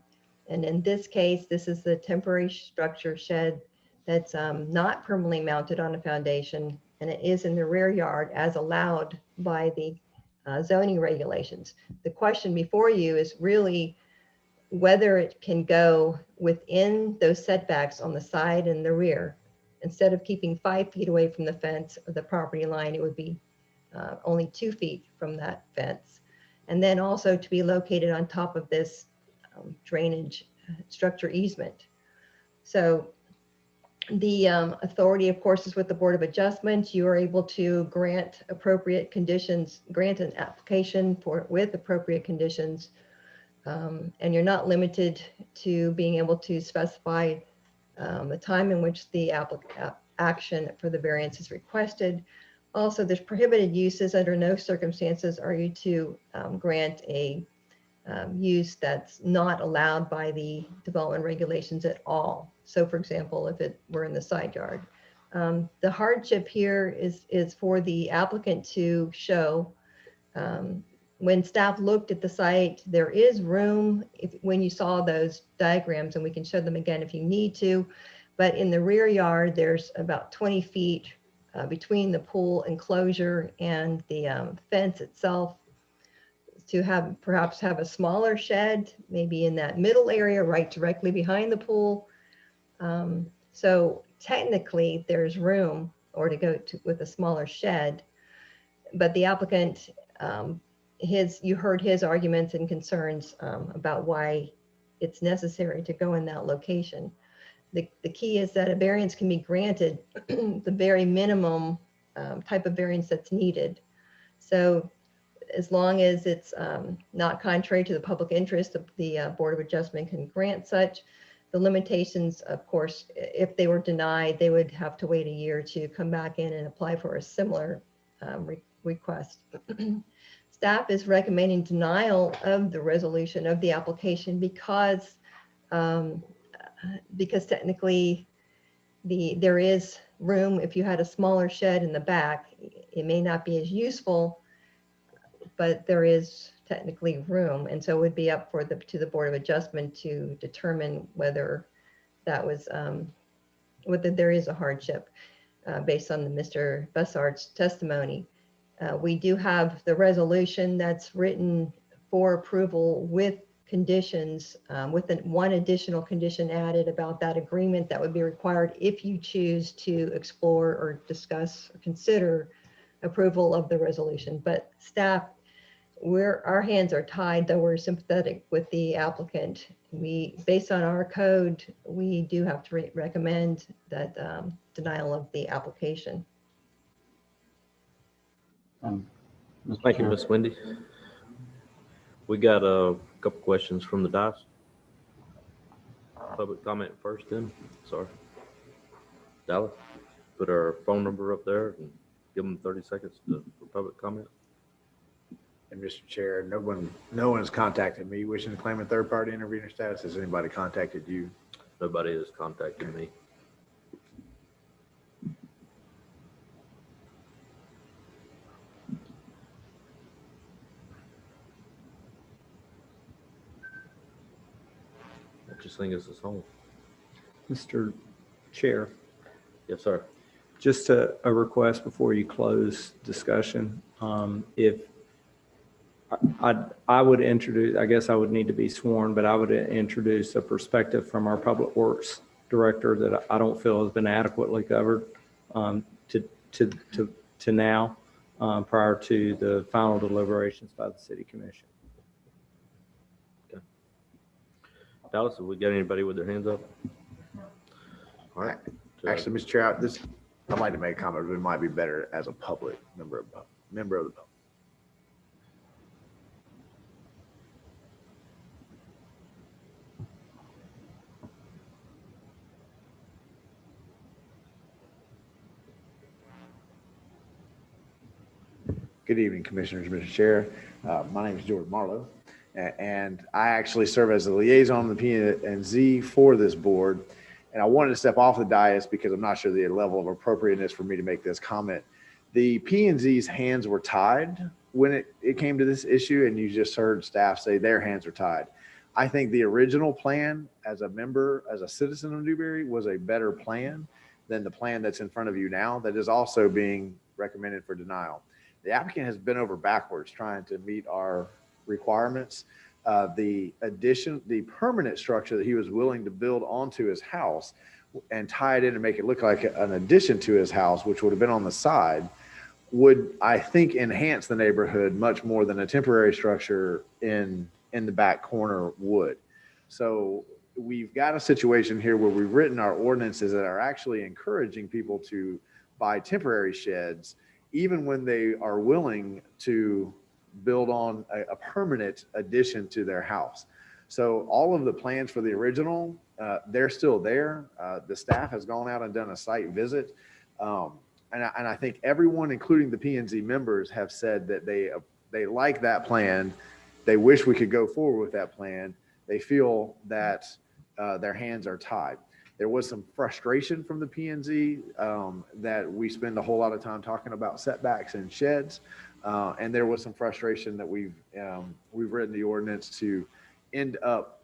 in this case, this is the temporary structure shed that's not permanently mounted on a foundation, and it is in the rear yard as allowed by the zoning regulations. The question before you is really whether it can go within those setbacks on the side and the rear. Instead of keeping 5 feet away from the fence or the property line, it would be only 2 feet from that fence. And then also to be located on top of this drainage structure easement. So the authority, of course, is with the Board of Adjustment. You are able to grant appropriate conditions, grant an application with appropriate conditions. And you're not limited to being able to specify the time in which the action for the variance is requested. Also, there's prohibited uses. Under no circumstances are you to grant a use that's not allowed by the development regulations at all. So for example, if it were in the side yard. The hardship here is for the applicant to show when staff looked at the site, there is room when you saw those diagrams, and we can show them again if you need to, but in the rear yard, there's about 20 feet between the pool enclosure and the fence itself, to perhaps have a smaller shed, maybe in that middle area, right directly behind the pool. So technically there's room or to go with a smaller shed, but the applicant, you heard his arguments and concerns about why it's necessary to go in that location. The key is that a variance can be granted the very minimum type of variance that's needed. So as long as it's not contrary to the public interest, the Board of Adjustment can grant such. The limitations, of course, if they were denied, they would have to wait a year to come back in and apply for a similar request. Staff is recommending denial of the resolution of the application because technically there is room. If you had a smaller shed in the back, it may not be as useful, but there is technically room. And so it would be up to the Board of Adjustment to determine whether that was, whether there is a hardship based on Mr. Bussard's testimony. We do have the resolution that's written for approval with conditions, with one additional condition added about that agreement that would be required if you choose to explore or discuss or consider approval of the resolution. But staff, our hands are tied, though we're sympathetic with the applicant. Based on our code, we do have to recommend that denial of the application. Thank you, Ms. Wendy. We got a couple questions from the dais. Public comment first then, sorry. Dallas, put our phone number up there and give them 30 seconds for public comment. And Mr. Chair, no one has contacted me wishing to claim a third-party intervener status. Has anybody contacted you? Nobody has contacted me. I just think it's his home. Mr. Chair. Yes, sir. Just a request before you close discussion. If I would introduce, I guess I would need to be sworn, but I would introduce a perspective from our Public Works Director, that I don't feel has been adequately covered to now, prior to the final deliberations by the City Commission. Dallas, have we got anybody with their hands up? All right. Actually, Mr. Chair, I'd like to make a comment. It might be better as a public member of the public. Good evening, Commissioners, Mr. Chair. My name is George Marlowe, and I actually serve as the liaison on the P&Z for this board. And I wanted to step off the dais because I'm not sure the level of appropriateness for me to make this comment. The P&Z's hands were tied when it came to this issue, and you just heard staff say their hands are tied. I think the original plan as a member, as a citizen of Newberry, was a better plan than the plan that's in front of you now that is also being recommended for denial. The applicant has been over backwards trying to meet our requirements. The permanent structure that he was willing to build onto his house and tie it in and make it look like an addition to his house, which would have been on the side, would, I think, enhance the neighborhood much more than a temporary structure in the back corner would. So we've got a situation here where we've written our ordinances that are actually encouraging people to buy temporary sheds, even when they are willing to build on a permanent addition to their house. So all of the plans for the original, they're still there. The staff has gone out and done a site visit. And I think everyone, including the P&Z members, have said that they like that plan. They wish we could go forward with that plan. They feel that their hands are tied. There was some frustration from the P&Z that we spend a whole lot of time talking about setbacks and sheds. And there was some frustration that we've written the ordinance to end up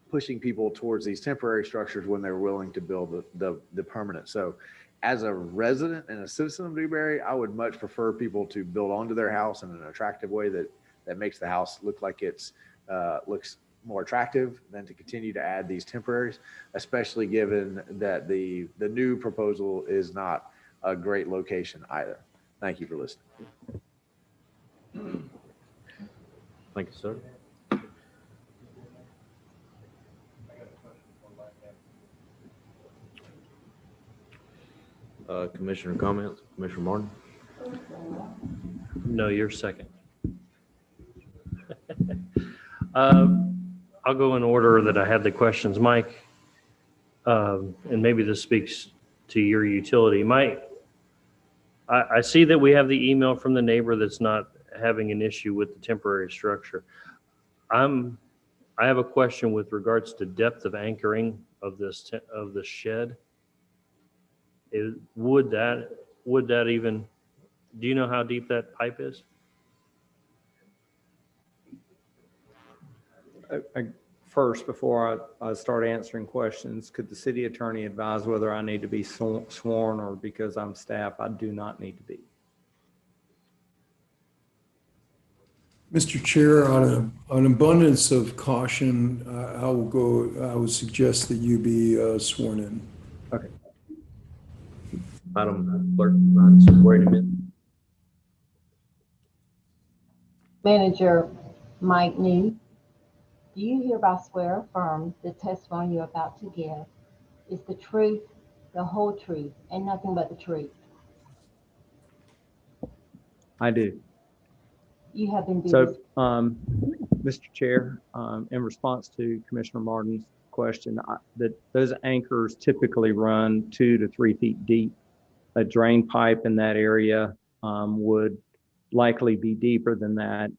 pushing people towards these temporary structures when they're willing to build the permanent. So as a resident and a citizen of Newberry, I would much prefer people to build onto their house in an attractive way that makes the house look like it's looks more attractive than to continue to add these temporaries, especially given that the new proposal is not a great location either. Thank you for listening. Thank you, sir. Commissioner comments, Commissioner Martin? No, you're second. I'll go in order that I had the questions. Mike, and maybe this speaks to your utility. Mike, I see that we have the email from the neighbor that's not having an issue with the temporary structure. I have a question with regards to depth of anchoring of this of the shed. Would that even, do you know how deep that pipe is? First, before I start answering questions, could the city attorney advise whether I need to be sworn or because I'm staff, I do not need to be? Mr. Chair, on an abundance of caution, I would suggest that you be sworn in. Okay. Madam Clerk, wait a minute. Manager Mike New, do you hereby swear or affirm the testimony you're about to give is the truth, the whole truth, and nothing but the truth? I do. You have been So, Mr. Chair, in response to Commissioner Martin's question, that those anchors typically run 2 to 3 feet deep. A drain pipe in that area would likely be deeper than that.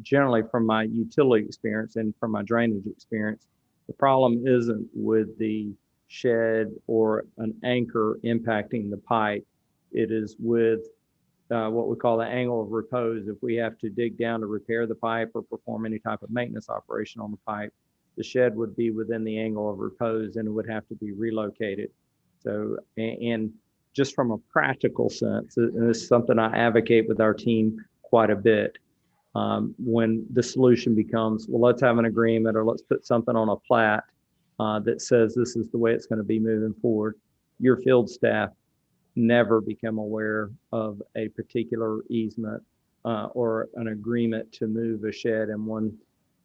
Generally, from my utility experience and from my drainage experience, the problem isn't with the shed or an anchor impacting the pipe. It is with what we call the angle of repose. If we have to dig down to repair the pipe or perform any type of maintenance operation on the pipe, the shed would be within the angle of repose and it would have to be relocated. So, and just from a practical sense, and this is something I advocate with our team quite a bit, when the solution becomes, well, let's have an agreement or let's put something on a plat that says this is the way it's going to be moving forward. Your field staff never become aware of a particular easement or an agreement to move a shed in one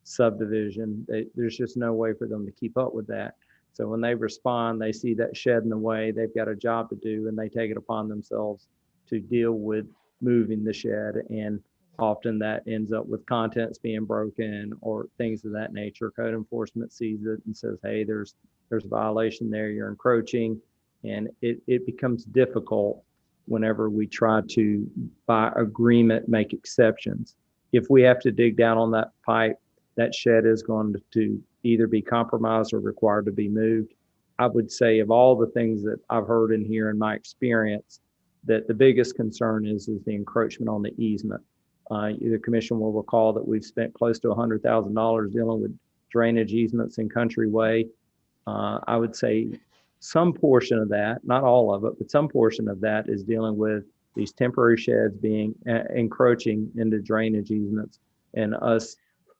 subdivision. There's just no way for them to keep up with that. So when they respond, they see that shed in the way, they've got a job to do, and they take it upon themselves to deal with moving the shed. And often that ends up with contents being broken or things of that nature. Code enforcement sees it and says, hey, there's a violation there, you're encroaching. And it becomes difficult whenever we try to, by agreement, make exceptions. If we have to dig down on that pipe, that shed is going to either be compromised or required to be moved. I would say of all the things that I've heard in here in my experience, that the biggest concern is the encroachment on the easement. The commission will recall that we've spent close to $100,000 dealing with drainage easements in Country Way. I would say some portion of that, not all of it, but some portion of that is dealing with these temporary sheds being encroaching into drainage easements and us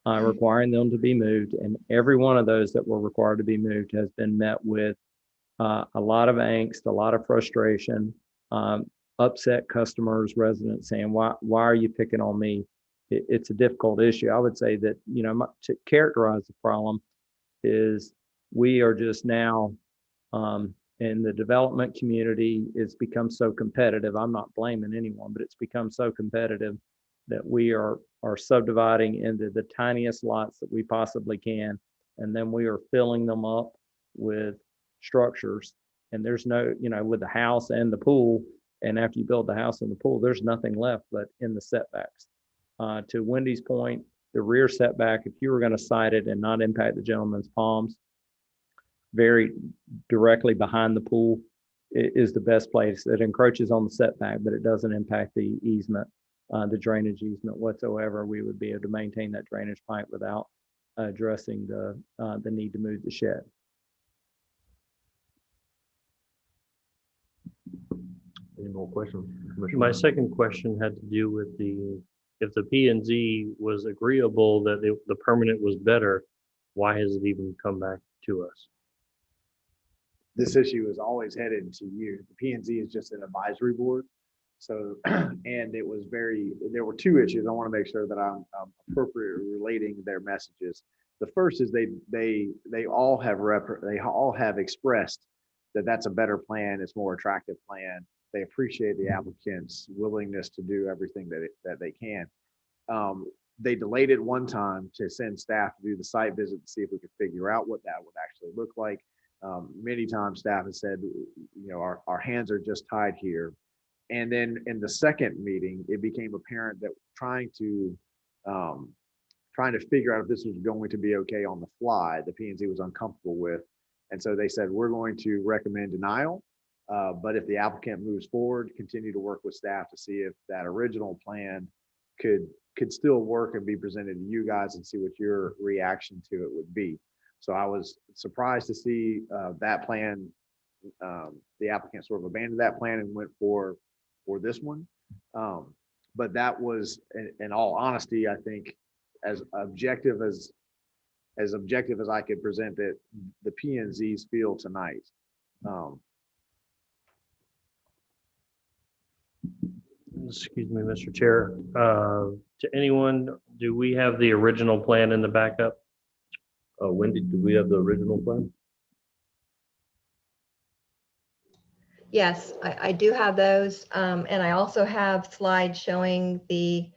requiring them to be moved. And every one of those that were required to be moved has been met with a lot of angst, a lot of frustration, upset customers, residents saying, why are you picking on me? It's a difficult issue. I would say that, to characterize the problem is we are just now in the development community, it's become so competitive. I'm not blaming anyone, but it's become so competitive that we are subdividing into the tiniest lots that we possibly can. And then we are filling them up with structures. And there's no, with the house and the pool. And after you build the house and the pool, there's nothing left but in the setbacks. To Wendy's point, the rear setback, if you were going to site it and not impact the gentleman's palms, very directly behind the pool is the best place. It encroaches on the setback, but it doesn't impact the easement, the drainage easement whatsoever. We would be able to maintain that drainage pipe without addressing the need to move the shed. Any more questions? My second question had to do with if the P&Z was agreeable that the permanent was better, why has it even come back to us? This issue is always headed to you. The P&Z is just an advisory board. So, and there were two issues. I want to make sure that I'm appropriately relating their messages. The first is they all have expressed that that's a better plan. It's a more attractive plan. They appreciate the applicant's willingness to do everything that they can. They delayed it one time to send staff to do the site visit to see if we could figure out what that would actually look like. Many times staff has said, our hands are just tied here. And then in the second meeting, it became apparent that trying to figure out if this was going to be okay on the fly, the P&Z was uncomfortable with. And so they said, we're going to recommend denial. But if the applicant moves forward, continue to work with staff to see if that original plan could still work and be presented to you guys and see what your reaction to it would be. So I was surprised to see that plan, the applicant sort of abandoned that plan and went for this one. But that was, in all honesty, I think as objective as I could present it, the P&Z's feel tonight. Excuse me, Mr. Chair. To anyone, do we have the original plan in the backup? Wendy, do we have the original plan? Yes, I do have those. And I also have slides showing the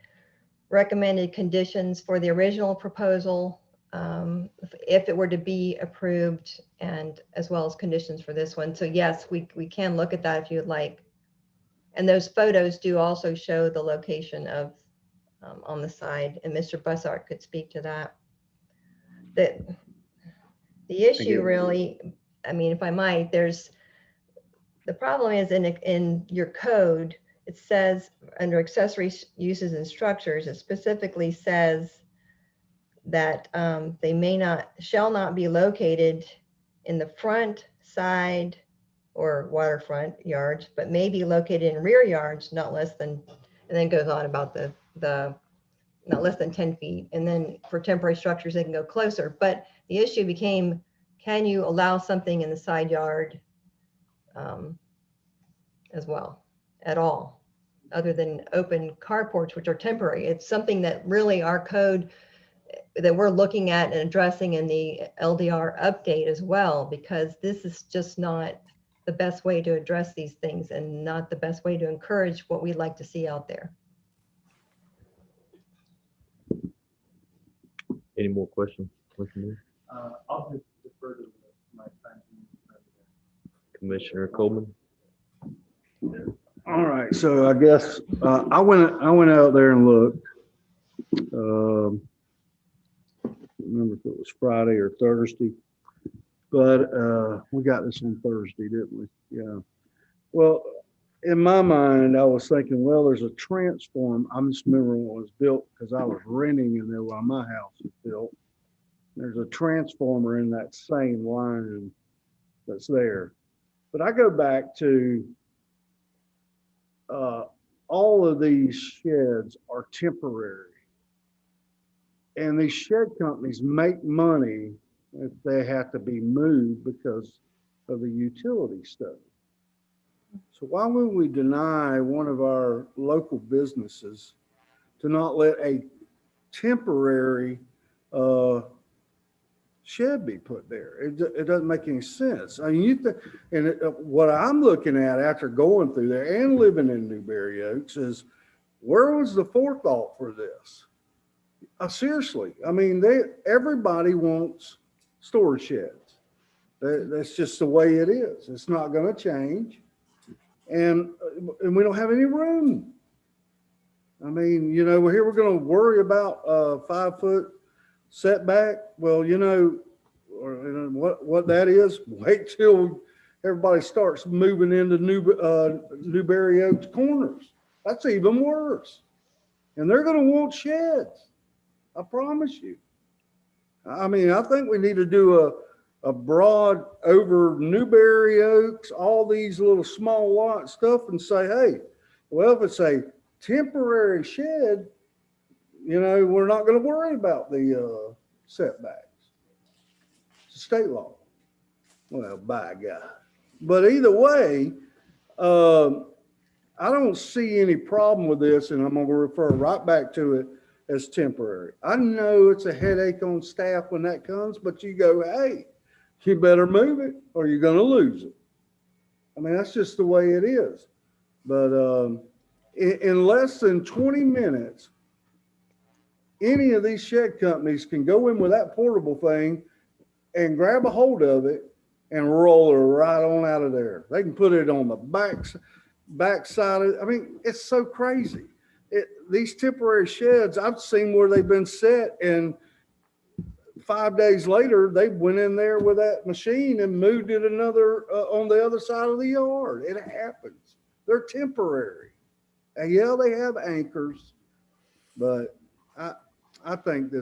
recommended conditions for the original proposal, if it were to be approved, and as well as conditions for this one. So yes, we can look at that if you would like. And those photos do also show the location of on the side, and Mr. Bussart could speak to that. The issue really, I mean, if I might, the problem is in your code, it says under accessory uses and structures, it specifically says that they shall not be located in the front, side, or waterfront yards, but may be located in rear yards, not less than, and then goes on about the not less than 10 feet. And then for temporary structures, they can go closer. But the issue became can you allow something in the side yard as well, at all, other than open carports, which are temporary? It's something that really our code that we're looking at and addressing in the LDR update as well, because this is just not the best way to address these things and not the best way to encourage what we'd like to see out there. Any more questions? I'll just defer to my friend. Commissioner Coleman? All right, so I guess, I went out there and looked. Remember if it was Friday or Thursday, but, we got this on Thursday, didn't we? Yeah. Well, in my mind, I was thinking, well, there's a transform. I'm just remembering what was built because I was renting in there while my house was built. There's a transformer in that same line that's there. But I go back to all of these sheds are temporary. And these shed companies make money if they have to be moved because of the utility stuff. So why would we deny one of our local businesses to not let a temporary shed be put there? It doesn't make any sense. I mean, what I'm looking at after going through there and living in Newberry Oaks is, where was the forethought for this? Seriously, I mean, everybody wants storage sheds. That's just the way it is. It's not going to change. And we don't have any room. I mean, you know, here we're going to worry about 5-foot setback. Well, you know, what that is, wait till everybody starts moving into Newberry Oaks corners. That's even worse. And they're going to want sheds. I promise you. I mean, I think we need to do a broad over Newberry Oaks, all these little small lot stuff, and say, hey, well, if it's a temporary shed, you know, we're not going to worry about the setbacks. It's state law. Well, by God. But either way, I don't see any problem with this, and I'm going to refer right back to it as temporary. I know it's a headache on staff when that comes, but you go, hey, you better move it or you're going to lose it. I mean, that's just the way it is. But in less than 20 minutes, any of these shed companies can go in with that portable thing and grab a hold of it and roll it right on out of there. They can put it on the back side of it. I mean, it's so crazy. These temporary sheds, I've seen where they've been set, and 5 days later, they went in there with that machine and moved it another on the other side of the yard. It happens. They're temporary. And yeah, they have anchors, but I think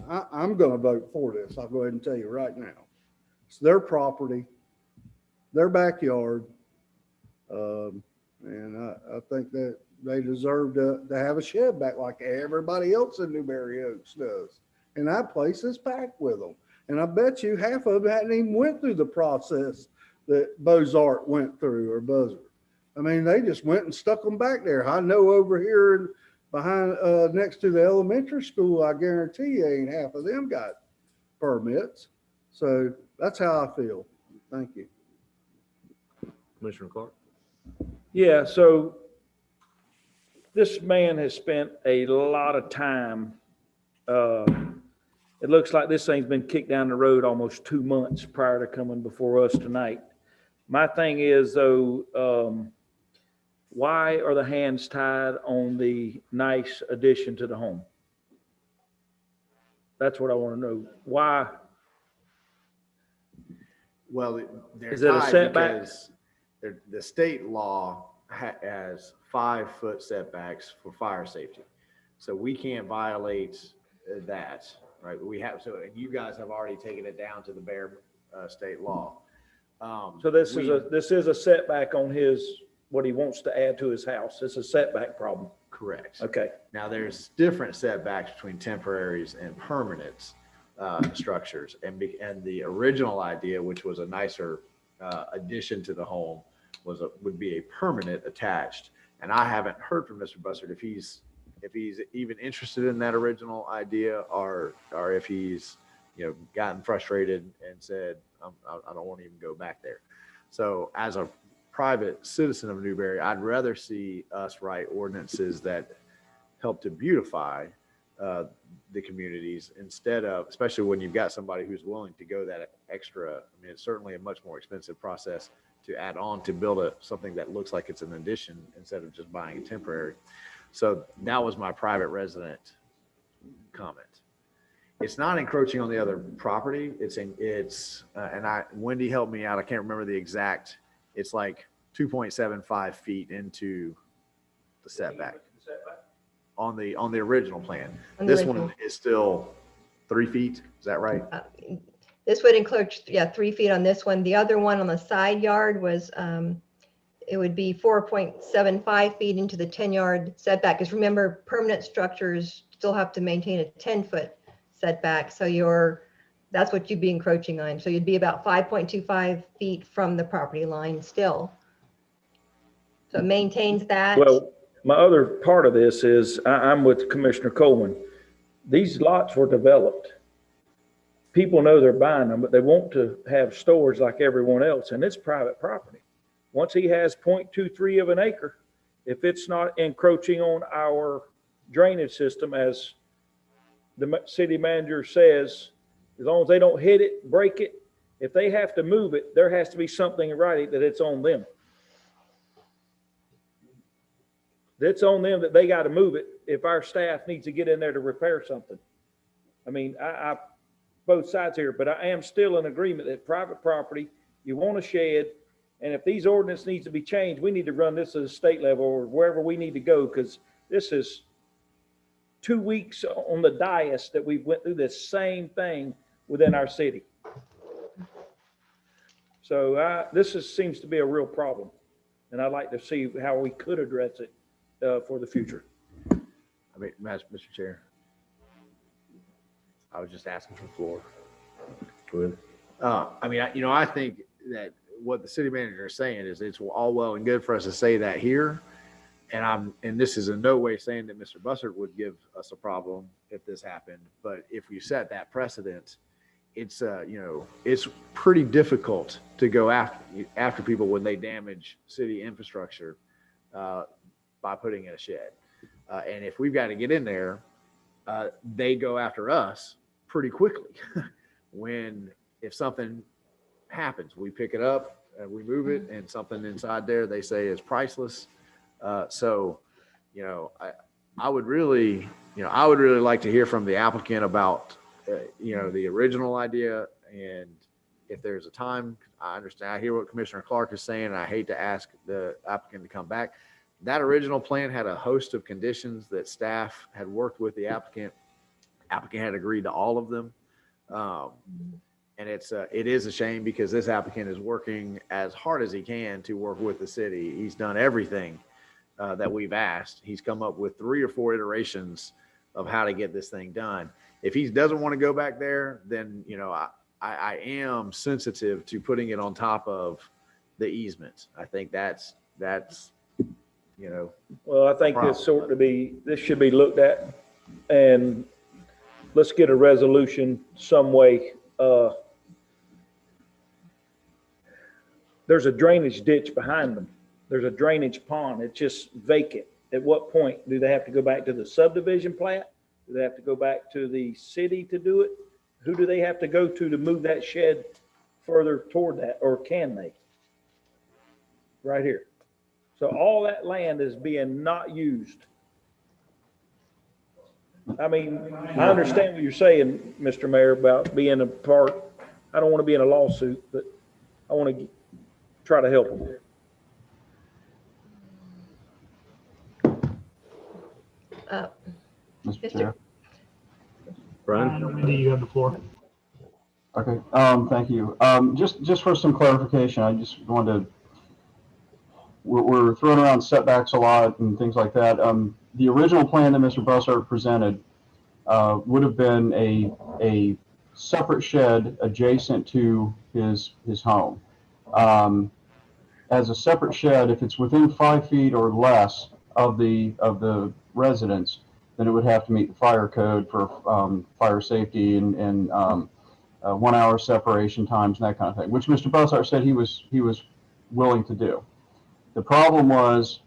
I'm going to vote for this. I'll go ahead and tell you right now. It's their property, their backyard, and I think that they deserve to have a shed back like everybody else in Newberry Oaks does. And that place is packed with them. And I bet you half of them hadn't even went through the process that Bozart went through, or Buzzard. I mean, they just went and stuck them back there. I know over here behind, next to the elementary school, I guarantee you ain't half of them got permits. So that's how I feel. Thank you. Commissioner Clark? Yeah, so this man has spent a lot of time. It looks like this thing's been kicked down the road almost 2 months prior to coming before us tonight. My thing is, though, why are the hands tied on the nice addition to the home? That's what I want to know. Why? Well, they're Is it a tied setback? because the state law has 5-foot setbacks for fire safety. So we can't violate that, right? We have, so you guys have already taken it down to the bare state law. So this is a setback on what he wants to add to his house. It's a setback problem. Correct. Okay. Now there's different setbacks between temporaries and permanents. structures. And the original idea, which was a nicer addition to the home, would be a permanent attached. And I haven't heard from Mr. Bussard if he's even interested in that original idea, or if he's, gotten frustrated and said, I don't want to even go back there. So as a private citizen of Newberry, I'd rather see us write ordinances that help to beautify the communities, instead of, especially when you've got somebody who's willing to go that extra. I mean, it's certainly a much more expensive process to add on to build something that looks like it's an addition instead of just buying a temporary. So that was my private resident comment. It's not encroaching on the other property. Wendy helped me out. I can't remember the exact, it's like 2.75 feet into the setback on the original plan. This one is still 3 feet. Is that right? This would encroach, 3 feet on this one. The other one on the side yard was, it would be 4.75 feet into the 10-yard setback. Because remember, permanent structures still have to maintain a 10-foot setback. So that's what you'd be encroaching on. So you'd be about 5.25 feet from the property line still. So it maintains that. Well, my other part of this is I'm with Commissioner Coleman. These lots were developed. People know they're buying them, but they want to have storage like everyone else, and it's private property. Once he has 0.23 of an acre, if it's not encroaching on our drainage system, as the city manager says, as long as they don't hit it, break it, if they have to move it, there has to be something in writing that it's on them. It's on them that they got to move it if our staff needs to get in there to repair something. I mean, I both sides here, but I am still in agreement that private property, you want a shed, and if these ordinance needs to be changed, we need to run this at a state level or wherever we need to go, because this is 2 weeks on the dais that we went through this same thing within our city. So this seems to be a real problem, and I'd like to see how we could address it for the future. I mean, Mr. Chair, I was just asking for the floor. Go ahead. I mean, I think that what the city manager is saying is it's all well and good for us to say that here. And this is in no way saying that Mr. Bussard would give us a problem if this happened. But if we set that precedent, it's it's pretty difficult to go after people when they damage city infrastructure by putting in a shed. And if we've got to get in there, they go after us pretty quickly. If something happens, we pick it up, we move it, and something inside there they say is priceless. So, I would really like to hear from the applicant about, the original idea. And if there's a time, I understand, I hear what Commissioner Clark is saying, and I hate to ask the applicant to come back. That original plan had a host of conditions that staff had worked with the applicant. Applicant had agreed to all of them. And it is a shame, because this applicant is working as hard as he can to work with the city. He's done everything that we've asked. He's come up with 3 or 4 iterations of how to get this thing done. If he doesn't want to go back there, then, I am sensitive to putting it on top of the easement. I think that's Well, I think this should be looked at, and let's get a resolution some way. There's a drainage ditch behind them. There's a drainage pond. It's just vacant. At what point do they have to go back to the subdivision plat? Do they have to go back to the city to do it? Who do they have to go to move that shed further toward that, or can they? Right here. So all that land is being not used. I mean, I understand what you're saying, Mr. Mayor, about being a part. I don't want to be in a lawsuit, but I want to try to help them. Mr. Chair. Brian, Wendy, you have the floor. Okay, thank you. Just for some clarification, I just wanted to, we're throwing around setbacks a lot and things like that. The original plan that Mr. Bussard presented would have been a separate shed adjacent to his home. As a separate shed, if it's within 5 feet or less of the residence, then it would have to meet the fire code for fire safety and 1 hour separation times and that kind of thing, which Mr. Bussart said he was willing to do. The problem was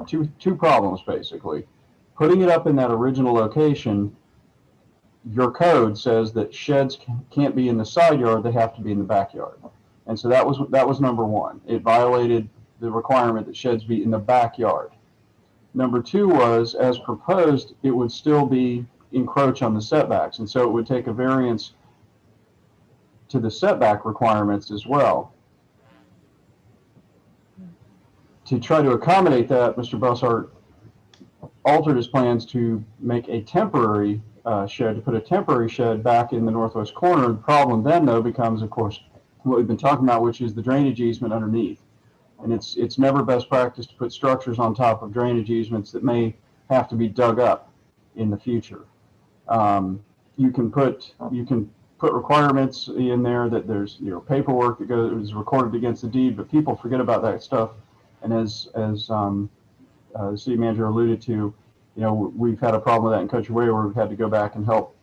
two problems basically. Putting it up in that original location, your code says that sheds can't be in the side yard; they have to be in the backyard. And so that was number one. It violated the requirement that sheds be in the backyard. Number two was, as proposed, it would still be encroach on the setbacks, and so it would take a variance to the setback requirements as well. To try to accommodate that, Mr. Bussart altered his plans to make a temporary shed, to put a temporary shed back in the northwest corner. The problem then, though, becomes, of course, what we've been talking about, which is the drainage easement underneath. And it's never best practice to put structures on top of drainage easements that may have to be dug up in the future. You can put requirements in there that there's paperwork that is recorded against the deed, but people forget about that stuff. And as the city manager alluded to, we've had a problem with that in Country Way, where we've had to go back and help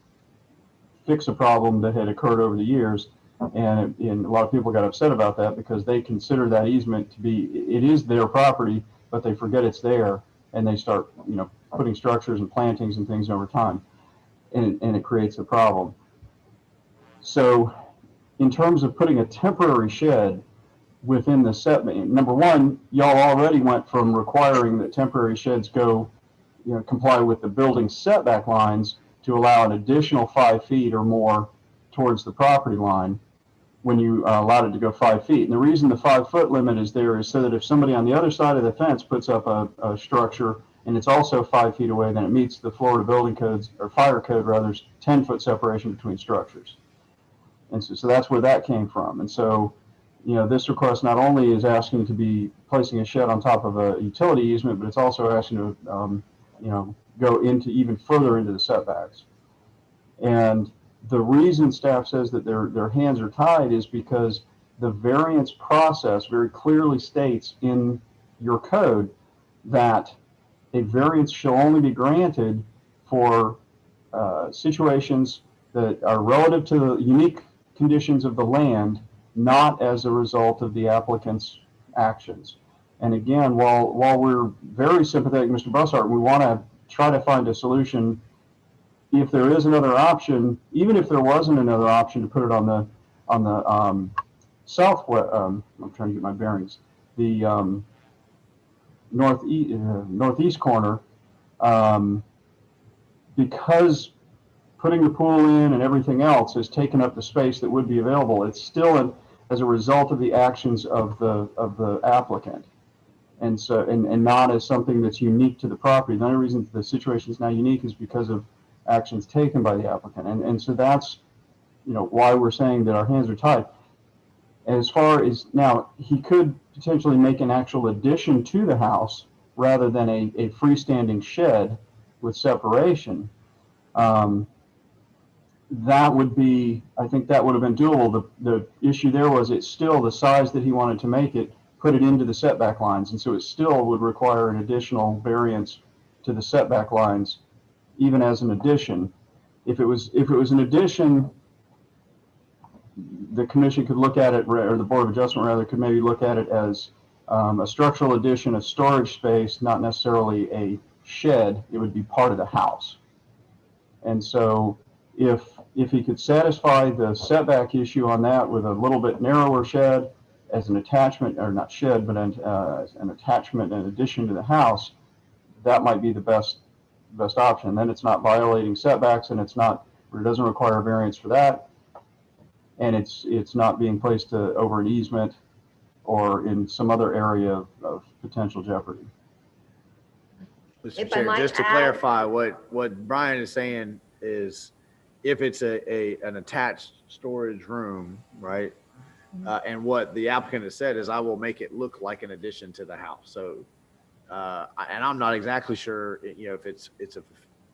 fix a problem that had occurred over the years. And a lot of people got upset about that because they consider that easement to be, it is their property, but they forget it's there, and they start, putting structures and plantings and things over time, and it creates a problem. So in terms of putting a temporary shed within the setback, number one, y'all already went from requiring that temporary sheds go, comply with the building setback lines to allow an additional 5 feet or more towards the property line when you allowed it to go 5 feet. And the reason the 5 foot limit is there is so that if somebody on the other side of the fence puts up a structure and it's also 5 feet away, then it meets the Florida building codes, or fire code rather, 10-foot separation between structures. And so that's where that came from. And so, this request not only is asking to be placing a shed on top of a utility easement, but it's also asking to, go into even further into the setbacks. And the reason staff says that their hands are tied is because the variance process very clearly states in your code that a variance shall only be granted for situations that are relative to the unique conditions of the land, not as a result of the applicant's actions. And again, while we're very sympathetic, Mr. Bussart, we want to try to find a solution. If there is another option, even if there wasn't another option to put it on the southwest, I'm trying to get my bearings, the northeast corner, because putting the pool in and everything else has taken up the space that would be available, it's still as a result of the actions of the applicant. And so, and not as something that's unique to the property. The only reason the situation is now unique is because of actions taken by the applicant. And so that's, why we're saying that our hands are tied. As far as now, he could potentially make an actual addition to the house rather than a freestanding shed with separation. That would be, I think that would have been doable. The issue there was it's still the size that he wanted to make it, put it into the setback lines. And so it still would require an additional variance to the setback lines, even as an addition. If it was an addition, the commission could look at it, or the Board of Adjustment rather, could maybe look at it as a structural addition of storage space, not necessarily a shed. It would be part of the house. And so if he could satisfy the setback issue on that with a little bit narrower shed as an attachment, or not shed, but an attachment in addition to the house, that might be the best option. Then it's not violating setbacks, and it doesn't require a variance for that, and it's not being placed over an easement or in some other area of potential jeopardy. Mr. Chair, just to clarify, what Brian is saying is, if it's an attached storage room, right? And what the applicant has said is, I will make it look like an addition to the house. So, and I'm not exactly sure, if it's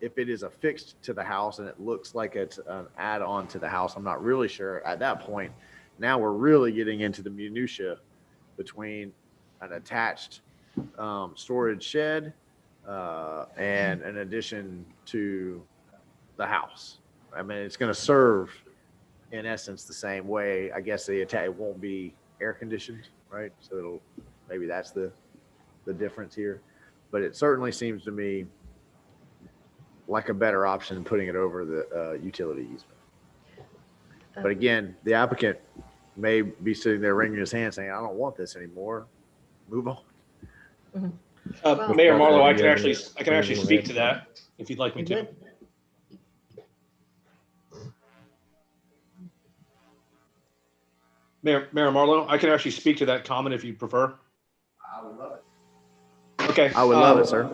if it is affixed to the house and it looks like it's an add-on to the house, I'm not really sure. At that point, now we're really getting into the minutia between an attached storage shed and an addition to the house. I mean, it's going to serve, in essence, the same way. I guess it won't be air conditioned, right? So maybe that's the difference here. But it certainly seems to me like a better option than putting it over the utility easement. But again, the applicant may be sitting there wringing his hands saying, I don't want this anymore. Move on. Mayor Marlowe, I can actually speak to that if you'd like me to. Mayor Marlowe, I can actually speak to that comment if you prefer. I would love it. Okay. I would love it, sir.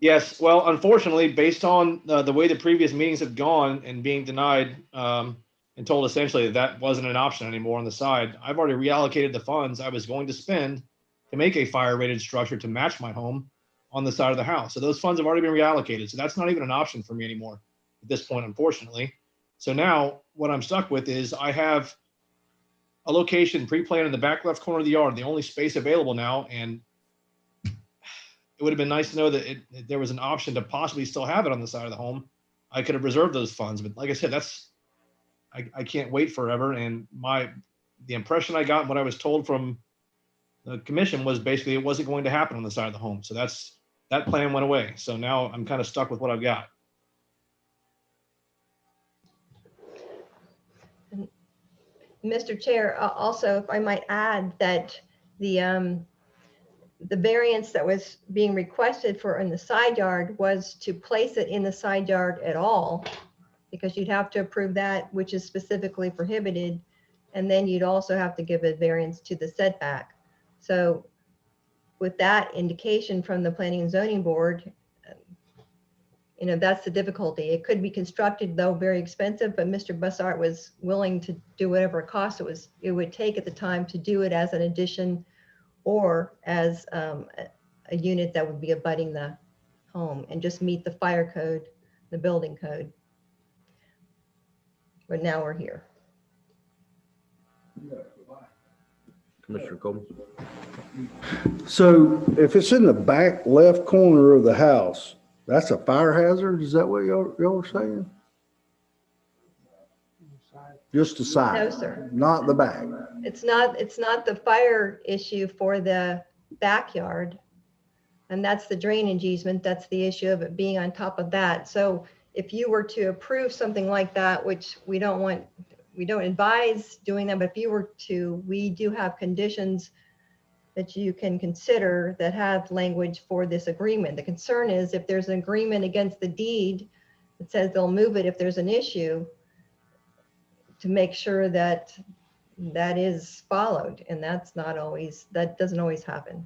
Yes. Well, unfortunately, based on the way the previous meetings have gone and being denied and told essentially that wasn't an option anymore on the side, I've already reallocated the funds I was going to spend to make a fire rated structure to match my home on the side of the house. So those funds have already been reallocated. So that's not even an option for me anymore at this point, unfortunately. So now what I'm stuck with is I have a location pre-planned in the back left corner of the yard, the only space available now. And it would have been nice to know that there was an option to possibly still have it on the side of the home. I could have reserved those funds, but like I said, I can't wait forever. And the impression I got and what I was told from the commission was basically it wasn't going to happen on the side of the home. So that plan went away. So now I'm kind of stuck with what I've got. Mr. Chair, also, if I might add that the variance that was being requested for in the side yard was to place it in the side yard at all, because you'd have to approve that, which is specifically prohibited. And then you'd also have to give a variance to the setback. So with that indication from the Planning and Zoning Board, that's the difficulty. It could be constructed, though very expensive, but Mr. Bussart was willing to do whatever cost it would take at the time to do it as an addition or as a unit that would be abutting the home and just meet the fire code, the building code. But now we're here. Commissioner Coleman. So if it's in the back left corner of the house, that's a fire hazard? Is that what y'all are saying? Just the side? No, sir. Not the back? It's not the fire issue for the backyard. And that's the drainage easement. That's the issue of it being on top of that. So if you were to approve something like that, which we don't advise doing that, but if you were to, we do have conditions that you can consider that have language for this agreement. The concern is if there's an agreement against the deed that says they'll move it if there's an issue, to make sure that that is followed. And that doesn't always happen.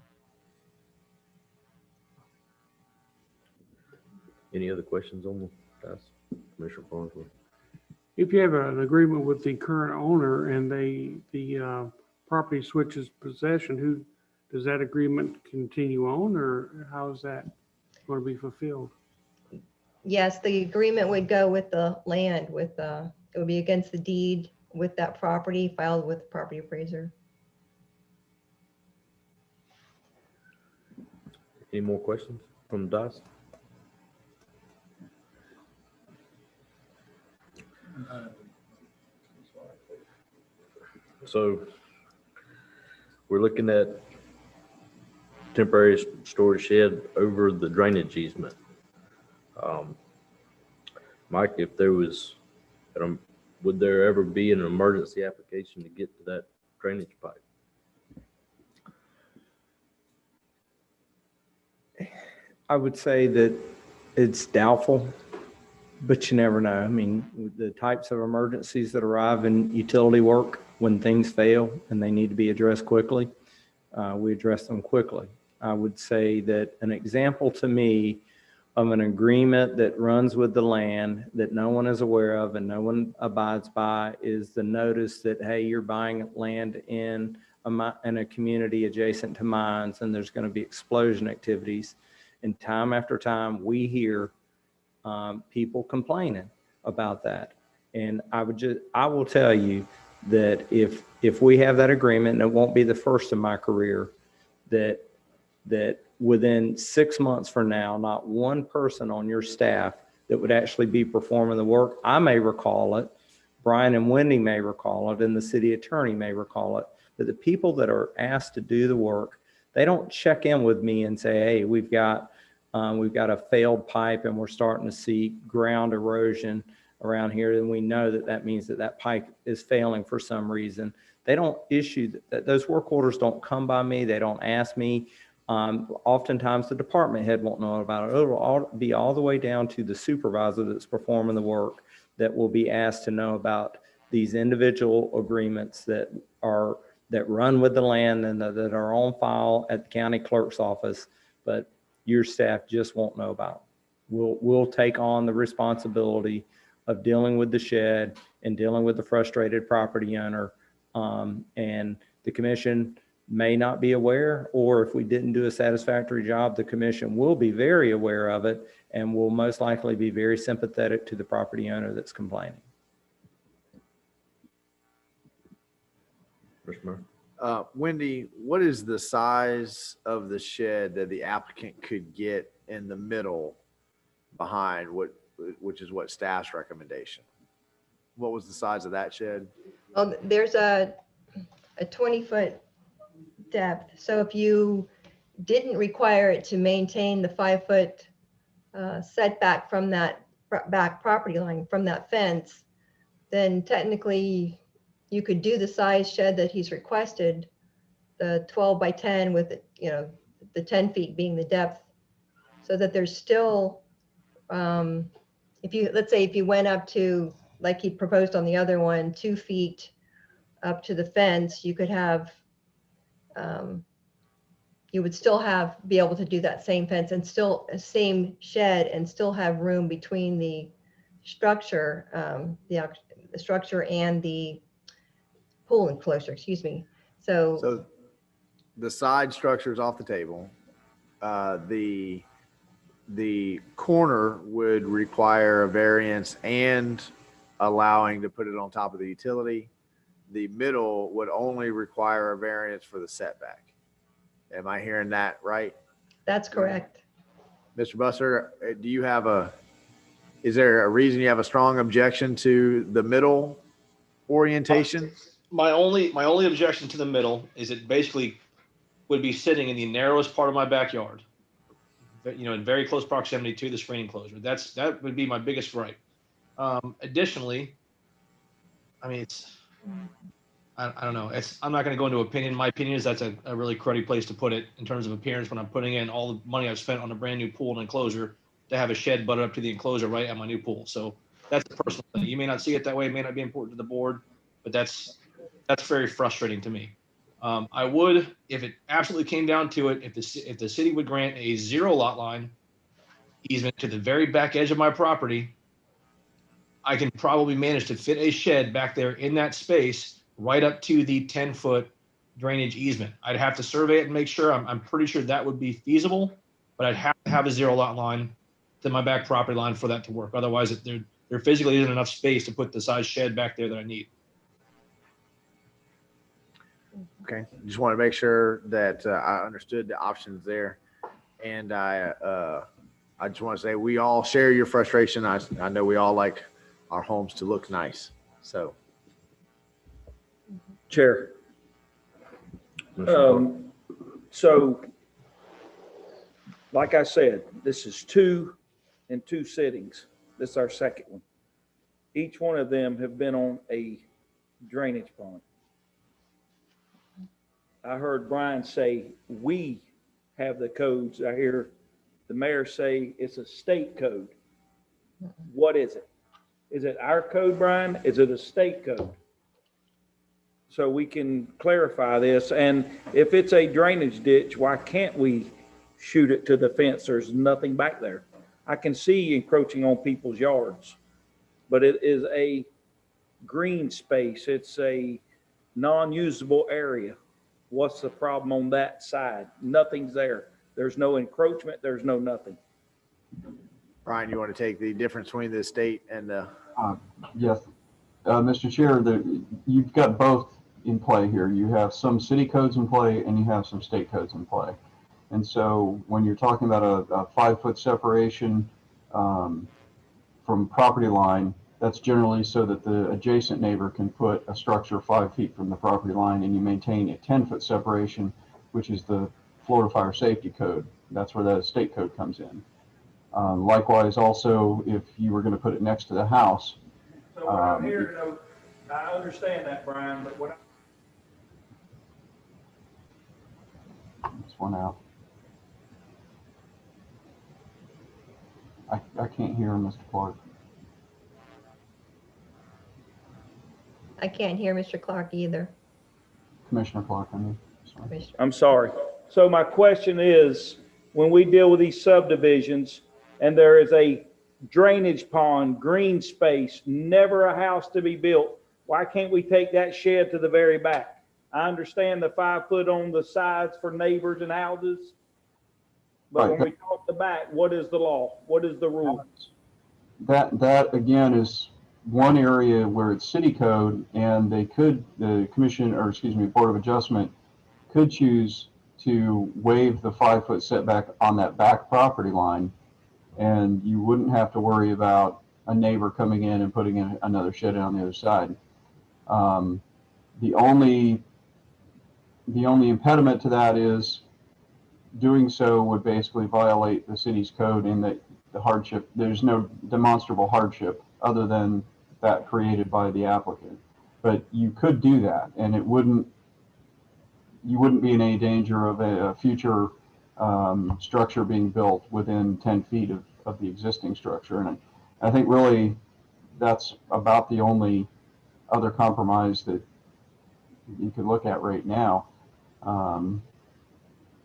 Any other questions on this? Commissioner Farnsworth. If you have an agreement with the current owner and the property switches possession, does that agreement continue on, or how is that going to be fulfilled? Yes, the agreement would go with the land, it would be against the deed with that property filed with the property appraiser. Any more questions from the dais? So we're looking at temporary storage shed over the drainage easement. Mike, if there was, would there ever be an emergency application to get to that drainage pipe? I would say that it's doubtful, but you never know. I mean, the types of emergencies that arrive in utility work, when things fail and they need to be addressed quickly, we address them quickly. I would say that an example to me of an agreement that runs with the land that no one is aware of and no one abides by is the notice that, hey, you're buying land in a community adjacent to mines and there's going to be explosion activities. And time after time, we hear people complaining about that. And I will tell you that if we have that agreement, and it won't be the first in my career, that within 6 months from now, not one person on your staff that would actually be performing the work, I may recall it, Brian and Wendy may recall it, and the city attorney may recall it, that the people that are asked to do the work, they don't check in with me and say, hey, we've got a failed pipe and we're starting to see ground erosion around here, and we know that means that pipe is failing for some reason. They don't issue that. Those work orders don't come by me. They don't ask me. Oftentimes the department head won't know about it. It'll be all the way down to the supervisor that's performing the work that will be asked to know about these individual agreements that run with the land and that are on file at the county clerk's office, but your staff just won't know about. We'll take on the responsibility of dealing with the shed and dealing with the frustrated property owner. And the commission may not be aware, or if we didn't do a satisfactory job, the commission will be very aware of it and will most likely be very sympathetic to the property owner that's complaining. Wendy, what is the size of the shed that the applicant could get in the middle behind which is what staff's recommendation? What was the size of that shed? Well, there's a 20-foot depth. So if you didn't require it to maintain the 5-foot setback from that back property line from that fence, then technically you could do the size shed that he's requested, the 12 by 10 with, the 10 feet being the depth, so that there's still, let's say if you went up to, like he proposed on the other one, 2 feet up to the fence, you could have, you would still be able to do that same fence and still same shed and still have room between the structure, the structure and the pool enclosure, excuse me. So the side structure is off the table. The corner would require a variance and allowing to put it on top of the utility. The middle would only require a variance for the setback. Am I hearing that right? That's correct. Mr. Busser, is there a reason you have a strong objection to the middle orientation? My only objection to the middle is it basically would be sitting in the narrowest part of my backyard, in very close proximity to the screen enclosure. That would be my biggest gripe. Additionally, I mean, I don't know. I'm not going to go into opinion. My opinion is that's a really cruddy place to put it in terms of appearance when I'm putting in all the money I've spent on a brand new pool and enclosure to have a shed butted up to the enclosure right at my new pool. So that's a personal thing. You may not see it that way. It may not be important to the board, but that's very frustrating to me. I would, if it absolutely came down to it, if the city would grant a 0 lot line easement to the very back edge of my property, I can probably manage to fit a shed back there in that space right up to the 10-foot drainage easement. I'd have to survey it and make sure. I'm pretty sure that would be feasible, but I'd have to have a 0 lot line to my back property line for that to work. Otherwise, there physically isn't enough space to put the size shed back there that I need. Okay, just want to make sure that I understood the options there. And I just want to say we all share your frustration. I know we all like our homes to look nice. So, Chair. So, like I said, this is 2 in 2 sittings. This is our second one. Each one of them have been on a drainage pond. I heard Brian say we have the codes. I hear the mayor say it's a state code. What is it? Is it our code, Brian? Is it a state code? So we can clarify this. And if it's a drainage ditch, why can't we shoot it to the fence? There's nothing back there. I can see encroaching on people's yards, but it is a green space. It's a non-usable area. What's the problem on that side? Nothing's there. There's no encroachment. There's no nothing. Brian, you want to take the difference between the state and the, Yes, Mr. Chair, you've got both in play here. You have some city codes in play and you have some state codes in play. And so when you're talking about a 5-foot separation from property line, that's generally so that the adjacent neighbor can put a structure 5 feet from the property line, and you maintain a 10-foot separation, which is the Florida Fire Safety Code. That's where the state code comes in. Likewise, also, if you were going to put it next to the house. So what I'm hearing, though, I understand that, Brian, but what This one out. I can't hear Mr. Clark. I can't hear Mr. Clark either. Commissioner Clark, I mean. Sorry. I'm sorry. So my question is, when we deal with these subdivisions and there is a drainage pond, green space, never a house to be built, why can't we take that shed to the very back? I understand the 5 foot on the sides for neighbors and houses. But when we talk the back, what is the law? What is the rule? That again is one area where it's city code, and they could, the commission, or excuse me, Board of Adjustment could choose to waive the 5 foot setback on that back property line, and you wouldn't have to worry about a neighbor coming in and putting in another shed on the other side. The only impediment to that is doing so would basically violate the city's code in that the hardship, there's no demonstrable hardship other than that created by the applicant. But you could do that, and you wouldn't be in any danger of a future structure being built within 10 feet of the existing structure. And I think really that's about the only other compromise that you could look at right now.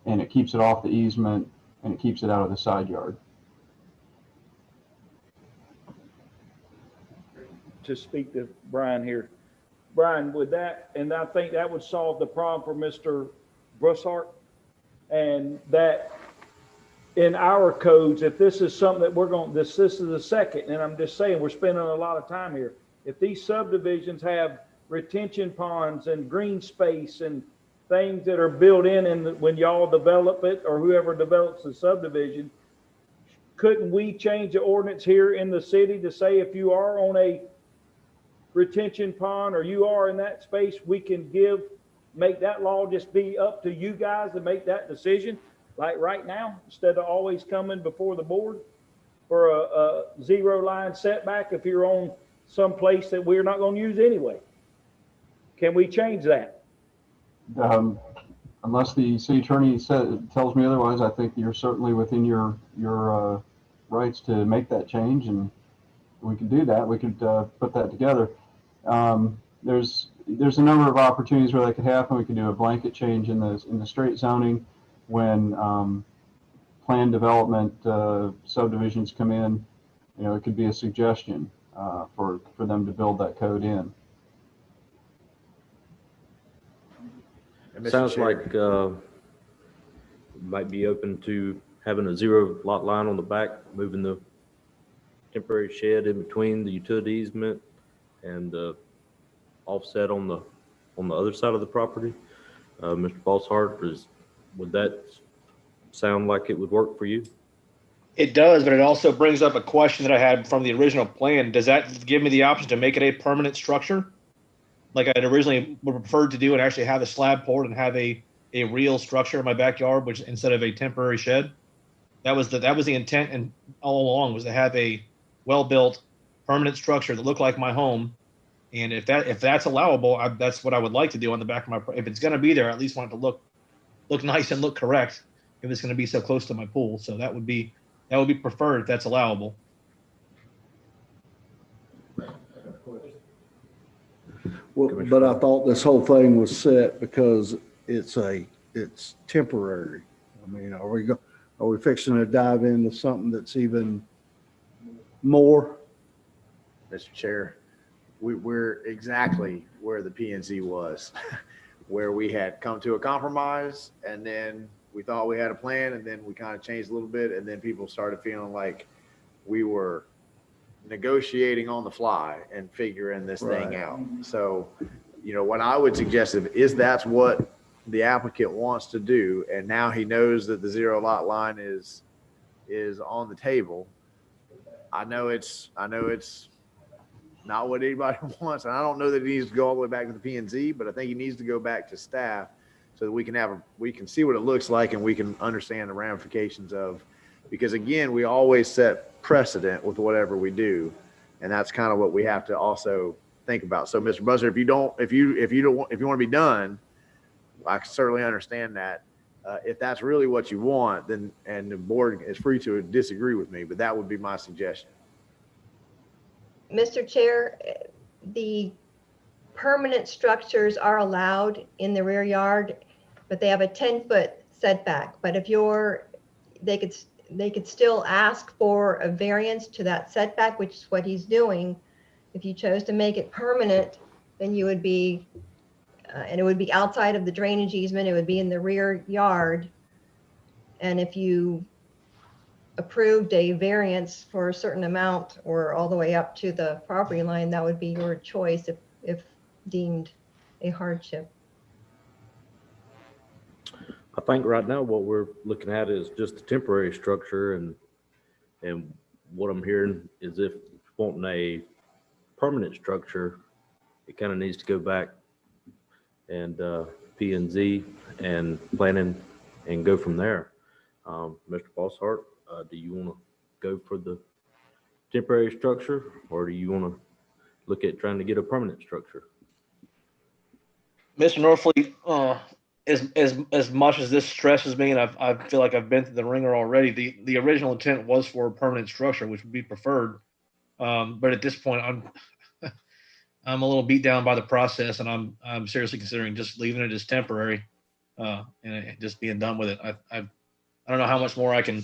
And it keeps it off the easement, and it keeps it out of the side yard. To speak to Brian here. Brian, would that, and I think that would solve the problem for Mr. Broussard, and that in our codes, if this is something that we're going, this is the second, and I'm just saying, we're spending a lot of time here. If these subdivisions have retention ponds and green space and things that are built in when y'all develop it or whoever develops the subdivision, couldn't we change the ordinance here in the city to say if you are on a retention pond or you are in that space, we can make that law just be up to you guys to make that decision, like right now, instead of always coming before the board for a 0 line setback if you're on some place that we're not going to use anyway? Can we change that? Unless the city attorney tells me otherwise, I think you're certainly within your rights to make that change, and we could do that. We could put that together. There's a number of opportunities where that could happen. We could do a blanket change in the straight zoning when planned development subdivisions come in. You know, it could be a suggestion for them to build that code in. Sounds like might be open to having a 0 lot line on the back, moving the temporary shed in between the utility easement and the offset on the other side of the property. Mr. Broussard, would that sound like it would work for you? It does, but it also brings up a question that I had from the original plan. Does that give me the option to make it a permanent structure, like I'd originally preferred to do, and actually have a slab poured and have a real structure in my backyard, which instead of a temporary shed? That was the intent, and all along was to have a well-built permanent structure that looked like my home. And if that's allowable, that's what I would like to do on the back of my. If it's going to be there, I at least want it to look nice and look correct. If it's going to be so close to my pool, so that would be preferred if that's allowable. Well, but I thought this whole thing was set because it's temporary. I mean, are we fixing to dive into something that's even more? Mr. Chair, we're exactly where the P&Z was, where we had come to a compromise, and then we thought we had a plan, and then we kind of changed a little bit, and then people started feeling like we were negotiating on the fly and figuring this thing Right. out. So, what I would suggest is that's what the applicant wants to do, and now he knows that the zero lot line is on the table. I know it's not what anybody wants, and I don't know that he needs to go all the way back to the P&Z, but I think he needs to go back to staff so that we can see what it looks like and we can understand the ramifications of, because again, we always set precedent with whatever we do, and that's kind of what we have to also think about. So, Mr. Busser, if you want to be done, I certainly understand that. If that's really what you want, then, and the board is free to disagree with me, but that would be my suggestion. Mr. Chair, the permanent structures are allowed in the rear yard, but they have a 10-foot setback. But if they could still ask for a variance to that setback, which is what he's doing. If you chose to make it permanent, then you would be, and it would be outside of the drainage easement, it would be in the rear yard. And if you approved a variance for a certain amount or all the way up to the property line, that would be your choice if deemed a hardship. I think right now what we're looking at is just a temporary structure, and what I'm hearing is if wanting a permanent structure, it kind of needs to go back and P&Z and planning and go from there. Mr. Bosshart, do you want to go for the temporary structure, or do you want to look at trying to get a permanent structure? Mr. Norfleet, as much as this stresses me, and I feel like I've been through the ringer already, the original intent was for a permanent structure, which would be preferred. But at this point, I'm a little beat down by the process, and I'm seriously considering just leaving it as temporary, and just being done with it. I don't know how much more I can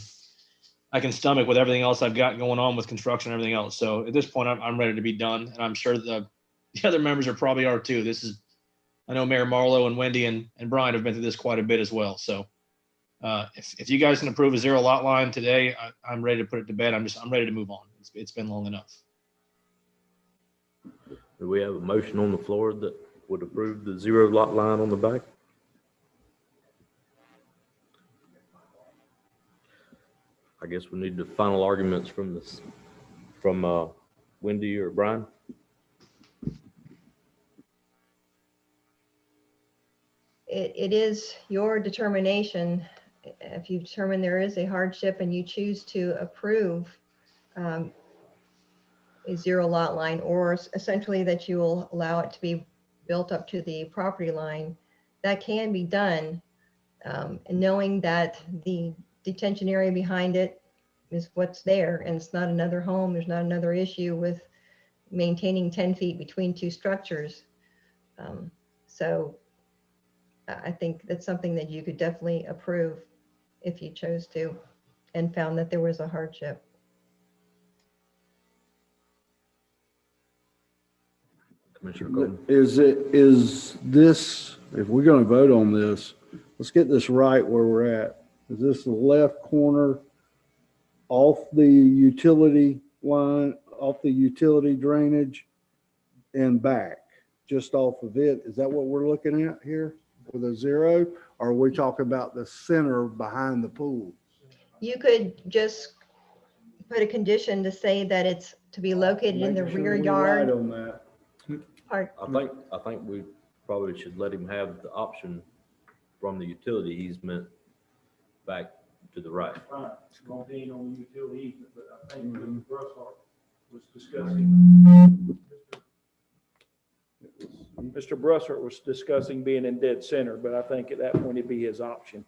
stomach with everything else I've got going on with construction and everything else. So at this point, I'm ready to be done, and I'm sure the other members probably are too. I know Mayor Marlowe and Wendy and Brian have been through this quite a bit as well. So if you guys can approve a zero lot line today, I'm ready to put it to bed. I'm ready to move on. It's been long enough. Do we have a motion on the floor that would approve the zero lot line on the back? I guess we need the final arguments from Wendy or Brian. It is your determination. If you determine there is a hardship and you choose to approve a zero lot line, or essentially that you will allow it to be built up to the property line, that can be done. And knowing that the detention area behind it is what's there, and it's not another home, there's not another issue with maintaining 10 feet between two structures. So I think that's something that you could definitely approve if you chose to and found that there was a hardship. Commissioner Golden. Is this, if we're going to vote on this, let's get this right where we're at. Is this the left corner off the utility line, off the utility drainage and back, just off of it? Is that what we're looking at here with a zero? Or are we talking about the center behind the pool? You could just put a condition to say that it's to be located in the rear yard. On that. I think we probably should let him have the option from the utility easement back to the right. Right, it's going to be on the utility easement, but I think Mr. Brusshart was discussing. Mr. Brusshart was discussing being in dead center, but I think at that point it'd be his option.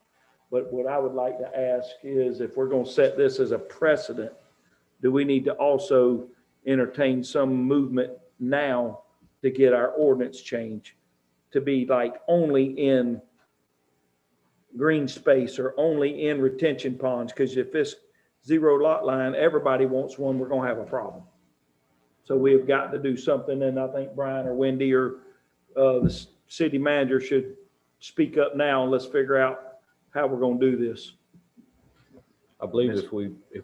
But what I would like to ask is, if we're going to set this as a precedent, do we need to also entertain some movement now to get our ordinance change to be like only in green space or only in retention ponds? Because if this zero lot line, everybody wants one, we're going to have a problem. So we've got to do something, and I think Brian or Wendy or the city manager should speak up now, and let's figure out how we're going to do this. I believe if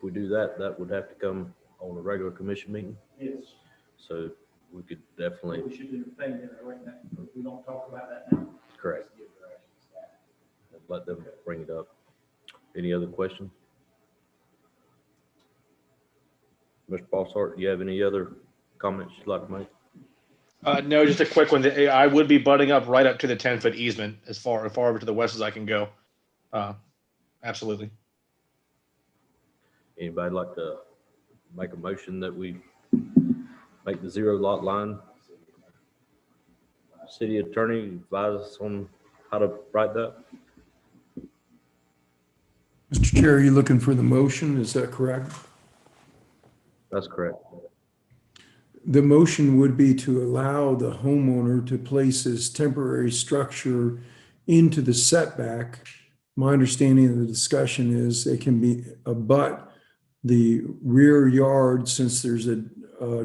we do that, that would have to come on a regular commission meeting. Yes. So we could definitely, We should entertain it right now. We don't talk about that now. correct. Let them bring it up. Any other questions? Mr. Bossart, do you have any other comments you'd like to make? No, just a quick one. I would be butting up right up to the 10-foot easement as far over to the west as I can go. Absolutely. Anybody like to make a motion that we make the 0 lot line? City attorney, advise us on how to write that. Mr. Chair, are you looking for the motion? Is that correct? That's correct. The motion would be to allow the homeowner to place his temporary structure into the setback. My understanding of the discussion is it can be abut the rear yard since there's a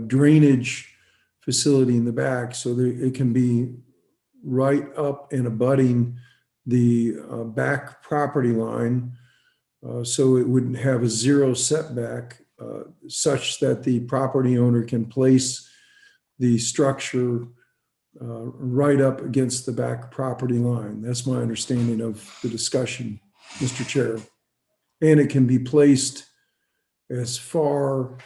drainage facility in the back, so that it can be right up and abutting the back property line. So it wouldn't have a 0 setback, such that the property owner can place the structure right up against the back property line. That's my understanding of the discussion, Mr. Chair. And it can be placed as far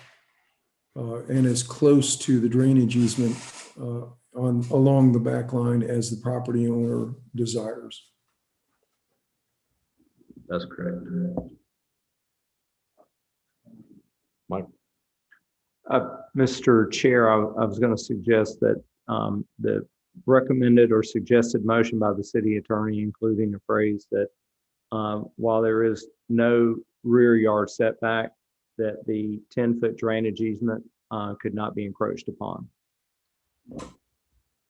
and as close to the drainage easement along the back line as the property owner desires. That's correct. Mike? Mr. Chair, I was going to suggest that the recommended or suggested motion by the city attorney, including the phrase that while there is no rear yard setback, that the 10-foot drainage easement could not be encroached upon.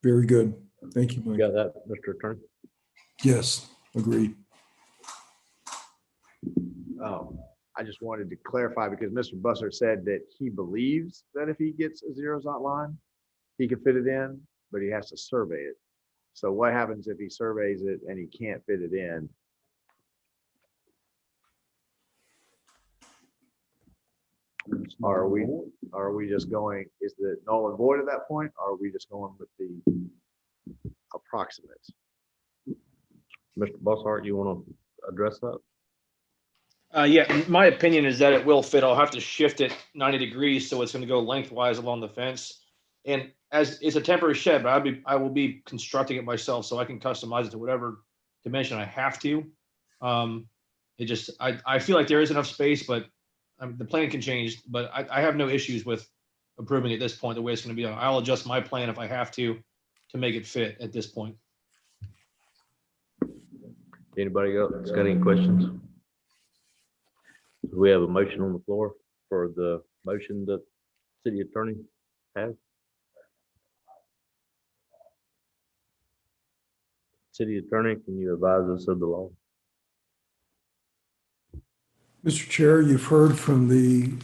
Very good. Thank you, Mike. You got that, Mr. Attorney? Yes, agreed. I just wanted to clarify because Mr. Bussard said that he believes that if he gets a 0 lot line, he can fit it in, but he has to survey it. So what happens if he surveys it and he can't fit it in? Are we just going, is the null and void at that point? Or are we just going with the approximate? Mr. Bossart, you want to address that? Yeah, my opinion is that it will fit. I'll have to shift it 90 degrees so it's going to go lengthwise along the fence. And as it's a temporary shed, but I will be constructing it myself, so I can customize it to whatever dimension I have to. I feel like there is enough space, but the plan can change. But I have no issues with approving at this point the way it's going to be. I'll adjust my plan if I have to make it fit at this point. Anybody else got any questions? We have a motion on the floor for the motion that city attorney has. City attorney, can you advise us of the law? Mr. Chair, you've heard from the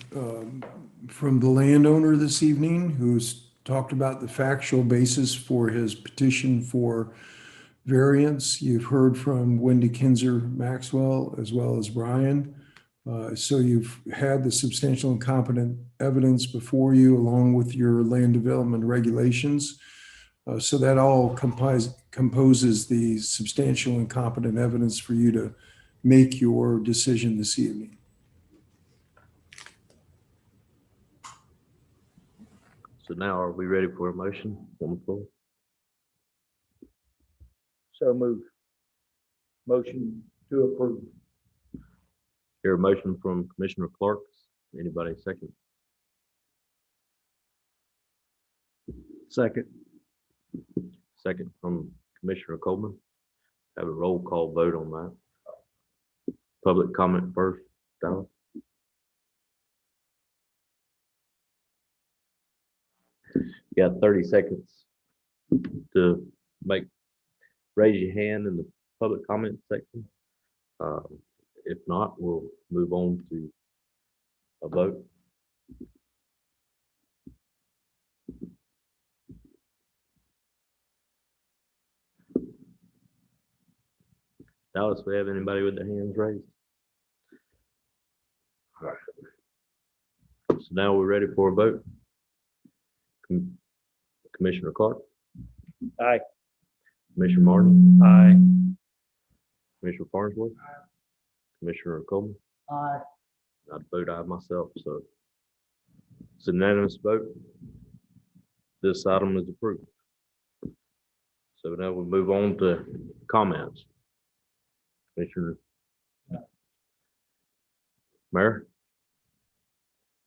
landowner this evening who's talked about the factual basis for his petition for variance. You've heard from Wendy Kinzer Maxwell as well as Brian. So you've had the substantial and competent evidence before you along with your land development regulations. So that all composes the substantial and competent evidence for you to make your decision this evening. So now are we ready for a motion on the floor? So moved. Motion to approve. Hear a motion from Commissioner Clark. Anybody second? Second. Second from Commissioner Coleman. Have a roll call vote on that. Public comment first, Dallas. You got 30 seconds to raise your hand in the public comment section. If not, we'll move on to a vote. Dallas, we have anybody with their hands raised? All right. So now we're ready for a vote. Commissioner Clark, Aye. Commissioner Martin, Aye. Commissioner Farnsworth, Commissioner Coleman. Aye. I'd vote aye myself, so it's a unanimous vote. This item is approved. So now we move on to comments. Commissioner. Mayor.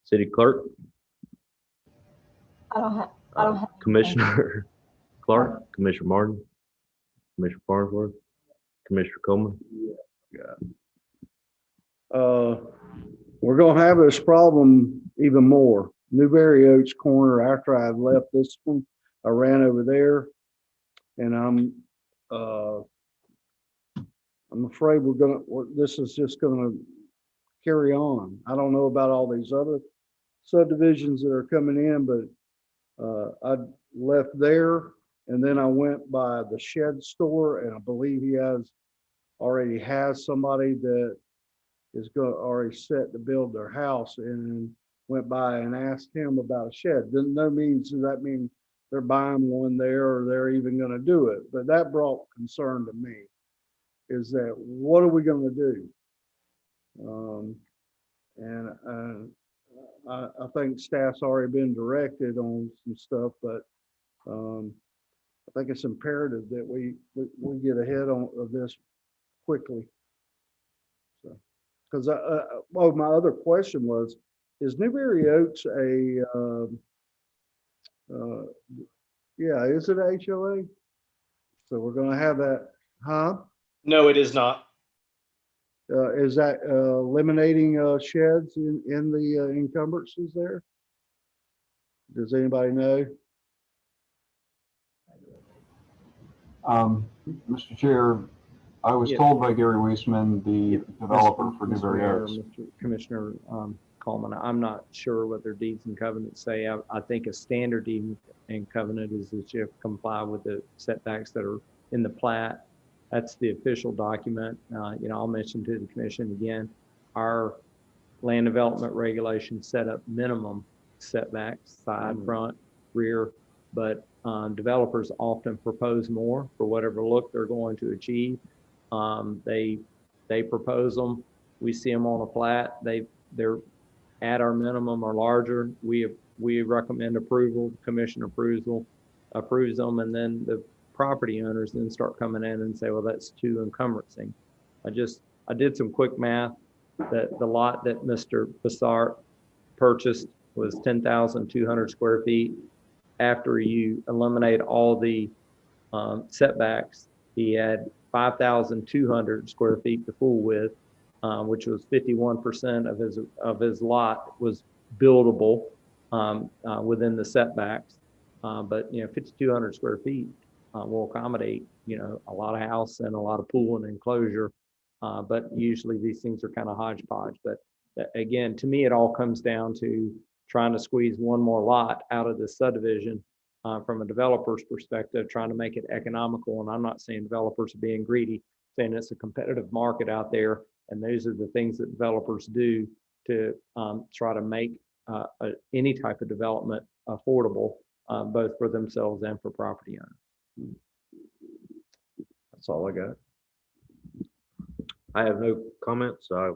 City Clerk. I don't have. Commissioner Clark, Commissioner Martin, Commissioner Farnsworth, Commissioner Coleman. We're gonna have this problem even more. Newberry Oaks corner, after I left this one, I ran over there and I'm afraid this is just gonna carry on. I don't know about all these other subdivisions that are coming in, but I left there and then I went by the shed store and I believe he already has somebody that is already set to build their house, and went by and asked him about a shed. Does that mean they're buying one there or they're even going to do it? But that brought concern to me, is that what are we going to do? I think staff's already been directed on some stuff, but I think it's imperative that we get ahead of this quickly. So, because well, my other question was, is Newberry Oaks yeah, is it a HOA? So we're going to have that, huh? No, it is not. Is that eliminating sheds in the encumbrances there? Does anybody know? Mr. Chair, I was Yes. told by Gary Weisman, the developer for Mr. Newberry Mayor, Oaks. Mr. Commissioner Coleman, I'm not sure what their deeds and covenants say. I think a standard deed and covenant is that you have to comply with the setbacks that are in the plat. That's the official document. I'll mention to the commission again, our land development regulations set up minimum setbacks, side, front, rear, but developers often propose more for whatever look they're going to achieve. They propose them. We see them on a plat. They're at our minimum or larger. We recommend approval. The commission approves them, and then the property owners then start coming in and say, well, that's too encumberancing. I did some quick math that the lot that Mr. Bassart purchased was 10,200 square feet. After you eliminate all the setbacks, he had 5,200 square feet to fool with, which was 51% of his lot was buildable within the setbacks. But 5,200 square feet will accommodate a lot of house and a lot of pool and enclosure. But usually these things are kind of hodgepodge. But again, to me, it all comes down to trying to squeeze one more lot out of this subdivision from a developer's perspective, trying to make it economical. And I'm not saying developers are being greedy, saying it's a competitive market out there. And those are the things that developers do to try to make any type of development affordable, both for themselves and for property owners. That's all I got. I have no comments. I